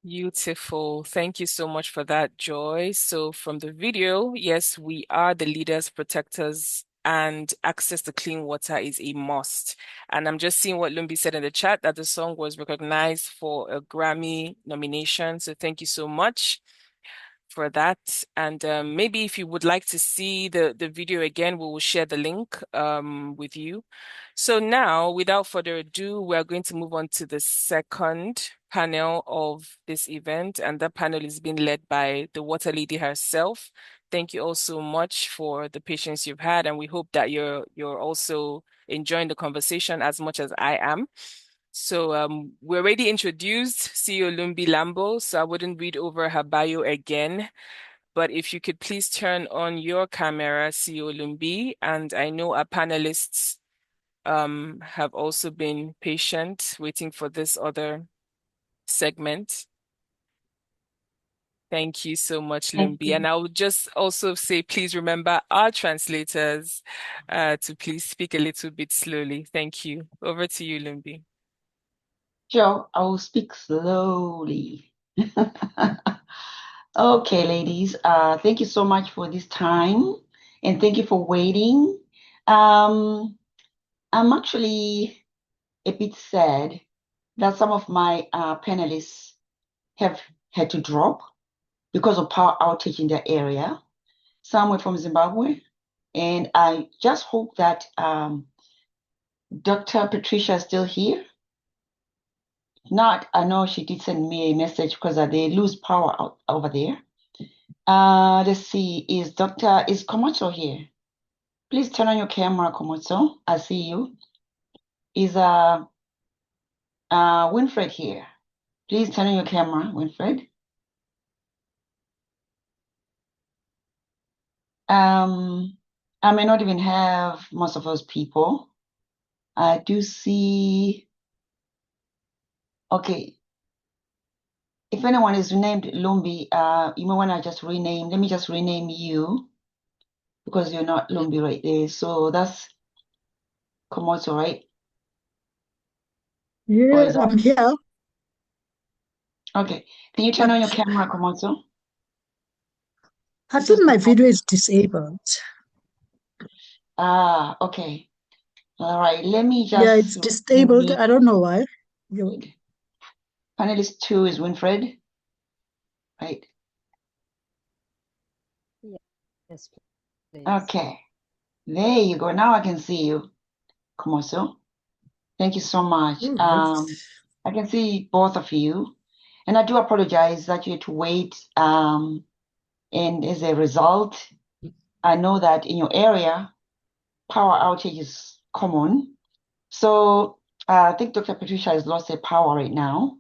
Beautiful. Thank you so much for that, Joy. So from the video, yes, we are the leaders, protectors, and access to clean water is a must. And I'm just seeing what Lumbie said in the chat, that the song was recognized for a Grammy nomination. So thank you so much for that. And maybe if you would like to see the video again, we will share the link with you. So now, without further ado, we're going to move on to the second panel of this event, and that panel is being led by the water lady herself. Thank you all so much for the patience you've had, and we hope that you're also enjoying the conversation as much as I am. So we already introduced CEO Lumbie Mlambo, so I wouldn't read over her bio again. But if you could please turn on your camera, CEO Lumbie, and I know our panelists have also been patient waiting for this other segment. Thank you so much, Lumbie. And I would just also say, please remember our translators to please speak a little bit slowly. Thank you. Over to you, Lumbie. Sure, I will speak slowly. Okay, ladies, thank you so much for this time, and thank you for waiting. I'm actually a bit sad that some of my panelists have had to drop because of power outage in their area. Some were from Zimbabwe, and I just hope that Dr. Patricia is still here. Not, I know she did send me a message because they lose power over there. Let's see, is Camacho here? Please turn on your camera, Komoto. I see you. Is Winfred here? Please turn on your camera, Winfred. I may not even have most of those people. I do see. Okay. If anyone is named Lumbie, you may want to just rename. Let me just rename you because you're not Lumbie right there. So that's Komoto, right? Yeah, I'm here. Okay. Can you turn on your camera, Komoto? I think my video is disabled. Ah, okay. All right. Let me just. Yeah, it's disabled. I don't know why. Panelist 2 is Winfred, right? Yes, please. Okay. There you go. Now I can see you, Komoto. Thank you so much. I can see both of you. And I do apologize that you had to wait. And as a result, I know that in your area, power outage is common. So I think Dr. Patricia has lost her power right now.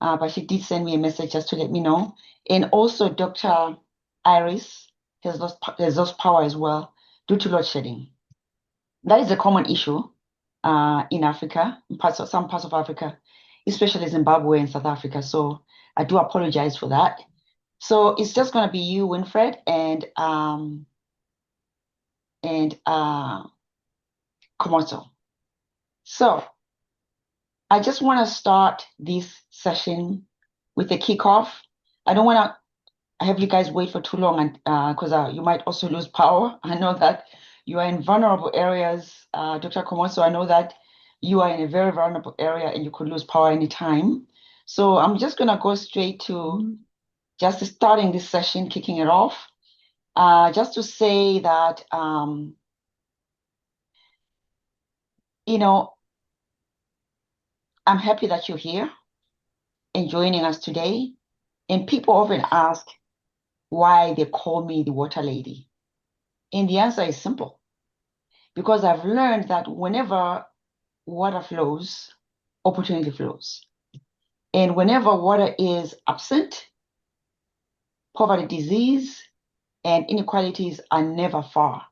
But she did send me a message just to let me know. And also Dr. Iris has lost power as well due to load shedding. That is a common issue in Africa, in some parts of Africa, especially Zimbabwe and South Africa. So I do apologize for that. So it's just going to be you, Winfred, and Komoto. So I just want to start this session with a kickoff. I don't want to have you guys wait for too long because you might also lose power. I know that you are in vulnerable areas. Dr. Komoto, I know that you are in a very vulnerable area and you could lose power anytime. So I'm just going to go straight to just starting this session, kicking it off. Just to say that, you know, I'm happy that you're here and joining us today. And people often ask why they call me the water lady. And the answer is simple. Because I've learned that whenever water flows, opportunity flows. And whenever water is absent, poverty, disease, and inequalities are never far,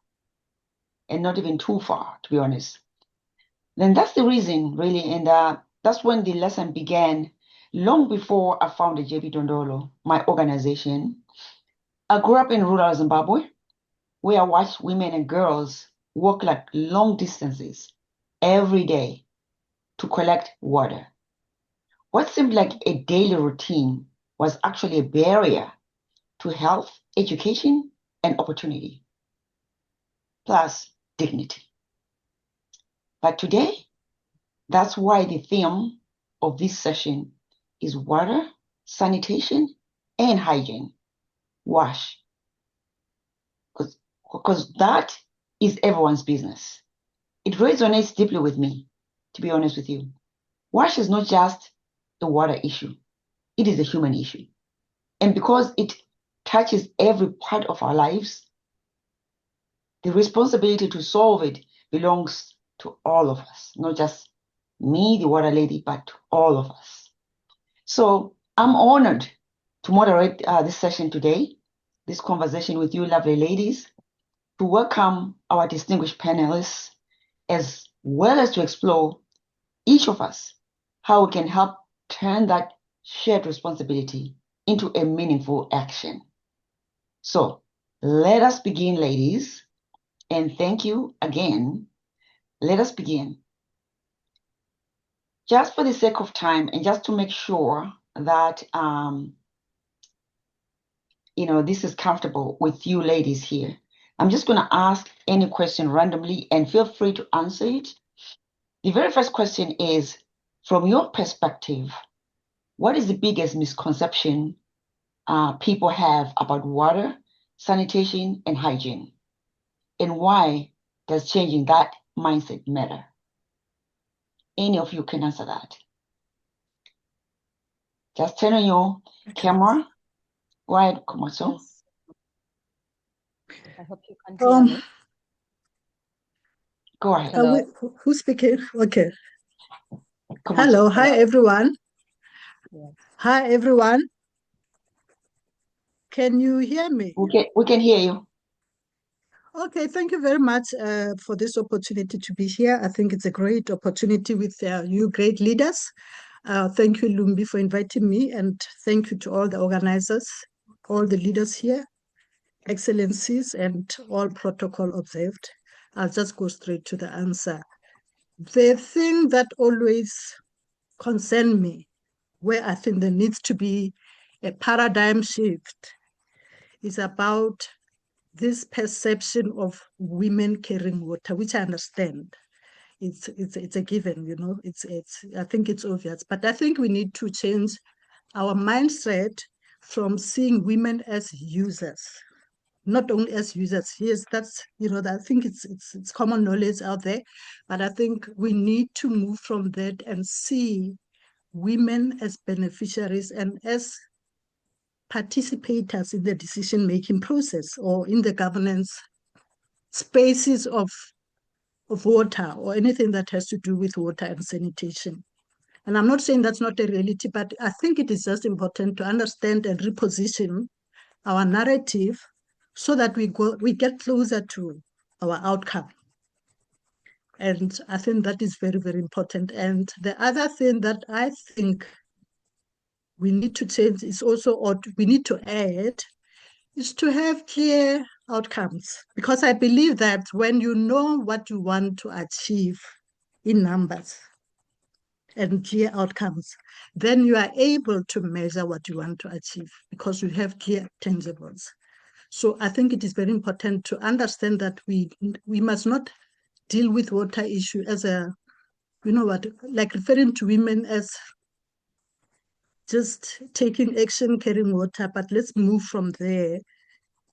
and not even too far, to be honest. Then that's the reason, really, and that's when the lesson began, long before I founded JB Dondolo, my organization. I grew up in rural Zimbabwe, where I watched women and girls walk like long distances every day to collect water. What seemed like a daily routine was actually a barrier to health, education, and opportunity, plus dignity. But today, that's why the theme of this session is water, sanitation, and hygiene. Wash. Because that is everyone's business. It resonates deeply with me, to be honest with you. Wash is not just the water issue. It is a human issue. And because it touches every part of our lives, the responsibility to solve it belongs to all of us, not just me, the water lady, but to all of us. So I'm honored to moderate this session today, this conversation with you lovely ladies, to welcome our distinguished panelists, as well as to explore each of us how we can help turn that shared responsibility into a meaningful action. So let us begin, ladies, and thank you again. Let us begin. Just for the sake of time and just to make sure that this is comfortable with you ladies here, I'm just going to ask any question randomly and feel free to answer it. The very first question is, from your perspective, what is the biggest misconception people have about water, sanitation, and hygiene? And why does changing that mindset matter? Any of you can answer that. Just turn on your camera. Right, Komoto. I hope you can hear me. Go ahead. Who's speaking? Okay. Come Hello. on. Hi, everyone. Yes. Hi, everyone. Can you hear me? We can hear you. Okay, thank you very much for this opportunity to be here. I think it's a great opportunity with you great leaders. Thank you, Lumbie, for inviting me, and thank you to all the organizers, all the leaders here, excellencies, and all protocol observed. I'll just go straight to the answer. The thing that always concerns me, where I think there needs to be a paradigm shift, is about this perception of women carrying water, which I understand. It's a given, you know, I think it's obvious, but I think we need to change our mindset from seeing women as users, not only as users. Yes, that's, you know, I think it's common knowledge out there, but I think we need to move from that and see women as beneficiaries and as participators in the decision-making process or in the governance spaces of water or anything that has to do with water and sanitation. And I'm not saying that's not a reality, but I think it is just important to understand and reposition our narrative so that we get closer to our outcome. And I think that is very, very important. And the other thing that I think we need to change is also, or we need to add, is to have clear outcomes. Because I believe that when you know what you want to achieve in numbers and clear outcomes, then you are able to measure what you want to achieve because you have clear tangibles. So I think it is very important to understand that we must not deal with water issue as a, you know what, like referring to women as just taking action, carrying water, but let's move from there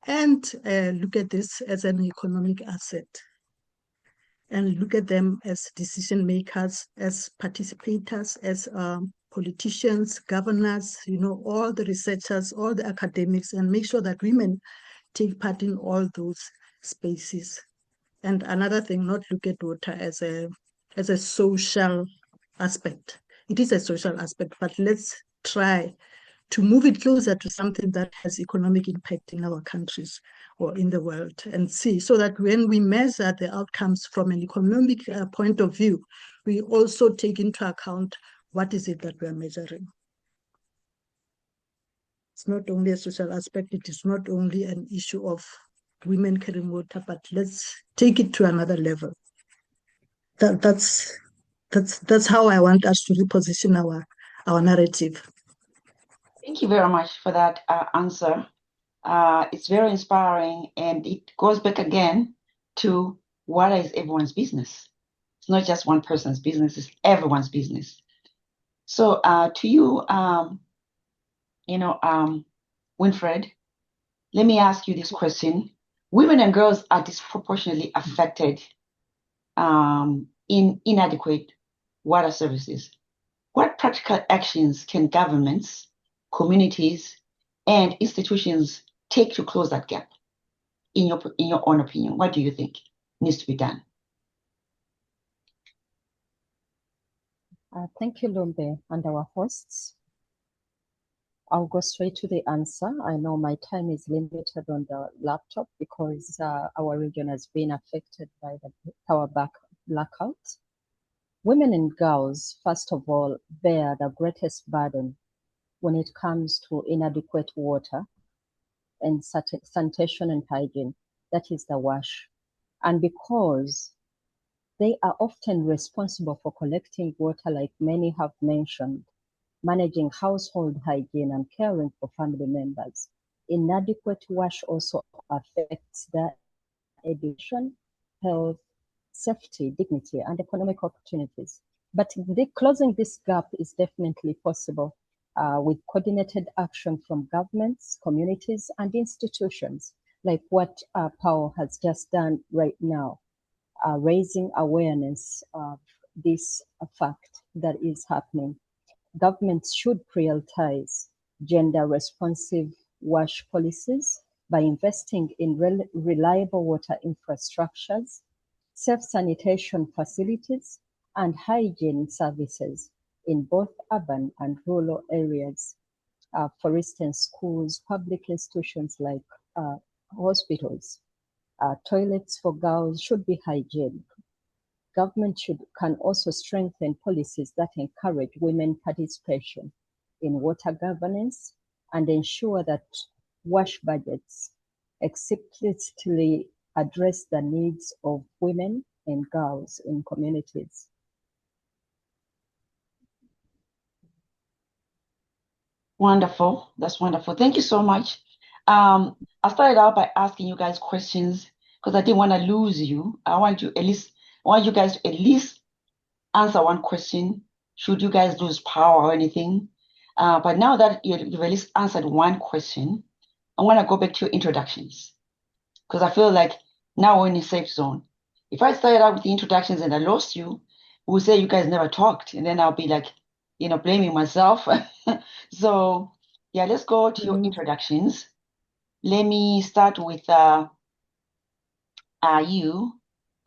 and look at this as an economic asset and look at them as decision makers, as participators, as politicians, governors, you know, all the researchers, all the academics, and make sure that women take part in all those spaces. And another thing, not look at water as a social aspect. It is a social aspect, but let's try to move it closer to something that has economic impact in our countries or in the world and see, so that when we measure the outcomes from an economic point of view, we also take into account what is it that we're measuring. It's not only a social aspect, it is not only an issue of women carrying water, but let's take it to another level. That's how I want us to reposition our narrative. Thank you very much for that answer. It's very inspiring, and it goes back again to what is everyone's business. It's not just one person's business, it's everyone's business. So to you, Winfred, let me ask you this question. Women and girls are disproportionately affected in inadequate water services. What practical actions can governments, communities, and institutions take to close that gap? In your own opinion, what do you think needs to be done? Thank you, Lumbie, and our hosts. I'll go straight to the answer. I know my time is limited on the laptop because our region has been affected by the power blackout. Women and girls, first of all, bear the greatest burden when it comes to inadequate water and sanitation and hygiene. That is the WASH. And because they are often responsible for collecting water, like many have mentioned, managing household hygiene and caring for family members. Inadequate WASH also affects their education, health, safety, dignity, and economic opportunities. But closing this gap is definitely possible with coordinated action from governments, communities, and institutions, like what PAWO has just done right now, raising awareness of this fact that is happening. Governments should prioritize gender-responsive WASH policies by investing in reliable water infrastructures, safe sanitation facilities, and hygiene services in both urban and rural areas. For instance, schools, public institutions like hospitals, toilets for girls should be hygienic. Government can also strengthen policies that encourage women participation in water governance and ensure that wash budgets explicitly address the needs of women and girls in communities. Wonderful. That's wonderful. Thank you so much. I started out by asking you guys questions because I didn't want to lose you. I want you guys to at least answer one question. Should you guys lose power or anything? But now that you've at least answered one question, I want to go back to your introductions because I feel like now we're in a safe zone. If I started out with the introductions and I lost you, we'll say you guys never talked, and then I'll be like, blaming myself. So yeah, let's go to your introductions. Let me start with you,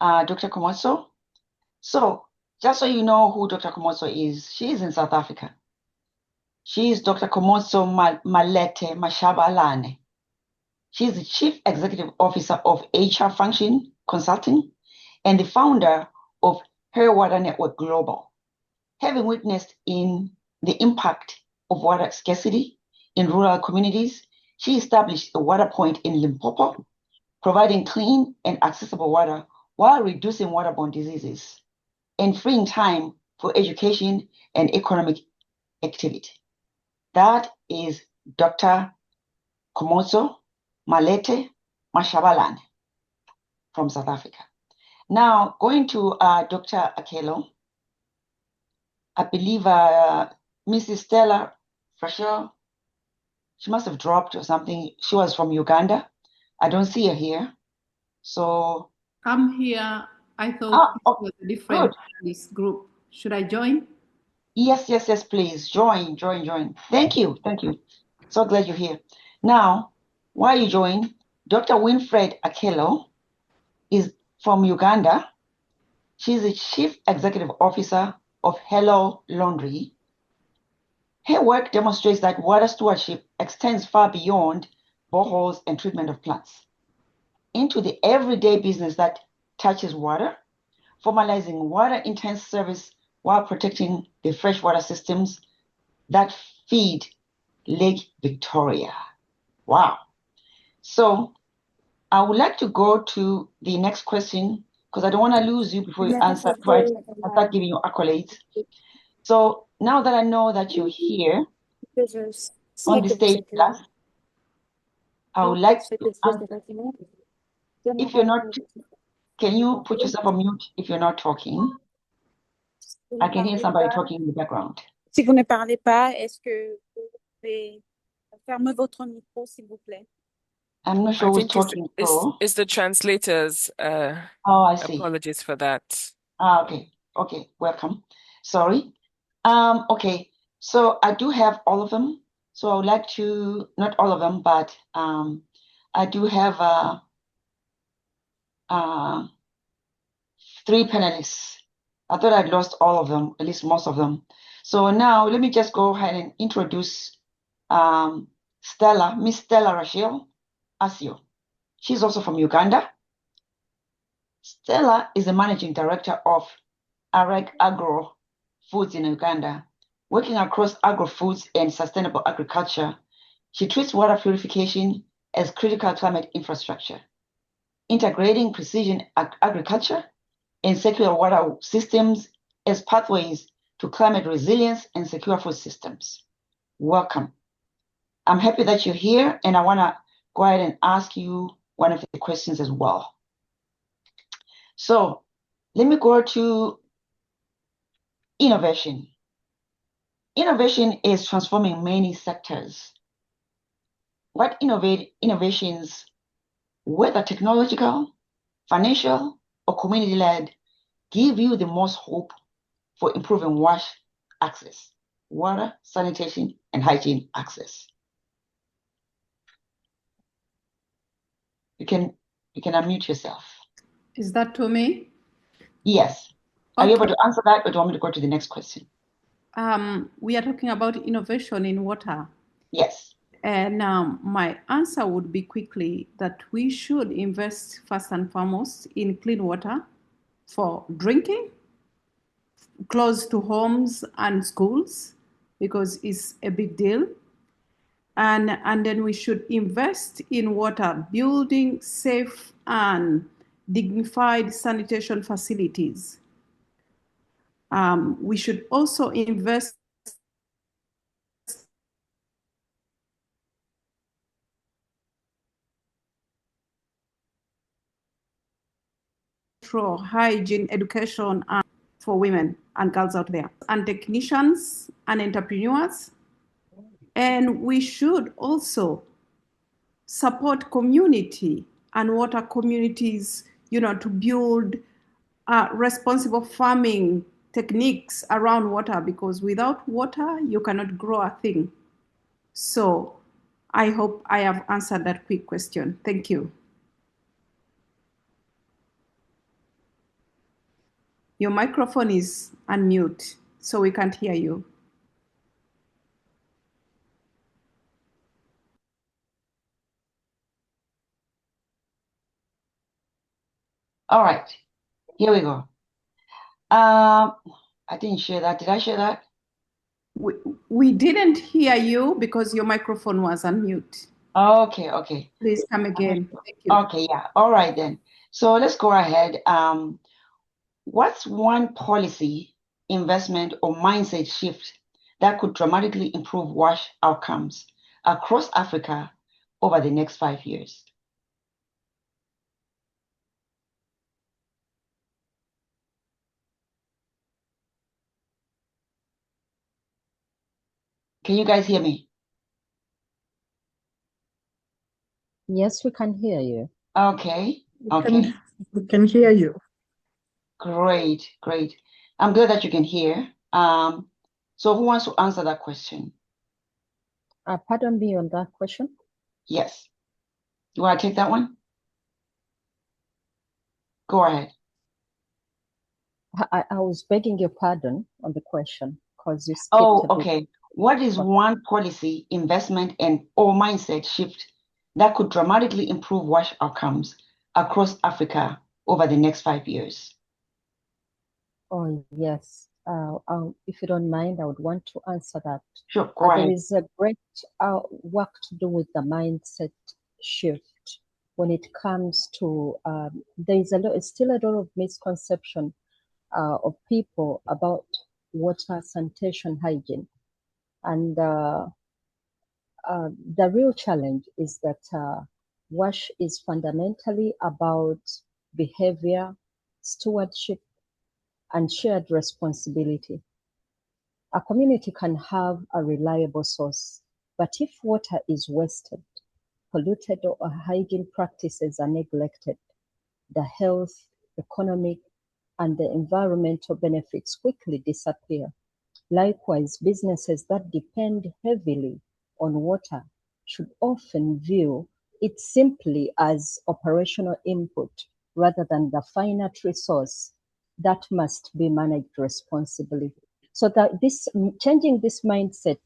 Dr. Komoso. So just so you know who Dr. Komoso is, she is in South Africa. She is Dr. Komoso Malete Mashabalane. She is the Chief Executive Officer of HR Function Consulting and the founder of Her Water Network Global. Having witnessed in the impact of water scarcity in rural communities, she established a water point in Limpopo, providing clean and accessible water while reducing waterborne diseases and freeing time for education and economic activity. That is Dr. Komoso Malete Mashabalane from South Africa. Now, going to Dr. Akelo, I believe Mrs. Stella Frashel, she must have dropped or something. She was from Uganda. I don't see her here. So I'm here. I thought it was a different this group. Should I join? Yes, please. Join. Thank you. So glad you're here. Now, while you join, Dr. Winfred Akelo is from Uganda. She's the Chief Executive Officer of Hello Laundry. Her work demonstrates that water stewardship extends far beyond boreholes and treatment of plants into the everyday business that touches water, formalizing water-intense service while protecting the freshwater systems that feed Lake Victoria. Wow. So I would like to go to the next question because I don't want to lose you before you answer, before I start giving you accolades. So now that I know that you're here on the stage with us, I would like to ask, if you're not, can you put yourself on mute if you're not talking? I can hear somebody talking in the background. Si vous ne parlez pas, est-ce que vous pouvez fermer votre micro, s'il vous plaît? I'm not sure who's talking. It's the translators. I see. Apologies for that. Okay. Welcome. Sorry. Okay. So I do have all of them. So I would like to, not all of them, but I do have 3 panelists. I thought I'd lost all of them, at least most of them. So now let me just go ahead and introduce Miss Stella Rachel Asio. She's also from Uganda. Stella is the managing director of AREG Agro Foods in Uganda. Working across agro-foods and sustainable agriculture, she treats water purification as critical climate infrastructure, integrating precision agriculture and circular water systems as pathways to climate resilience and secure food systems. Welcome. I'm happy that you're here, and I want to go ahead and ask you one of the questions as well. So let me go to innovation. Innovation is transforming many sectors. What innovations, whether technological, financial, or community-led, give you the most hope for improving wash access, water, sanitation, and hygiene access? You can unmute yourself. Is that to me? Yes. Are you able Okay. to answer that, or do you want me to go to the next question? We are talking about innovation in water. Yes. And my answer would be quickly that we should invest first and foremost in clean water for drinking, close to homes and schools, because it's a big deal. And then we should invest in water, building safe and dignified sanitation facilities. We should also invest for hygiene education for women and girls out there, and technicians and entrepreneurs. And we should also support community and water communities, to build responsible farming techniques around water, because without water, you cannot grow a thing. So I hope I have answered that quick question. Thank you. Your microphone is unmute, so we can't hear you. All right, here we go. I didn't share that. Did I share that? We didn't hear you because your microphone was unmute. Okay, okay. Please come again. Thank you. Okay, yeah. All right then. So let's go ahead. What's one policy, investment, or mindset shift that could dramatically improve WASH outcomes across Africa over the next 5 years? Can you guys hear me? Yes, we can hear you. Okay, okay. We can hear you. Great, great. I'm glad that you can hear. So who wants to answer that question? Pardon me on that question? Yes. You want to take that one? Go ahead. I was begging your pardon on the question because you skipped Oh, a bit. okay. What is one policy, investment, or mindset shift that could dramatically improve WASH outcomes across Africa over the next 5 years? Oh, yes. If you don't mind, I would want to answer that. Sure, go ahead. There is a great work to do with the mindset shift when it comes to, there is still a lot of misconception of people about water, sanitation, hygiene. And the real challenge is that WASH is fundamentally about behavior, stewardship, and shared responsibility. A community can have a reliable source, but if water is wasted, polluted, or hygiene practices are neglected, the health, economic, and the environmental benefits quickly disappear. Likewise, businesses that depend heavily on water should often view it simply as operational input rather than the finite resource that must be managed responsibly. So that changing this mindset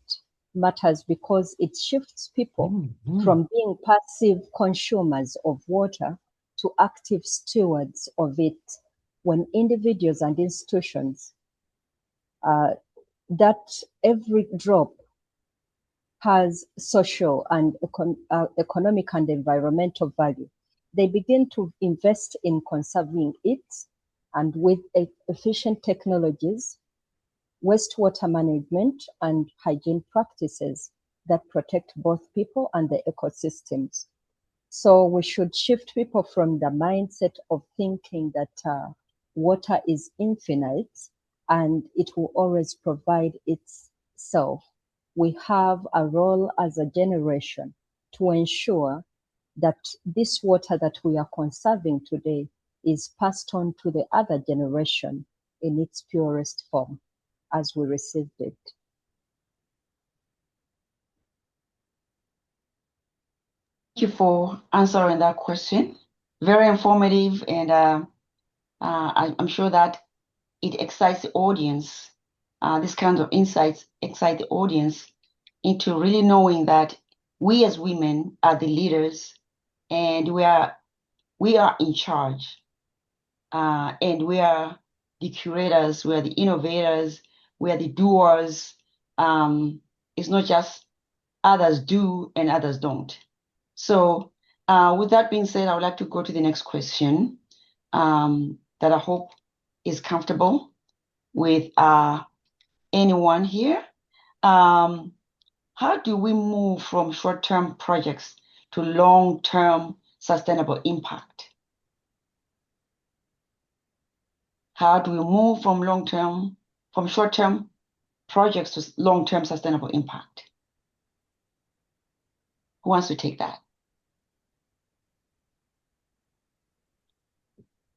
matters because it shifts people from being passive consumers of water to active stewards of it, when individuals and institutions that every drop has social and economic and environmental value. They begin to invest in conserving it, and with efficient technologies, wastewater management, and hygiene practices that protect both people and the ecosystems. So we should shift people from the mindset of thinking that water is infinite and it will always provide itself. We have a role as a generation to ensure that this water that we are conserving today is passed on to the other generation in its purest form as we received it. Thank you for answering that question. Very informative, and I'm sure that it excites the audience. This kind of insights excite the audience into really knowing that we as women are the leaders, and we are in charge, and we are the curators, we are the innovators, we are the doers. It's not just others do and others don't. So with that being said, I would like to go to the next question that I hope is comfortable with anyone here. How do we move from short-term projects to long-term sustainable impact? How do we move from short-term projects to long-term sustainable impact? Who wants to take that?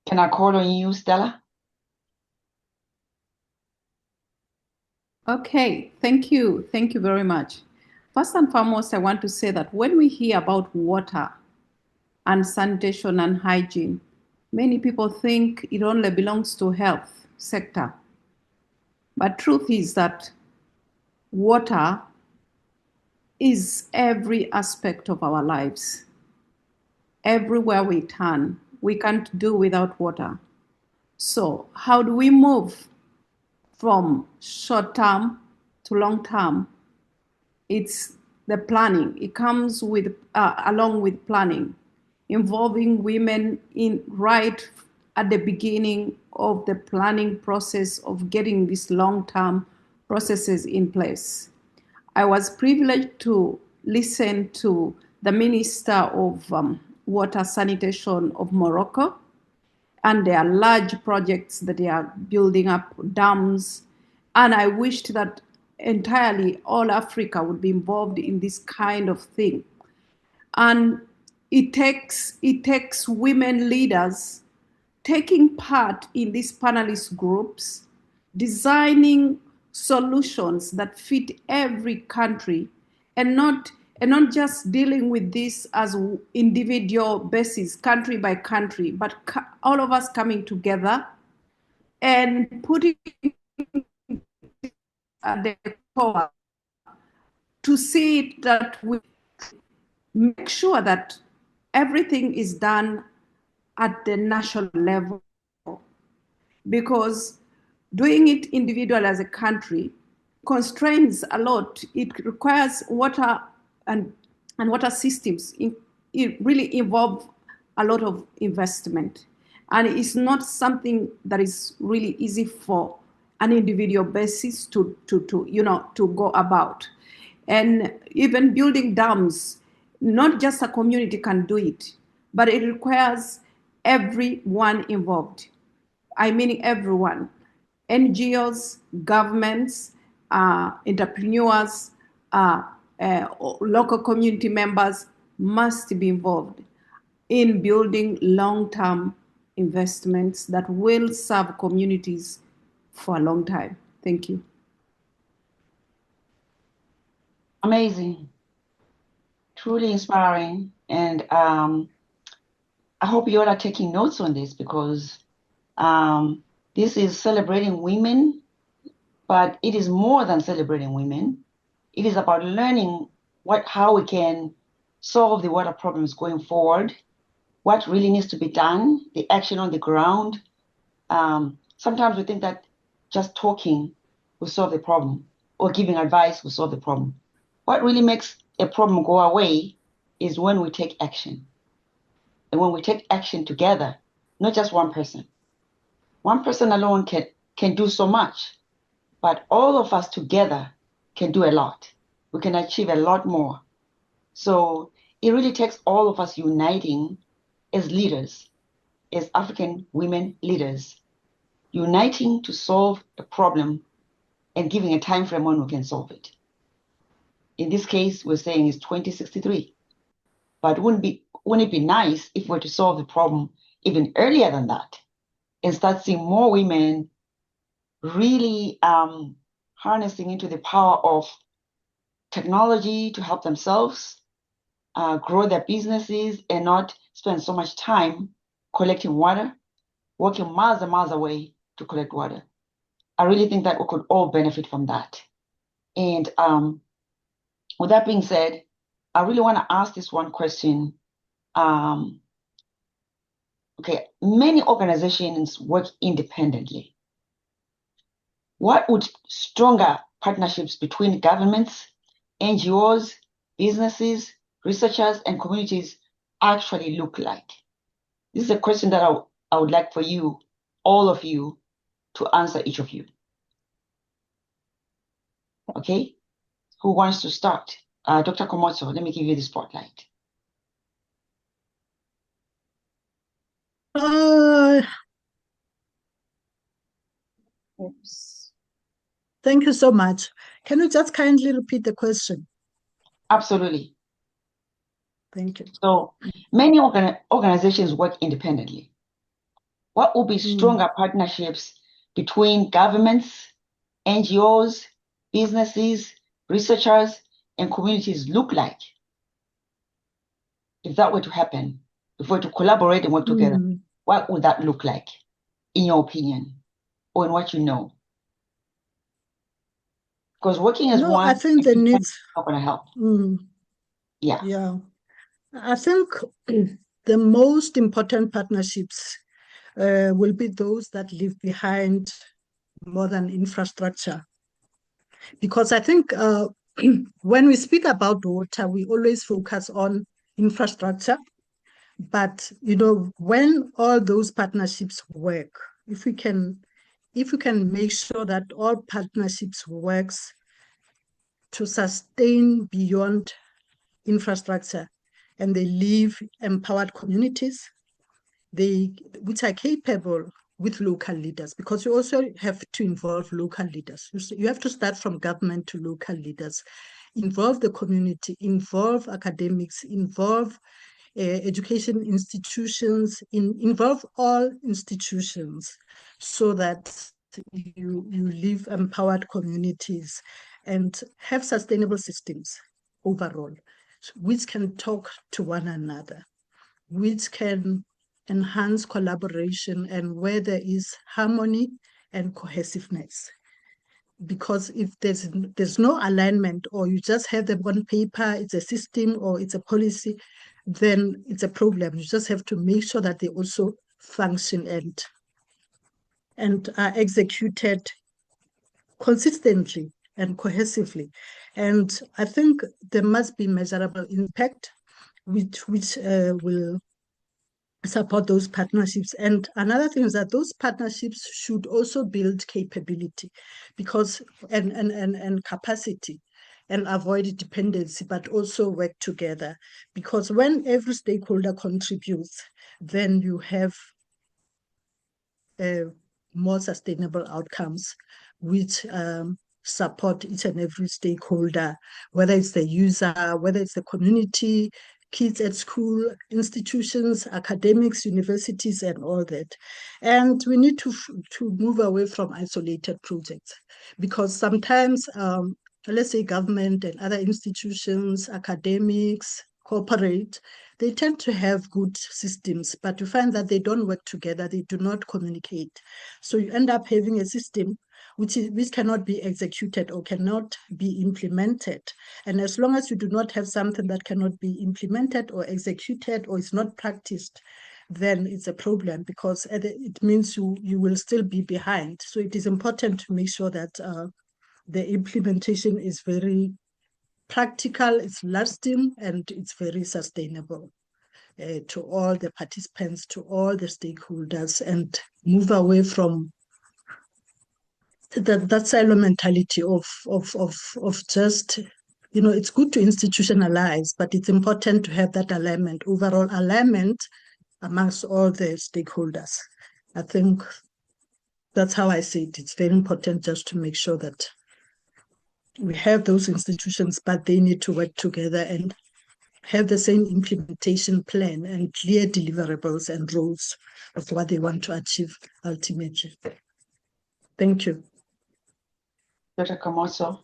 Can I call on you, Stella? Okay, thank you. Thank you very much. First and foremost, I want to say that when we hear about water and sanitation and hygiene, many people think it only belongs to health sector. But truth is that water is every aspect of our lives. Everywhere we turn, we can't do without water. So how do we move from short term to long term? It's the planning. It comes with along with planning, involving women in right at the beginning of the planning process of getting these long-term processes in place. I was privileged to listen to the Minister of Water Sanitation of Morocco, and there are large projects that they are building up dams. And I wished that entirely all Africa would be involved in this kind of thing. And it takes women leaders taking part in these panelist groups, designing solutions that fit every country, and not just dealing with this as individual basis, country by country, but all of us coming together and putting at the core to see that we make sure that everything is done at the national level, because doing it individual as a country constrains a lot. It requires water and water systems. It really involves a lot of investment, and it's not something that is really easy for an individual basis to go about. And even building dams, not just a community can do it, but it requires everyone involved. I mean everyone, NGOs, governments, entrepreneurs, local community members must be involved in building long-term investments that will serve communities for a long time. Thank you. Amazing. Truly inspiring. And I hope you all are taking notes on this, because this is celebrating women, but it is more than celebrating women. It is about learning how we can solve the water problems going forward, what really needs to be done, the action on the ground. Sometimes we think that just talking will solve the problem, or giving advice will solve the problem. What really makes a problem go away is when we take action. And when we take action together, not just one person. One person alone can do so much, but all of us together can do a lot. We can achieve a lot more. So it really takes all of us uniting as leaders, as African women leaders, uniting to solve a problem and giving a time frame when we can solve it. In this case, we're saying it's 2063. But wouldn't it be nice if we were to solve the problem even earlier than that, and start seeing more women really harnessing into the power of technology to help themselves grow their businesses, and not spend so much time collecting water, walking miles and miles away to collect water. I really think that we could all benefit from that. And with that being said, I really want to ask this one question. Okay, many organizations work independently. What would stronger partnerships between governments, NGOs, businesses, researchers, and communities actually look like? This is a question that I would like for you, all of you, to answer, each of you. Okay, who wants to start? Dr. Komoto, let me give you the spotlight. Oops. Thank you so much. Can you just kindly repeat the question? Absolutely. Thank you. So many organizations work independently. What would be stronger partnerships between governments, NGOs, businesses, researchers, and communities look like? If that were to happen, if we were to collaborate and work together, what would that look like, in your opinion, or in what you know? Because working as one, I think the needs not going to help. Yeah. I think the most important partnerships will be those that leave behind modern infrastructure. Because I think when we speak about water, we always focus on infrastructure. But, when all those partnerships work, if we can make sure that all partnerships works to sustain beyond infrastructure, and they leave empowered communities, which are capable with local leaders, because you also have to involve local leaders. You have to start from government to local leaders, involve the community, involve academics, involve education institutions, involve all institutions, so that you live empowered communities and have sustainable systems overall, which can talk to one another, which can enhance collaboration, and where there is harmony and cohesiveness. Because if there's no alignment, or you just have them on paper, it's a system or it's a policy, then it's a problem. You just have to make sure that they also function and are executed consistently and cohesively. And I think there must be measurable impact which will support those partnerships. And another thing is that those partnerships should also build capability, because and capacity, and avoid dependency, but also work together. Because when every stakeholder contributes, then you have more sustainable outcomes, which support each and every stakeholder, whether it's the user, whether it's the community, kids at school, institutions, academics, universities, and all that. And we need to move away from isolated projects, because sometimes, let's say government and other institutions, academics, corporate, they tend to have good systems, but you find that they don't work together, they do not communicate. So you end up having a system which cannot be executed or cannot be implemented. And as long as you do not have something that cannot be implemented or executed, or is not practiced, then it's a problem, because it means you will still be behind. So it is important to make sure that the implementation is very practical, it's lasting, and it's very sustainable to all the participants, to all the stakeholders, and move away from that silo mentality of just, it's good to institutionalize, but it's important to have that alignment, overall alignment amongst all the stakeholders. I think that's how I see it. It's very important just to make sure that we have those institutions, but they need to work together and have the same implementation plan and clear deliverables and rules of what they want to achieve ultimately. Thank you. Dr. Komoto,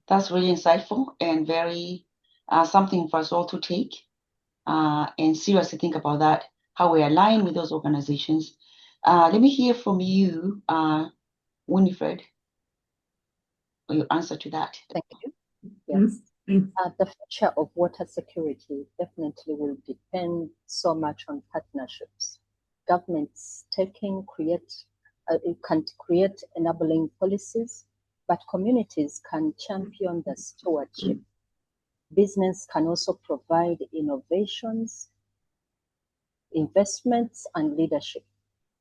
that's really insightful and very something for us all to take and seriously think about that, how we align with those organizations Let me hear from you, Winifred, or your answer to that. Thank you. Yes. The future of water security definitely will depend so much on partnerships. Governments can create enabling policies, but communities can champion the stewardship. Business can also provide innovations, investments, and leadership.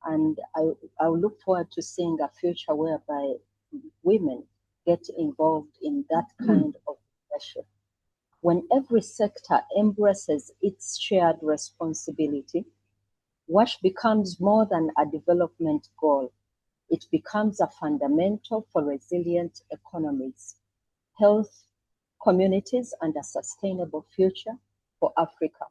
And I look forward to seeing a future whereby women get involved in that kind of leadership. When every sector embraces its shared responsibility, WASH becomes more than a development goal. It becomes a fundamental for resilient economies, health, communities, and a sustainable future for Africa.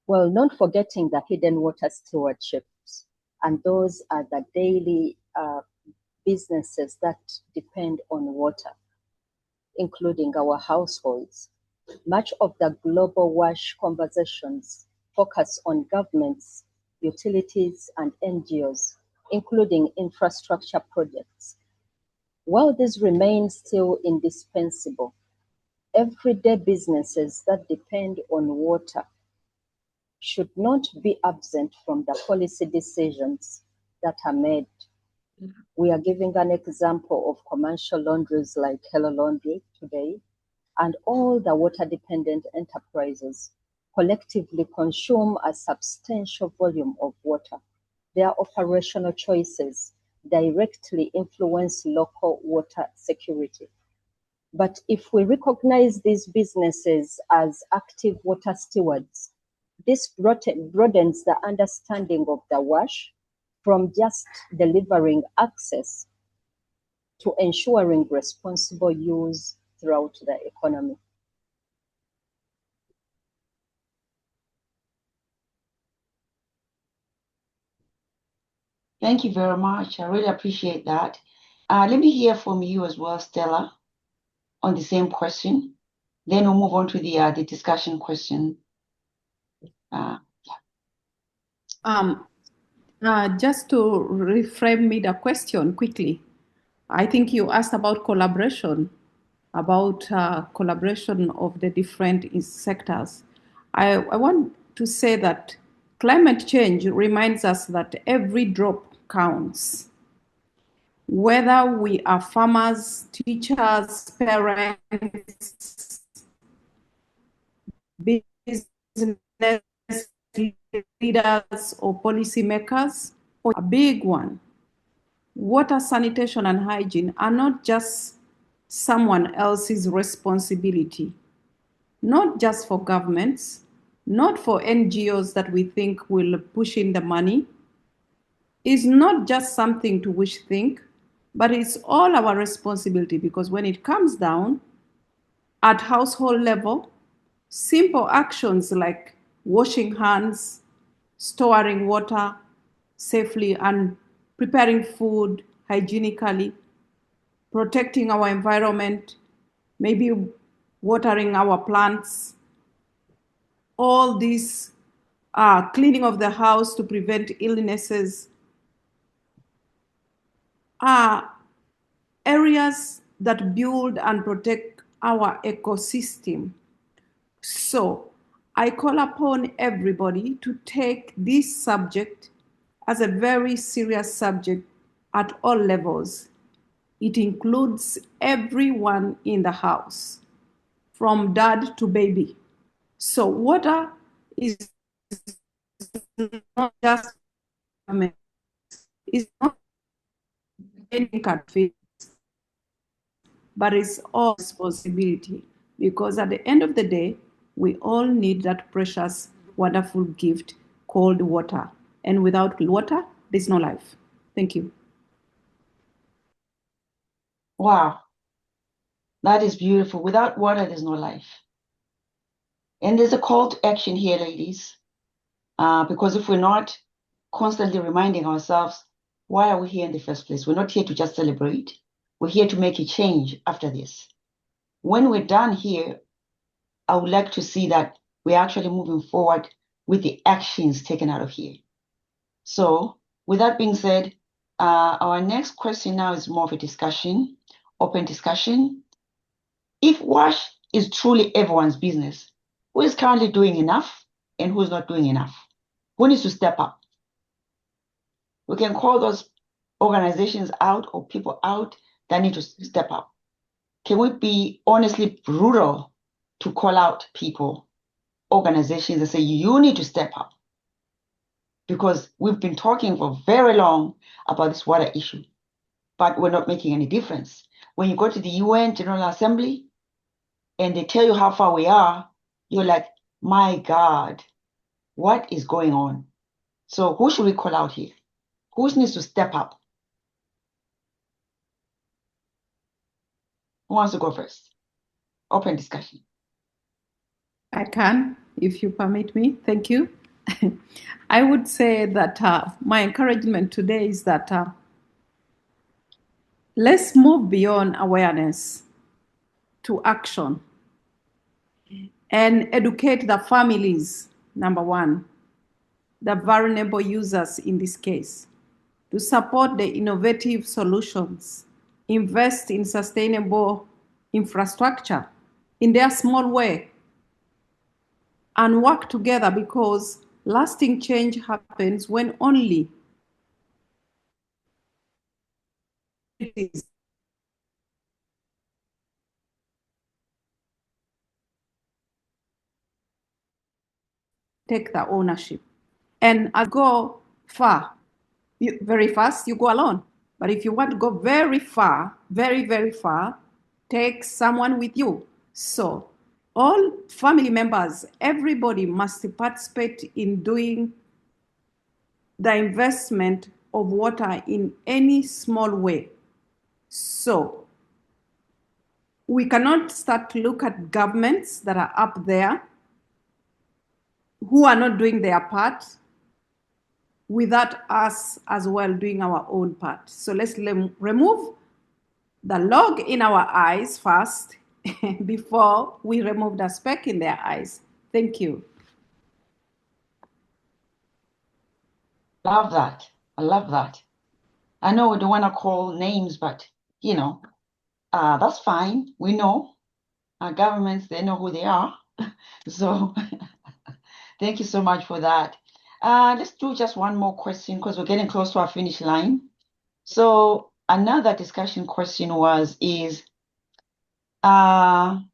Well, not forgetting the hidden water stewardships, and those are the daily businesses that depend on water, including our households. Much of the global WASH conversations focus on governments, utilities, and NGOs, including infrastructure projects. While this remains still indispensable, everyday businesses that depend on water should not be absent from the policy decisions that are made. We are giving an example of commercial laundries like Hello Laundry today, and all the water-dependent enterprises collectively consume a substantial volume of water. Their operational choices directly influence local water security. But if we recognize these businesses as active water stewards, this broadens the understanding of the WASH from just delivering access to ensuring responsible use throughout the economy. Thank you very much. I really appreciate that. Let me hear from you as well, Stella, on the same question. Then we'll move on to the discussion question. Just to reframe me the question quickly, I think you asked about collaboration, collaboration of the different sectors. I want to say that climate change reminds us that every drop counts. Whether we are farmers, teachers, parents, business leaders, or policymakers, or a big one. Water, sanitation, and hygiene are not just someone else's responsibility, not just for governments, not for NGOs that we think will push in the money. It's not just something to wish think, but it's all our responsibility, because when it comes down at household level, simple actions like washing hands, storing water safely, and preparing food hygienically, protecting our environment, maybe watering our plants, all these cleaning of the house to prevent illnesses are areas that build and protect our ecosystem. So I call upon everybody to take this subject as a very serious subject at all levels. It includes everyone in the house, from dad to baby. So water is not just it's not any country, but it's all responsibility, because at the end of the day, we all need that precious, wonderful gift called water. And without water, there's no life. Thank you. Wow. That is beautiful. Without water, there's no life. And there's a call to action here, ladies, because if we're not constantly reminding ourselves, why are we here in the first place? We're not here to just celebrate. We're here to make a change after this. When we're done here, I would like to see that we're actually moving forward with the actions taken out of here. So with that being said, our next question now is more of a discussion, open discussion. If WASH is truly everyone's business, who is currently doing enough and who's not doing enough? Who needs to step up? We can call those organizations out or people out that need to step up. Can we be honestly brutal to call out people, organizations, and say, you need to step up? Because we've been talking for very long about this water issue, but we're not making any difference. When you go to the UN General Assembly and they tell you how far we are, you're like, my God, what is going on? So who should we call out here? Who needs to step up? Who wants to go first? Open discussion. I can, if you permit me. Thank you. I would say that my encouragement today is that let's move beyond awareness to action and educate the families, number one, the vulnerable users in this case, to support the innovative solutions, invest in sustainable infrastructure in their small way, and work together, because lasting change happens when only take the ownership. And as go far, very fast, you go alone. But if you want to go very far, very, very far, take someone with you. So all family members, everybody must participate in doing the investment of water in any small way. So we cannot start to look at governments that are up there who are not doing their part without us as well doing our own part. So let's remove the log in our eyes first before we remove the speck in their eyes. Thank you. Love that. I love that. I know we don't want to call names, but you know, that's fine. We know our governments, they know who they are. So thank you so much for that. Let's do just one more question because we're getting close to our finish line. So another discussion question is how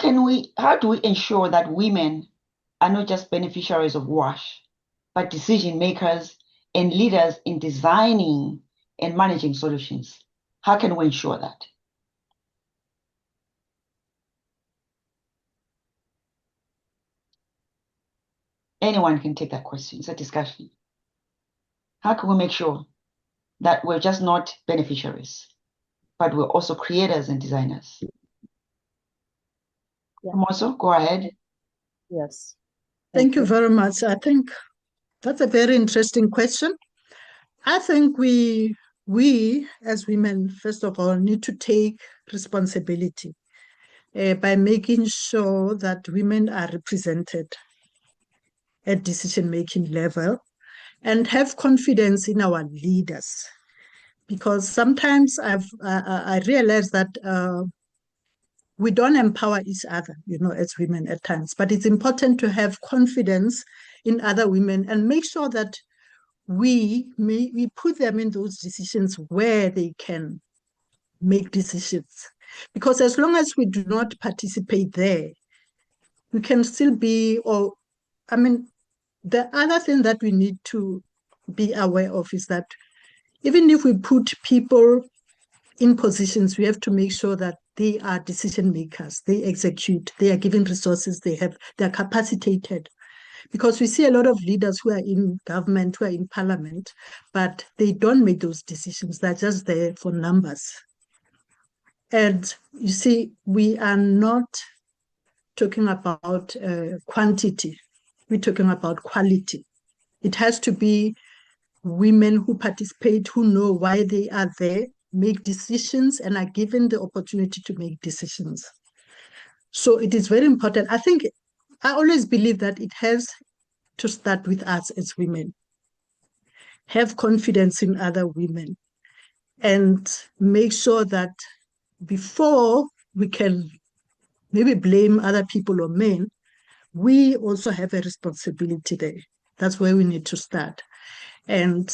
do we ensure that women are not just beneficiaries of WASH, but decision makers and leaders in designing and managing solutions? How can we ensure that? Anyone can take that question. It's a discussion. How can we make sure that we're just not beneficiaries, but we're also creators and designers? Also, go ahead. Yes. Thank you very much. I think that's a very interesting question. I think we as women, first of all, need to take responsibility by making sure that women are represented at decision-making level and have confidence in our leaders. Because sometimes I realize that we don't empower each other, as women at times, but it's important to have confidence in other women and make sure that we put them in those decisions where they can make decisions. Because as long as we do not participate there, we can still be, the other thing that we need to be aware of is that even if we put people in positions, we have to make sure that they are decision makers, they execute, they are given resources, they're capacitated. Because we see a lot of leaders who are in government, who are in parliament, but they don't make those decisions. They're just there for numbers. And you see, we are not talking about quantity. We're talking about quality. It has to be women who participate, who know why they are there, make decisions, and are given the opportunity to make decisions. So it is very important. I always believe that it has to start with us as women. have confidence in other women, and make sure that before we can maybe blame other people or men, we also have a responsibility there. That's where we need to start. And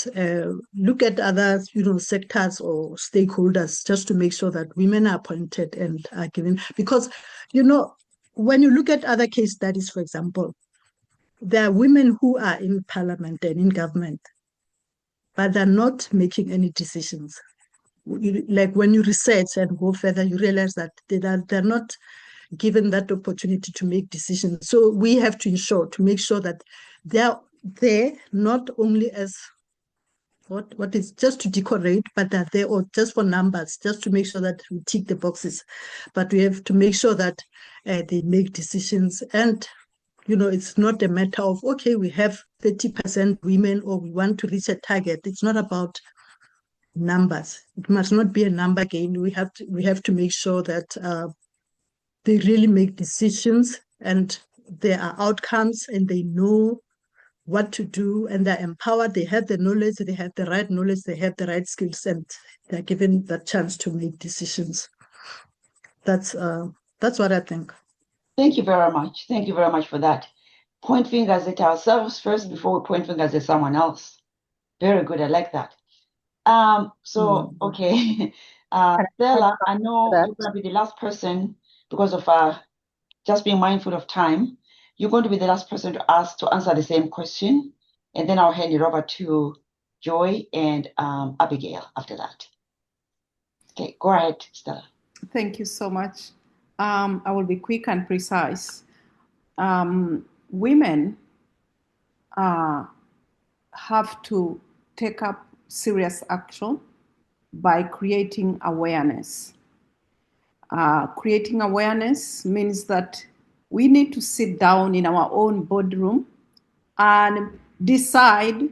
look at other, sectors or stakeholders, just to make sure that women are appointed and are given. Because, when you look at other case studies, for example, there are women who are in parliament and in government, but they're not making any decisions. Like when you research and go further, you realize that they're not given that opportunity to make decisions. So we have to make sure that they're there not only as what is just to decorate, but that they're or just for numbers, just to make sure that we tick the boxes. But we have to make sure that they make decisions. And it's not a matter of, okay, we have 30% women or we want to reach a target. It's not about numbers. It must not be a number game. We have to make sure that they really make decisions and there are outcomes and they know what to do and they're empowered. They have the knowledge, they have the right knowledge, they have the right skills, and they're given that chance to make decisions. That's what I think. Thank you very much. Thank you very much for that. Point fingers at ourselves first before we point fingers at someone else. Very good. I like that. Okay. Stella, I know you're going to be the last person because of just being mindful of time. You're going to be the last person to answer the same question. And then I'll hand it over to Joy and Abigail after that. Okay, go ahead, Stella. Thank you so much. I will be quick and precise. Women have to take up serious action by creating awareness. Creating awareness means that we need to sit down in our own boardroom and decide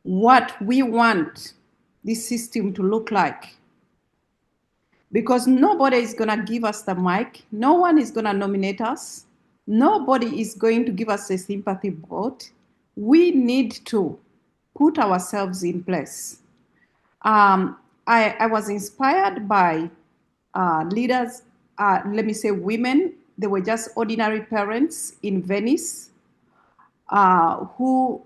what we want this system to look like. Because nobody is going to give us the mic. No one is going to nominate us. Nobody is going to give us a sympathy vote. We need to put ourselves in place. I was inspired by leaders, let me say women. They were just ordinary parents in Venice who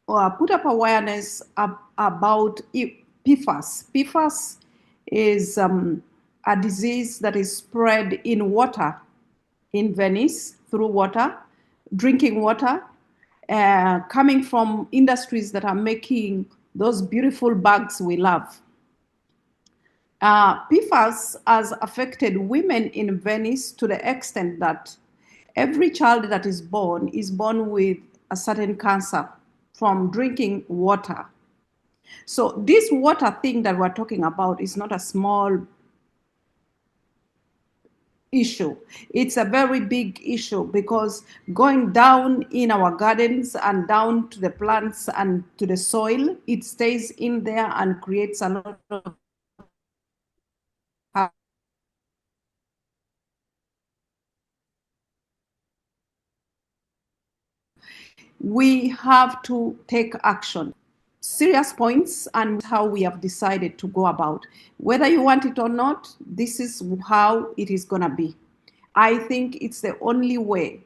put up awareness about PFAS. PFAS is a disease that is spread in water in Venice, through water, drinking water, coming from industries that are making those beautiful bags we love. PFAS has affected women in Venice to the extent that every child that is born with a certain cancer from drinking water. So this water thing that we're talking about is not a small issue. It's a very big issue because going down in our gardens and down to the plants and to the soil, it stays in there and creates a lot of we have to take action. Serious points and how we have decided to go about. Whether you want it or not, this is how it is going to be. I think it's the only way,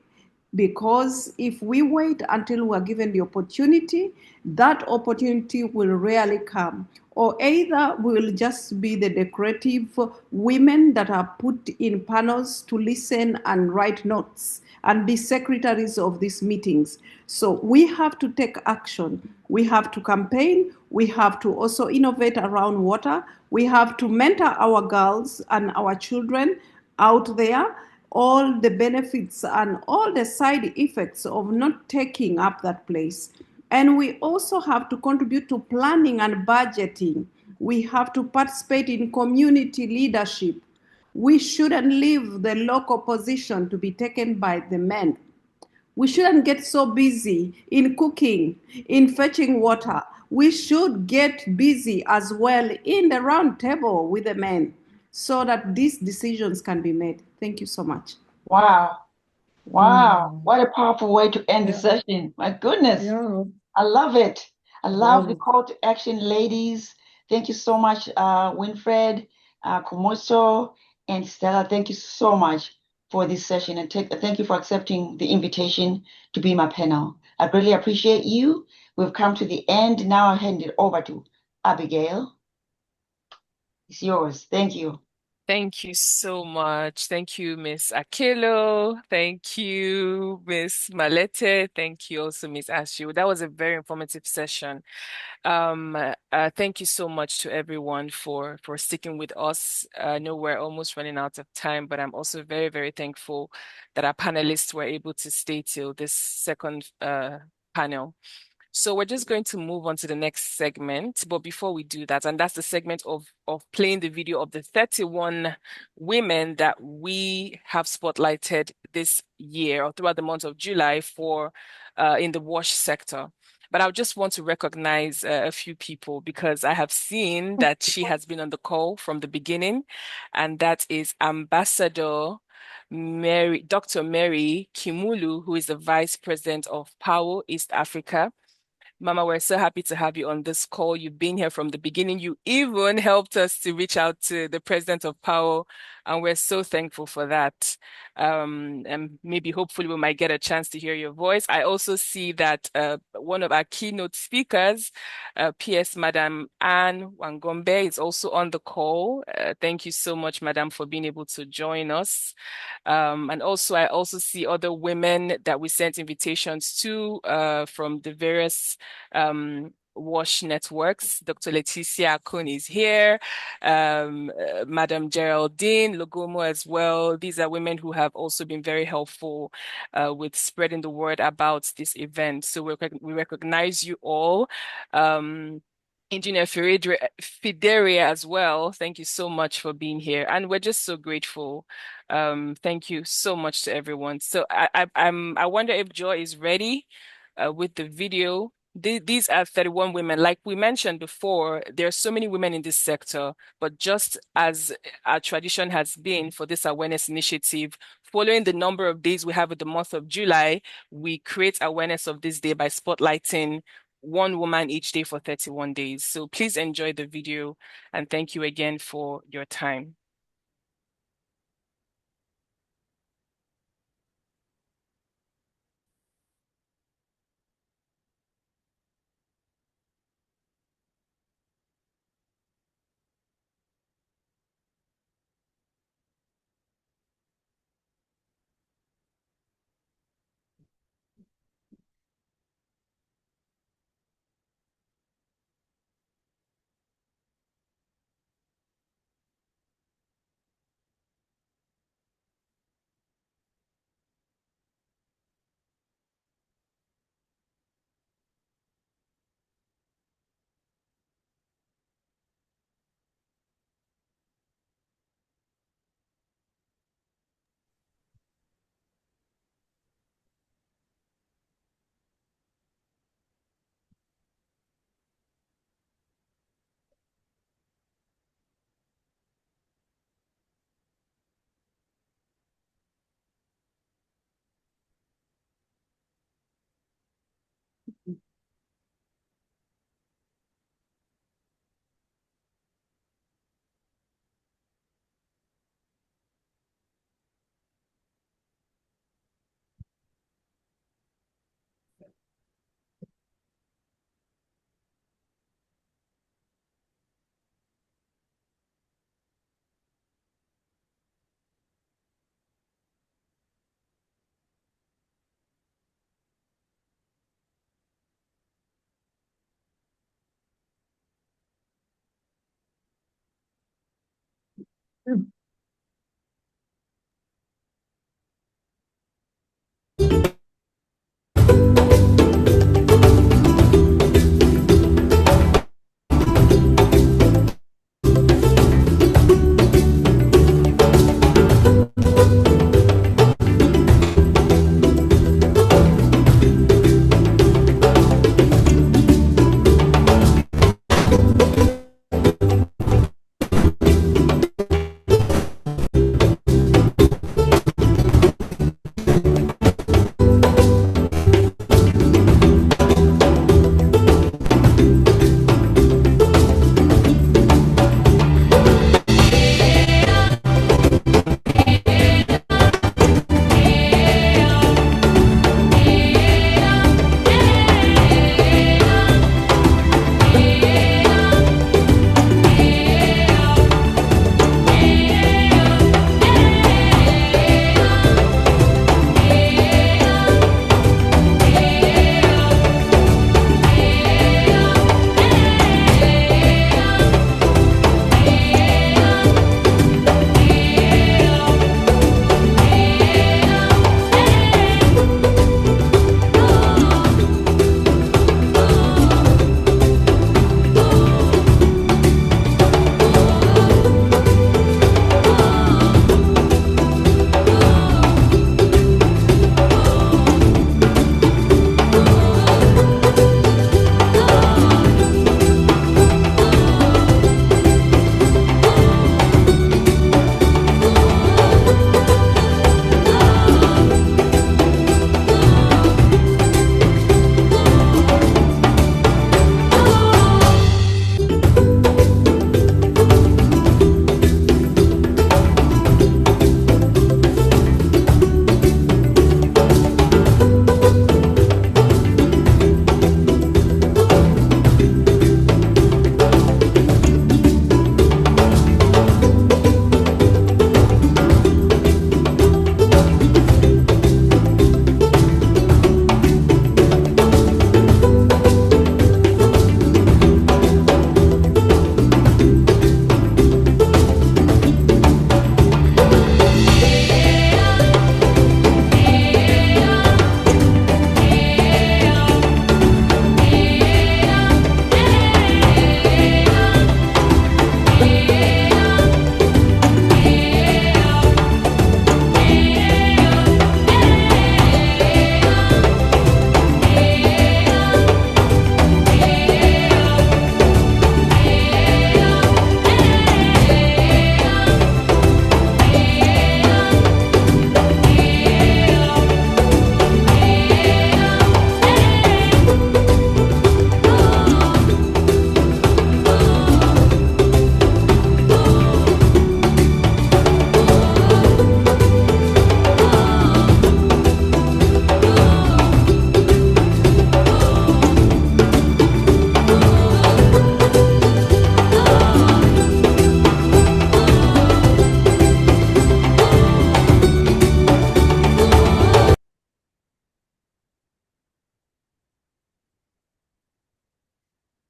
because if we wait until we're given the opportunity, that opportunity will rarely come. Or either we'll just be the decorative women that are put in panels to listen and write notes and be secretaries of these meetings. So we have to take action. We have to campaign. We have to also innovate around water. We have to mentor our girls and our children out there, all the benefits and all the side effects of not taking up that place. And we also have to contribute to planning and budgeting. We have to participate in community leadership. We shouldn't leave the local position to be taken by the men. We shouldn't get so busy in cooking, in fetching water. We should get busy as well in the round table with the men so that these decisions can be made. Thank you so much. Wow. Wow. What a powerful way to end the session. My goodness. Yeah. I love it. I love the call to action, ladies. Thank you so much, Winfred, Kumoso, and Stella. Thank you so much for this session, and thank you for accepting the invitation to be my panel. I greatly appreciate you. We've come to the end. Now I'll hand it over to Abigail. It's yours. Thank you. Thank you so much. Thank you, Miss Akelo. Thank you, Miss Malete. Thank you also, Miss Ashu. That was a very informative session. Thank you so much to everyone for sticking with us. I know we're almost running out of time, but I'm also very, very thankful that our panelists were able to stay till this second panel. So we're just going to move on to the next segment. But before we do that, and that's the segment of playing the video of the 31 women that we have spotlighted this year or throughout the month of July for in the wash sector. But I just want to recognize a few people because I have seen that she has been on the call from the beginning, and that is Ambassador Dr. Mary Kimulu, who is the Vice President of PAWO East Africa. Mama, we're so happy to have you on this call. You've been here from the beginning. You even helped us to reach out to the president of PAWO, and we're so thankful for that. And maybe hopefully we might get a chance to hear your voice. I also see that one of our keynote speakers, PS Madam Anne Wang'ombe, is also on the call. Thank you so much, Madam, for being able to join us. And also, I also see other women that we sent invitations to from the various WASH networks. Dr. Leticia Akun is here, Madam Geraldine Logomo as well. These are women who have also been very helpful with spreading the word about this event. So we recognize you all. Engineer Fideria as well. Thank you so much for being here. And we're just so grateful. Thank you so much to everyone. So I wonder if Joy is ready with the video. These are 31 women. Like we mentioned before, there are so many women in this sector, but just as our tradition has been for this awareness initiative, following the number of days we have in the month of July, we create awareness of this day by spotlighting one woman each day for 31 days. So please enjoy the video, and thank you again for your time.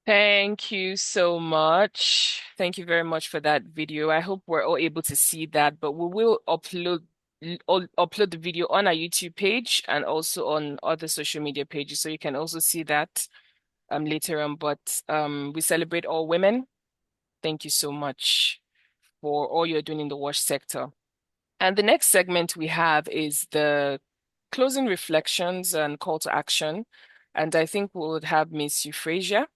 Thank you so much. Thank you very much for that video. I hope we're all able to see that, but we will upload the video on our YouTube page and also on other social media pages, so you can also see that later on. But we celebrate all women. Thank you so much for all you're doing in the WASH sector. And the next segment we have is the closing reflections and call to action. And I think we'll have Miss Euphresia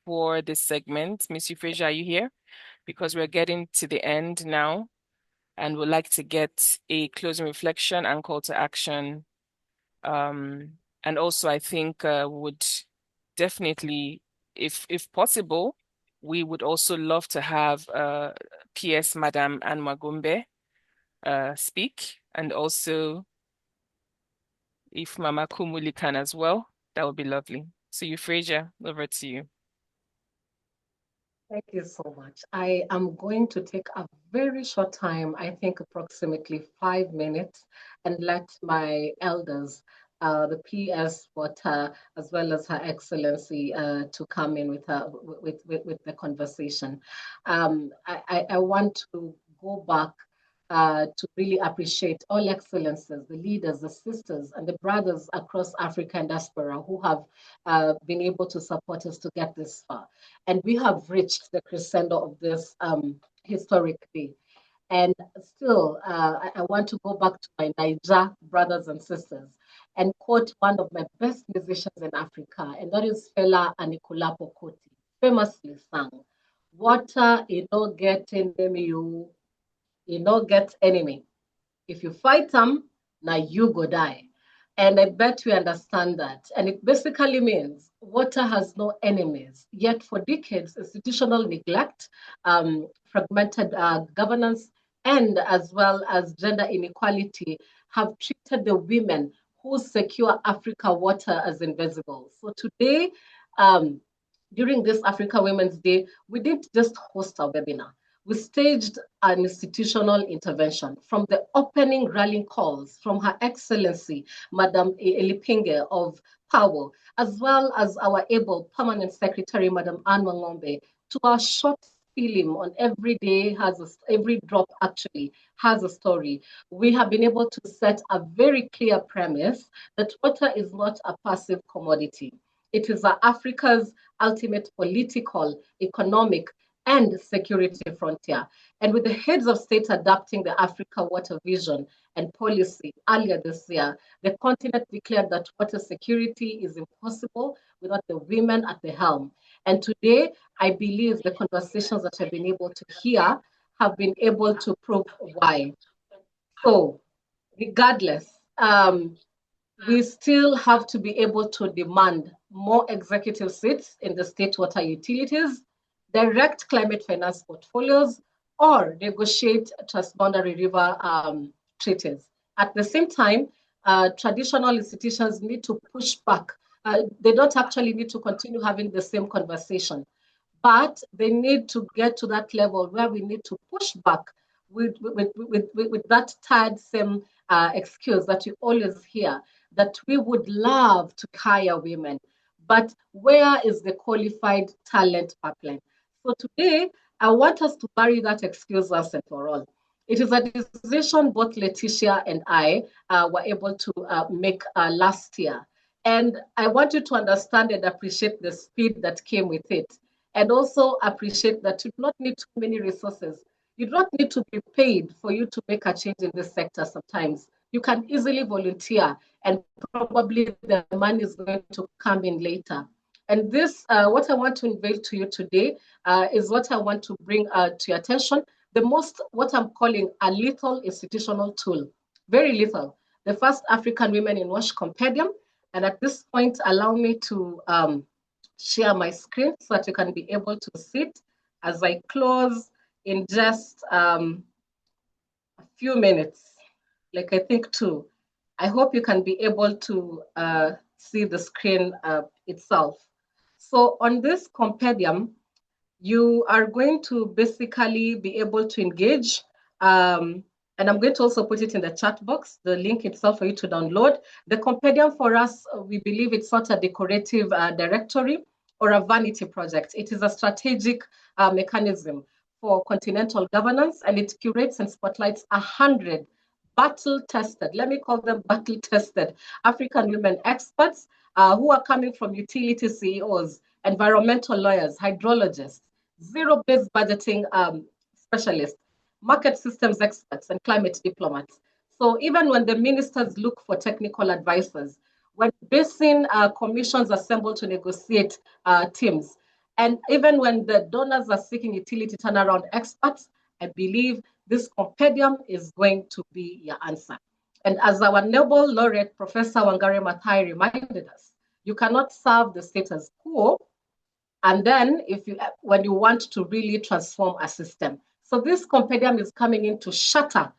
for this segment. Miss Euphresia, are you here? Because we're getting to the end now, and we'd like to get a closing reflection and call to action. And also, I think would definitely, if possible, we would also love to have PS Madam Anne Wang'ombe speak, and also if Mama Kumuli can as well, that would be lovely. So Euphresia, over to you. Thank you so much. I am going to take a very short time, I think approximately 5 minutes, and let my elders, the PS Water, as well as Her Excellency, to come in with the conversation. I want to go back to really appreciate all excellences, the leaders, the sisters, and the brothers across Africa and diaspora who have been able to support us to get this far. And we have reached the crescendo of this historic day. And still, I want to go back to my Niger brothers and sisters and quote one of my best musicians in Africa, and that is Fela Anikulapo Kuti, famously sang, "Water you no get enemy, you no get enemy. If you fight them, now you go die." And I bet we understand that. And it basically means water has no enemies. Yet for decades, institutional neglect, fragmented governance, and as well as gender inequality have treated the women who secure Africa water as invisible. So today, during this Africa Women's Day, we didn't just host a webinar. We staged an institutional intervention from the opening rallying calls from Her Excellency, Madam Iipinge of PAWO, as well as our able Permanent Secretary, Madam Anne Wang'ombe, to our short film on every day every drop actually has a story. We have been able to set a very clear premise that water is not a passive commodity. It is Africa's ultimate political, economic, and security frontier. And with the heads of state adopting the Africa Water Vision and policy earlier this year, the continent declared that water security is impossible without the women at the helm. And today, I believe the conversations that I've been able to hear have been able to prove why. So, regardless, we still have to be able to demand more executive seats in the state water utilities, direct climate finance portfolios, or negotiate transboundary river treaties. At the same time, traditional institutions need to push back. They don't actually need to continue having the same conversation, but they need to get to that level where we need to push back with that tiresome excuse that you always hear, that we would love to hire women, but where is the qualified talent pipeline? So today, I want us to bury that excuse once and for all. It is a decision both Letitia and I were able to make last year. And I want you to understand and appreciate the speed that came with it. And also appreciate that you do not need too many resources. You don't need to be paid for you to make a change in this sector sometimes. You can easily volunteer, and probably the money is going to come in later. And this, what I want to unveil to you today is what I want to bring to your attention. What I'm calling a lethal institutional tool, very lethal. The first African Women in WASH Compendium. And at this point, allow me to share my screen so that you can be able to see it as I close in just a few minutes, like I think 2. I hope you can be able to see the screen itself. So on this compendium, you are going to basically be able to engage, and I'm going to also put it in the chat box, the link itself for you to download. The compendium for us, we believe it's not a decorative directory. or a vanity project. It is a strategic mechanism for continental governance, and it curates and spotlights 100 battle-tested, let me call them battle-tested, African women experts who are coming from utility CEOs, environmental lawyers, hydrologists, zero-based budgeting specialists, market systems experts, and climate diplomats. So even when the ministers look for technical advisors, when basin commissions assemble to negotiate teams, and even when the donors are seeking utility turnaround experts, I believe this compendium is going to be your answer. And as our Nobel laureate, Professor Wangari Maathai reminded us, you cannot serve the status quo and then when you want to really transform a system. So this compendium is coming in to shatter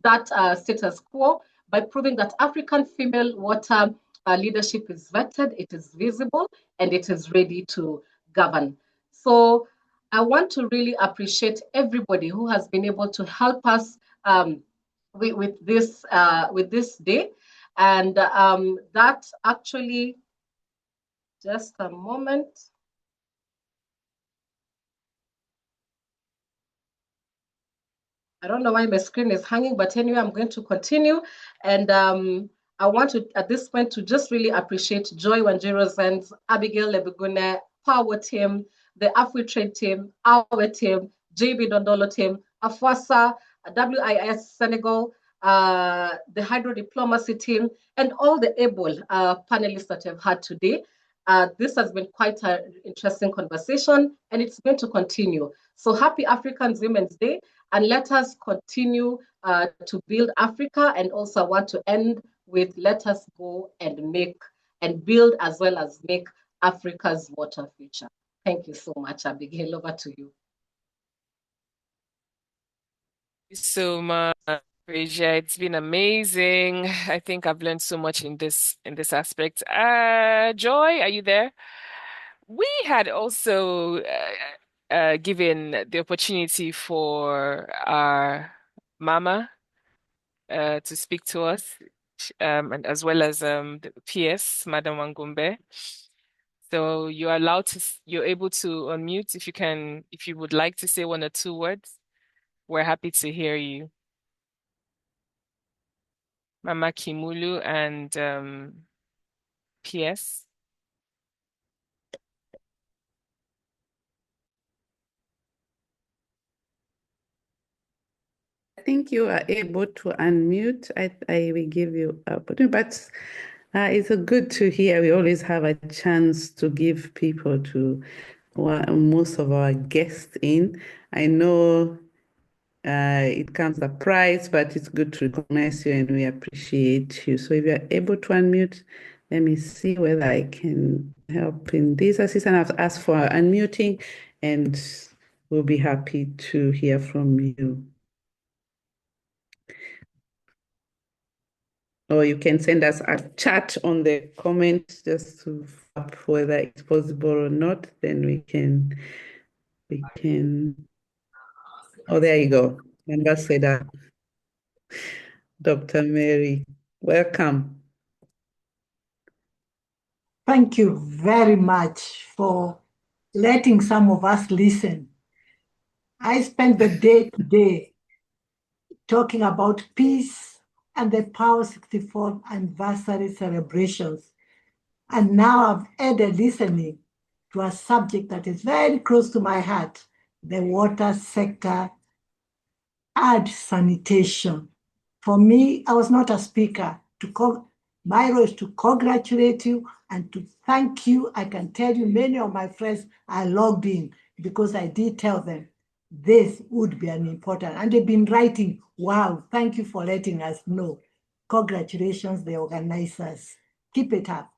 that status quo by proving that African female water leadership is vetted, it is visible, and it is ready to govern. So I want to really appreciate everybody who has been able to help us with this day. And that actually, just a moment. I don't know why my screen is hanging, but anyway, I'm going to continue. And I want to, at this point, to just really appreciate Joy Wanjiru, Zenz, Abigail Egbunine, PAWO team, the AfriTrade team, our team, JB Dondolo team, AFWASA, WIS Senegal, the Hydro Diplomacy team, and all the able panelists that I've had today. This has been quite an interesting conversation, and it's going to continue. So happy African Women's Day. And let us continue to build Africa. And also I want to end with let us go and make and build as well as make Africa's water future. Thank you so much, Abigail. Over to you. Thank you so much, Euphresia. It's been amazing. I think I've learned so much in this aspect. Joy, are you there? We had also given the opportunity for our mama to speak to us, and as well as the PS, Madam Wang'ombe. So you're able to unmute if you would like to say one or two words. We're happy to hear you. Mama Kimulu and PS. I think you are able to unmute. I will give you an opportunity, but it's good to hear. We always have a chance to give people to most of our guests in. I know it comes a price, but it's good to recognize you and we appreciate you. So if you're able to unmute, let me see whether I can help in this. Assistant, I've asked for unmuting and we'll be happy to hear from you. Or you can send us a chat on the comment just to whether it's possible or not. Then we can. Oh, there you go, Ambassador Dr. Mary. Welcome. Thank you very much for letting some of us listen. I spent the day today talking about peace and the PAWO 64th anniversary celebrations. And now I've added listening to a subject that is very close to my heart, the water sector and sanitation. For me, I was not a speaker. My role is to congratulate you and to thank you. I can tell you many of my friends are logged in because I did tell them this would be an important, and they've been writing, wow, thank you for letting us know. Congratulations, the organizers. Keep it up.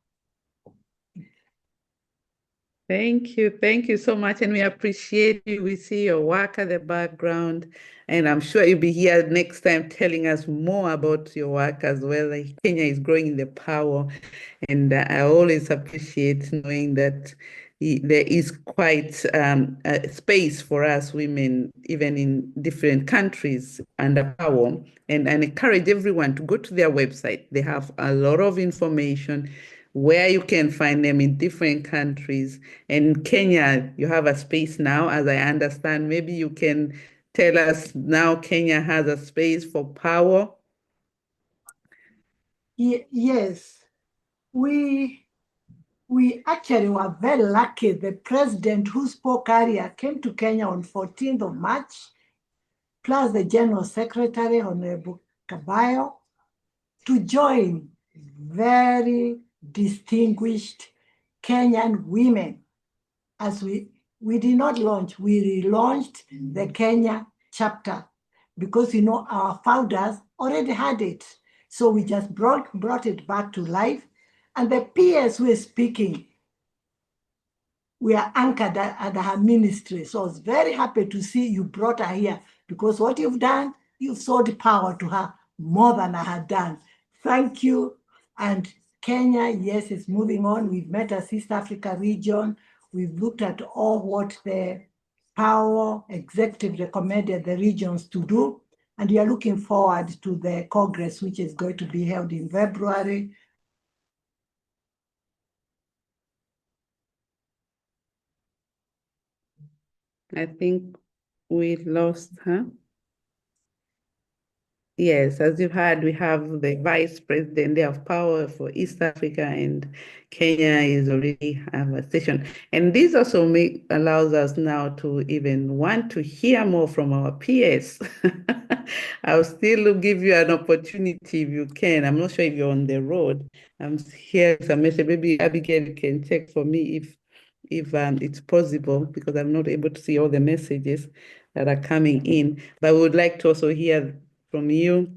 Thank you so much, and we appreciate you. We see your work at the background, and I'm sure you'll be here next time telling us more about your work as well. Kenya is growing in the PAWO, and I always appreciate knowing that there is quite a space for us women, even in different countries under PAWO, and I encourage everyone to go to their website. They have a lot of information. where you can find them in different countries. And Kenya, you have a space now, as I understand. Maybe you can tell us now Kenya has a space for PAWO. Yes, we actually were very lucky. The president who spoke earlier came to Kenya on 14th of March, plus the General Secretary, Honorable Kabayo, to join very distinguished Kenyan women. As we did not launch, we relaunched the Kenya chapter because, our founders already had it. So we just brought it back to life. And the peers who are speaking, we are anchored at her ministry. So I was very happy to see you brought her here, because what you've done, you've sold power to her more than I had done. Thank you. And Kenya, yes, is moving on. We've met as East Africa region. We've looked at all what the PAWO executive recommended the regions to do. And we are looking forward to the Congress, which is going to be held in February. I think we lost her. Yes, as you've heard, we have the vice president there of PAWO for East Africa, and Kenya is already have a session. And this also allows us now to even want to hear more from our peers. I'll still give you an opportunity if you can. I'm not sure if you're on the road. I'm here with a message. Maybe Abigail can check for me if it's possible, because I'm not able to see all the messages that are coming in. But we would like to also hear from you.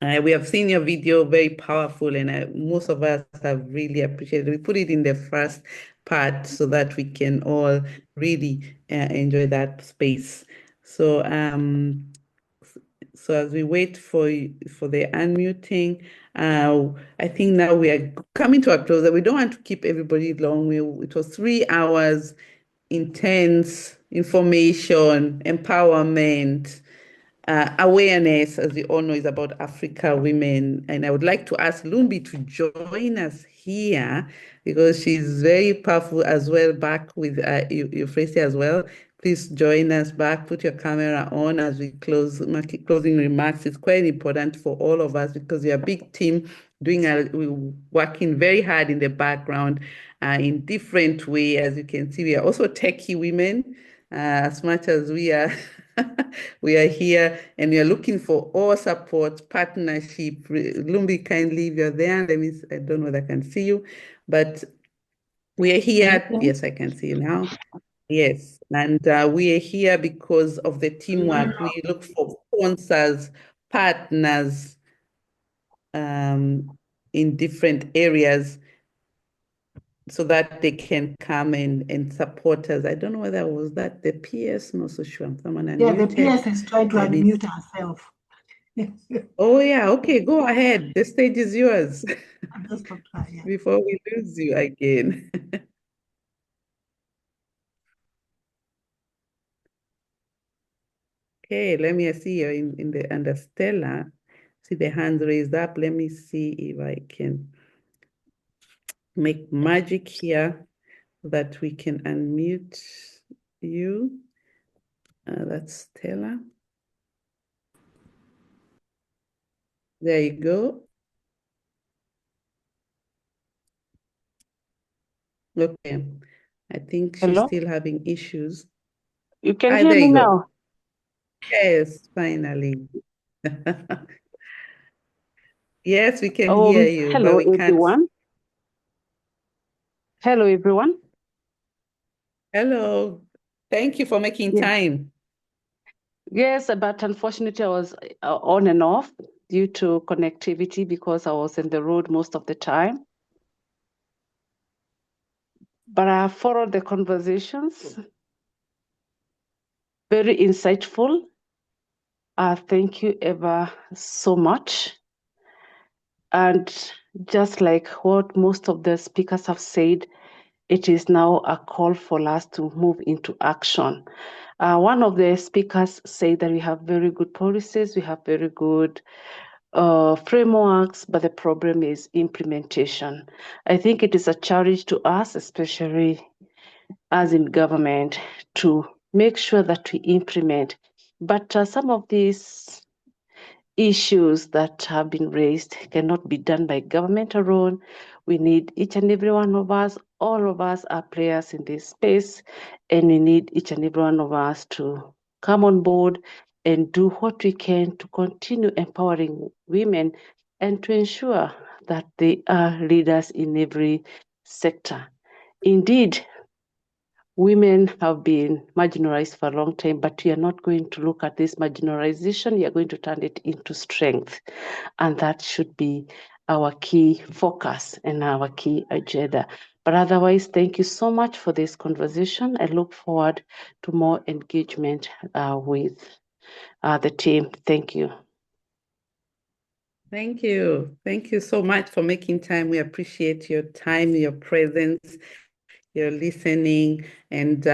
We have seen your video, very powerful, and most of us have really appreciated it. We put it in the first part so that we can all really enjoy that space. So so as we wait for the unmuting, I think now we are coming to a close. We don't want to keep everybody long. It was 3 hours, intense information, empowerment, awareness, as we all know, is about Africa women. And I would like to ask Lumbie to join us here, because she's very powerful as well, back with Euphresia as well. Please join us back, put your camera on as we closing remarks. It's quite important for all of us, because we are a big team we're working very hard in the background in different ways. As you can see, we are also techie women, as much as we are we are here, and we are looking for all support, partnership. Lumbie, kindly, if you're there, I don't know whether I can see you, but we are here. Yes, I can see you now. Yes, and we are here because of the teamwork. We look for sponsors, partners in different areas, so that they can come and support us. I don't know whether was that the PS, not so sure. Someone unmuted. Yeah, the PS is trying to unmute herself. Oh yeah, okay, go ahead. The stage is yours. Just for try, yeah. Before we lose you again. Okay, let me see you in the under Stella. See the hands raised up. Let me see if I can make magic here so that we can unmute you. That's Stella. There you go. Okay, I think she's Hello? still having issues. You can hear me now? Yes, finally. Yes, we can hear you. Hello, but we everyone. Hello, everyone. Hello. Thank you for making time. Yes, but unfortunately, I was on and off due to connectivity because I was in the road most of the time. But I have followed the conversations. Very insightful. Thank you ever so much. And just like what most of the speakers have said, it is now a call for us to move into action. One of the speakers said that we have very good policies, we have very good frameworks, but the problem is implementation. I think it is a challenge to us, especially as in government, to make sure that we implement. But some of these issues that have been raised cannot be done by government alone. We need each and every one of us. All of us are players in this space, and we need each and every one of us to come on board and do what we can to continue empowering women and to ensure that they are leaders in every sector. Indeed, women have been marginalized for a long time, but we are not going to look at this marginalization. We are going to turn it into strength. And that should be our key focus and our key agenda. But otherwise, thank you so much for this conversation. I look forward to more engagement with the team. Thank you. Thank you. Thank you so much for making time. We appreciate your time, your presence, your listening, and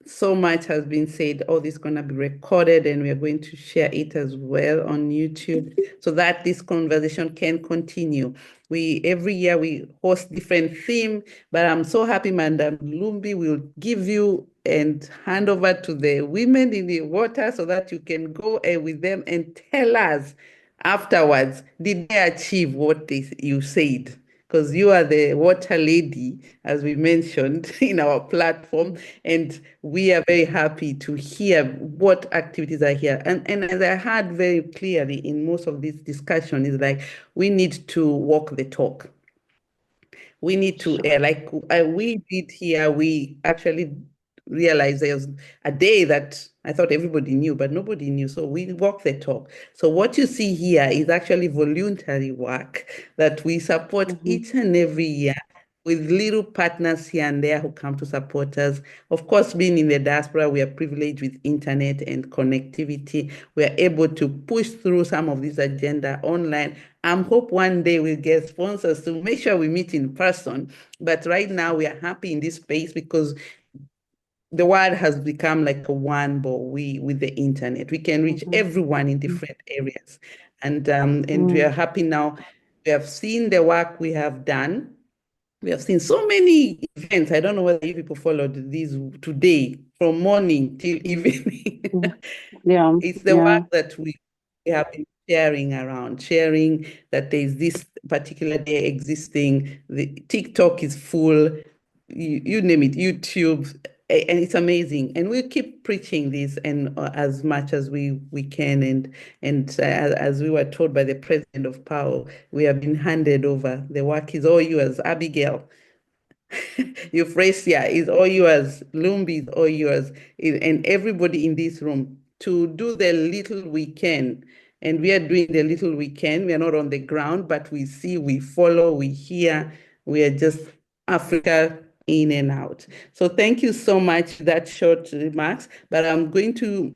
so much has been said. All this is going to be recorded, and we are going to share it as well on YouTube so that this conversation can continue. Every year we host different theme, but I'm so happy Madam Lumbie will give you and hand over to the women in the water so that you can go with them and tell us afterwards, did they achieve what you said? Because you are the water lady, as we mentioned in our platform, and we are very happy to hear what activities are here. And as I heard very clearly in most of this discussion, is like we need to walk the talk. We need to, we did here, we actually realized there was a day that I thought everybody knew, but nobody knew. So we walk the talk. So what you see here is actually voluntary work that we support each and every year with little partners here and there who come to support us. Of course, being in the diaspora, we are privileged with internet and connectivity. We are able to push through some of this agenda online. I hope one day we'll get sponsors to make sure we meet in person. But right now, we are happy in this space because the world has become like a one ball with the internet. We can reach everyone in different areas. And we are happy now. We have seen the work we have done. We have seen so many events. I don't know whether you people followed these today, from morning till evening. Yeah. It's the work that we have been sharing around, sharing that there is this particular day existing. The TikTok is full, you name it, YouTube, and it's amazing. And we'll keep preaching this and as much as we can. And as we were told by the president of PAWO, we have been handed over. The work is all yours, Abigail. Euphresia is all yours, Lumbie is all yours, and everybody in this room to do the little we can. And we are doing the little we can. We are not on the ground, but we see, we follow, we hear. We are just Africa in and out. So thank you so much, that short remarks. But I'm going to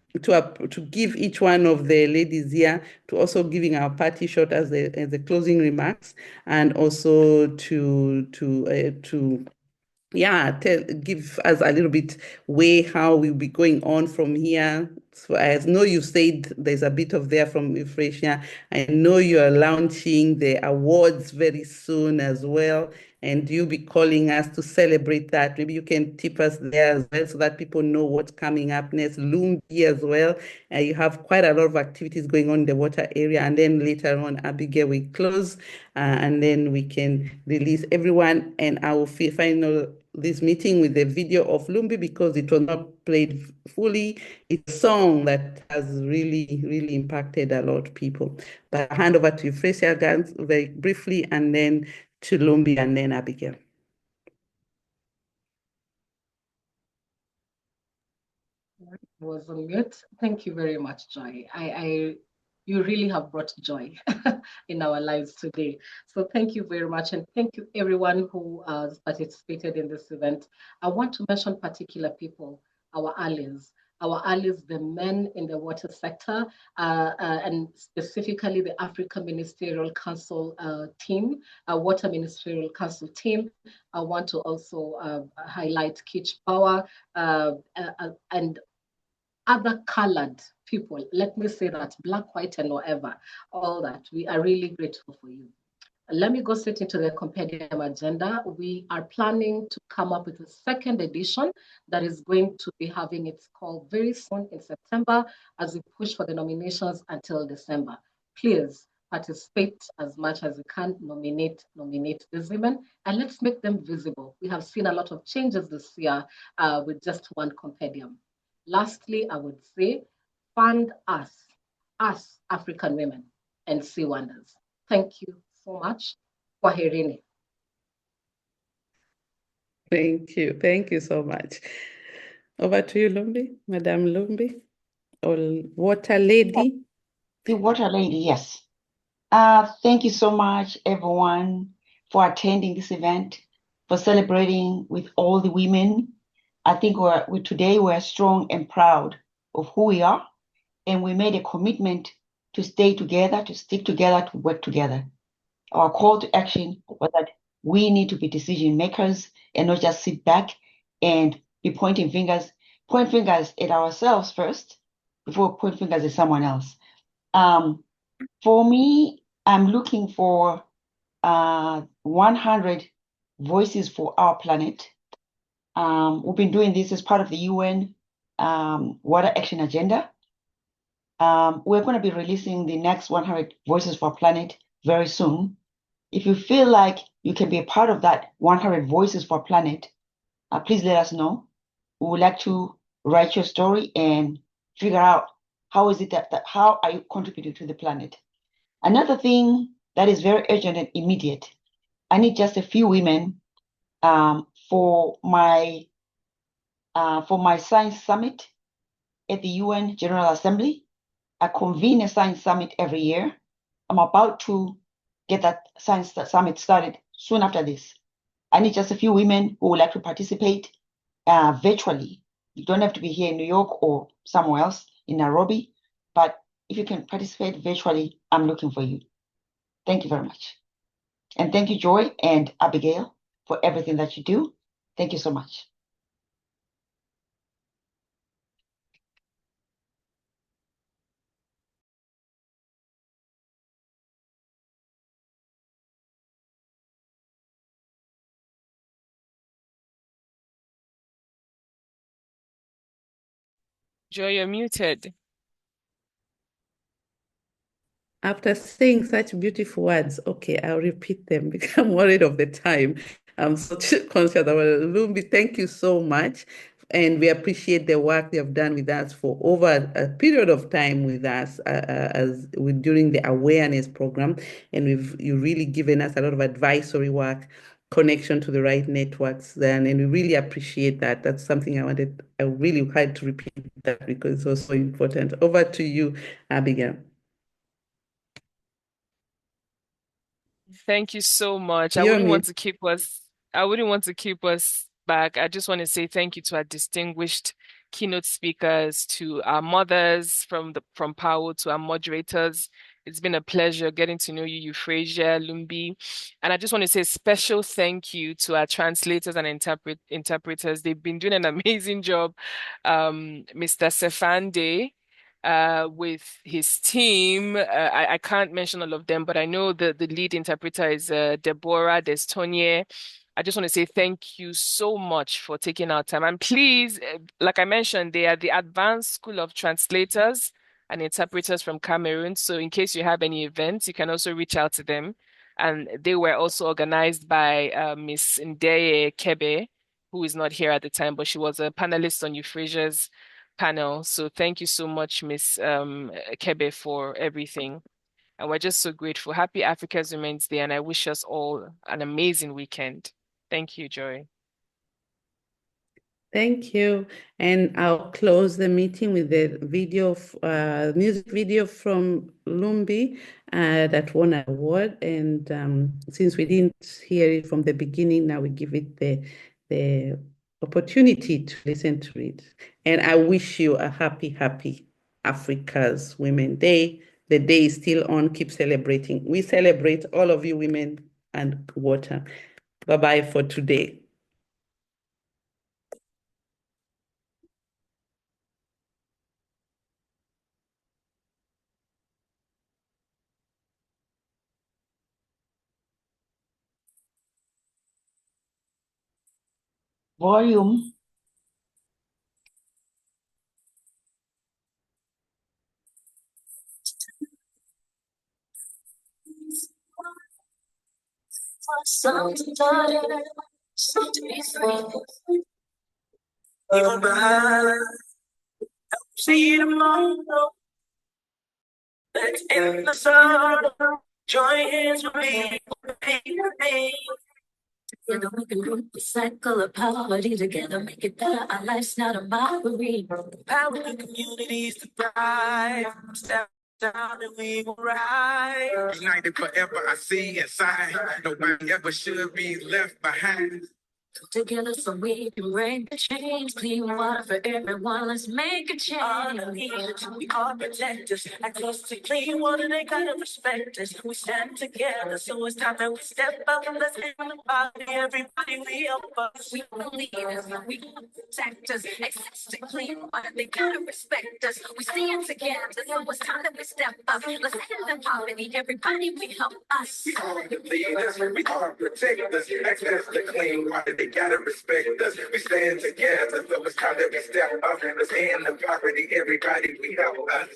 give each one of the ladies here to also giving our party shot as the closing remarks, and also to give us a little bit way how we'll be going on from here. So I know you said there's a bit of there from Euphresia. I know you are launching the awards very soon as well, and you'll be calling us to celebrate that. Maybe you can tip us there as well so that people know what's coming up next. Lumbie as well. You have quite a lot of activities going on in the water area, and then later on, Abigail, we close, and then we can release everyone, and I will final this meeting with the video of Lumbie because it was not played fully. It's a song that has really, really impacted a lot of people. But I'll hand over to Euphresia very briefly, and then to Lumbie, and then Abigail. I was on mute. Thank you very much, Joy. You really have brought joy in our lives today. So thank you very much. And thank you everyone who has participated in this event. I want to mention particular people, our allies, the men in the water sector, and specifically the Africa Ministerial Council team, Water Ministerial Council team. I want to also highlight PAWO and other colored people. Let me say that, black, white, and whatever, all that. We are really grateful for you. Let me go straight into the compendium agenda. We are planning to come up with a second edition that is going to be having its call very soon in September as we push for the nominations until December. Please participate as much as you can, nominate these women, and let's make them visible. We have seen a lot of changes this year with just one compendium. Lastly, I would say, fund us African women, and see wonders. Thank you so much. Kwaherini. Thank you. Thank you so much. Over to you, Lumbie, Madam Lumbie, or Water Lady. The Water Lady, yes. Thank you so much, everyone, for attending this event, for celebrating with all the women. I think today we're strong and proud of who we are, and we made a commitment to stay together, to stick together, to work together. Our call to action was that we need to be decision makers and not just sit back and be point fingers at ourselves first before we point fingers at someone else. For me, I'm looking for 100 voices for our planet. We've been doing this as part of the UN Water Action Agenda. We're going to be releasing the next 100 Voices for Our Planet very soon. If you feel like you can be a part of that 100 Voices for Our Planet, please let us know. We would like to write your story and figure out how is it how are you contributing to the planet. Another thing that is very urgent and immediate, I need just a few women for my science summit at the UN General Assembly. I convene a science summit every year. I'm about to get that science summit started soon after this. I need just a few women who would like to participate virtually. You don't have to be here in New York or somewhere else in Nairobi, but if you can participate virtually, I'm looking for you. Thank you very much. And thank you, Joy and Abigail, for everything that you do. Thank you so much. Joy, you're muted. After saying such beautiful words, okay, I'll repeat them because I'm worried of the time. I'm so conscious of Lumbie. Thank you so much. And we appreciate the work they have done with us for over a period of time with us during the awareness program. And you've really given us a lot of advisory work, connection to the right networks then, and we really appreciate that. That's something I really had to repeat that because it's also important. Over to you, Abigail. Thank you so much. I wouldn't want to keep us back. I just want to say thank you to our distinguished keynote speakers, to our mothers from PAWO, to our moderators. It's been a pleasure getting to know you, Euphresia, Lumbie. And I just want to say a special thank you to our translators and interpreters. They've been doing an amazing job. Mr. Sefande, with his team. I can't mention all of them, but I know the lead interpreter is Deborah, there's Tonya. I just want to say thank you so much for taking our time. And please, like I mentioned, they are the Advanced School of Translators and Interpreters from Cameroon. So in case you have any events, you can also reach out to them. And they were also organized by Miss Ndeye Kebe, who is not here at the time, but she was a panelist on Euphresia's panel. So thank you so much, Miss Kebe, for everything. And we're just so grateful. Happy Africa's Women's Day, and I wish us all an amazing weekend. Thank you, Joy. Thank you. And I'll close the meeting with the music video from Lumbie that won an award. And since we didn't hear it from the beginning, now we give it the opportunity to listen to it. And I wish you a happy Africa's Women's Day. The day is still on. Keep celebrating. We celebrate all of you women and water. Bye-bye for today. volume. Sons and daughters, to be free. Even behind, see tomorrow. Let's end the sorrow. Join hands with me. Together we can break the cycle of poverty. Together make it better. Our life's not a mockery. Power in communities to thrive. Step down and we will rise. United forever, I see inside. Nobody ever should be left behind. Together so we can break the chains. Clean water for everyone. Let's make a change. All the leaders, we are protectors. Access to clean water, they gotta respect us. We stand together, so it's time that we step up. Let's end the poverty, everybody, we help us. We are leaders, we are protectors. Access to clean water, they gotta respect us. We stand together, so it's time that we step up. Let's end the poverty, everybody, we help us. We are the leaders, we are protectors. Access to clean water, they gotta respect us. We stand together, so it's time that we step up. Let's end the poverty, everybody, we help us.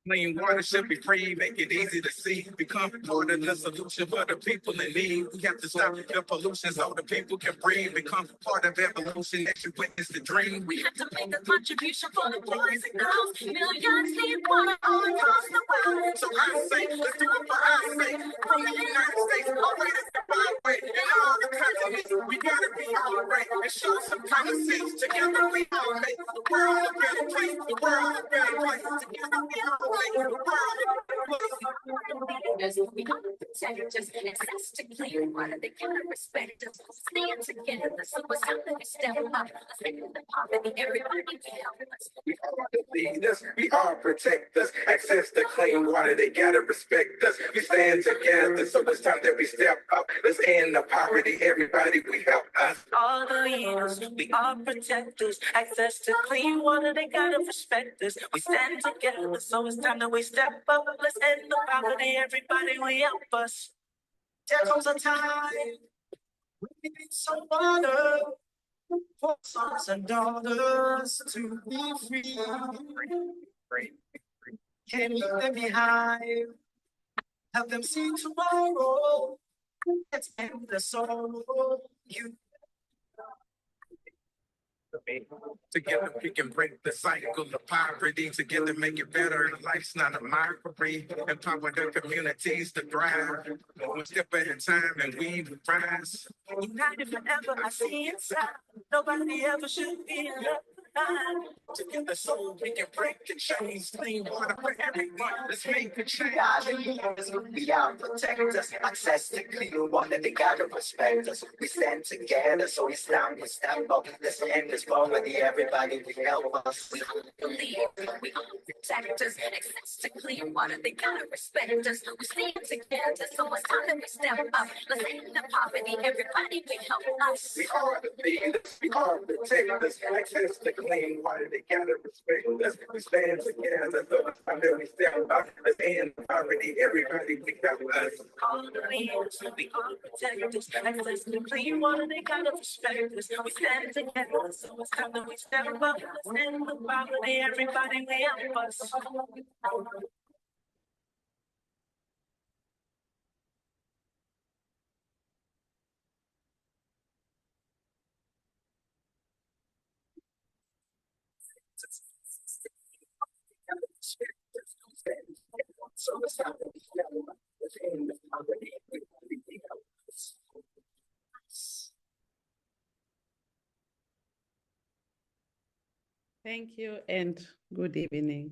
Clean water should be free, make it easy to see. Become part of the solution for the people in need. We have to stop the pollution so the people can breathe. Become part of evolution that you witness the dream. We have to make a contribution for the boys and girls. Millions need water all across the world. So I say, let's do it for our sake. From the United States, all way to the byway. In all the continents, we gotta be all right. And show some common sense. Together we all make the world a better place. The world a better place. Together we all make the world a better place. We are protectors. Access to clean water, they gotta respect us. Stand together, so it's time that we step up. Let's end the poverty, everybody can help us. We are the leaders, we are protectors. Access to clean water, they gotta respect us. We stand together, so it's time that we step up. Let's end the poverty, everybody, we help us. All the leaders, we are protectors. Access to clean water, they gotta respect us. We stand together, so it's time that we step up. Let's end the poverty, everybody, we help us. There comes a time when we need some water for sons and daughters to be free. Can't leave them behind. Help them see tomorrow. Let's end the sorrow. Together we can break the cycle of poverty. Together make it better. Life's not a mockery. Empower the communities to thrive. One step at a time and we rise. United forever, I see inside. Nobody ever should be left behind. Together so we can break the chains. Clean water for everyone. Let's make a change. We are protectors. Access to clean water, they gotta respect us. We stand together, so it's time we step up. Let's end this poverty, everybody, we help us. We are the leaders, we are protectors. Access to clean water, they gotta respect us. We stand together, so it's time that we step up. Let's end the poverty, everybody, we help us. We are the leaders, we are protectors. Access to clean water, they gotta respect us. We stand together, so it's time that we step up. Let's end the poverty, everybody, we help us. All the leaders, we are protectors. Access to clean water, they gotta respect us. We stand together, so it's time that we step up. Let's end the poverty, everybody, we help us. So it's time that we step up. Let's end the poverty, everybody, we help us. Thank you and good evening.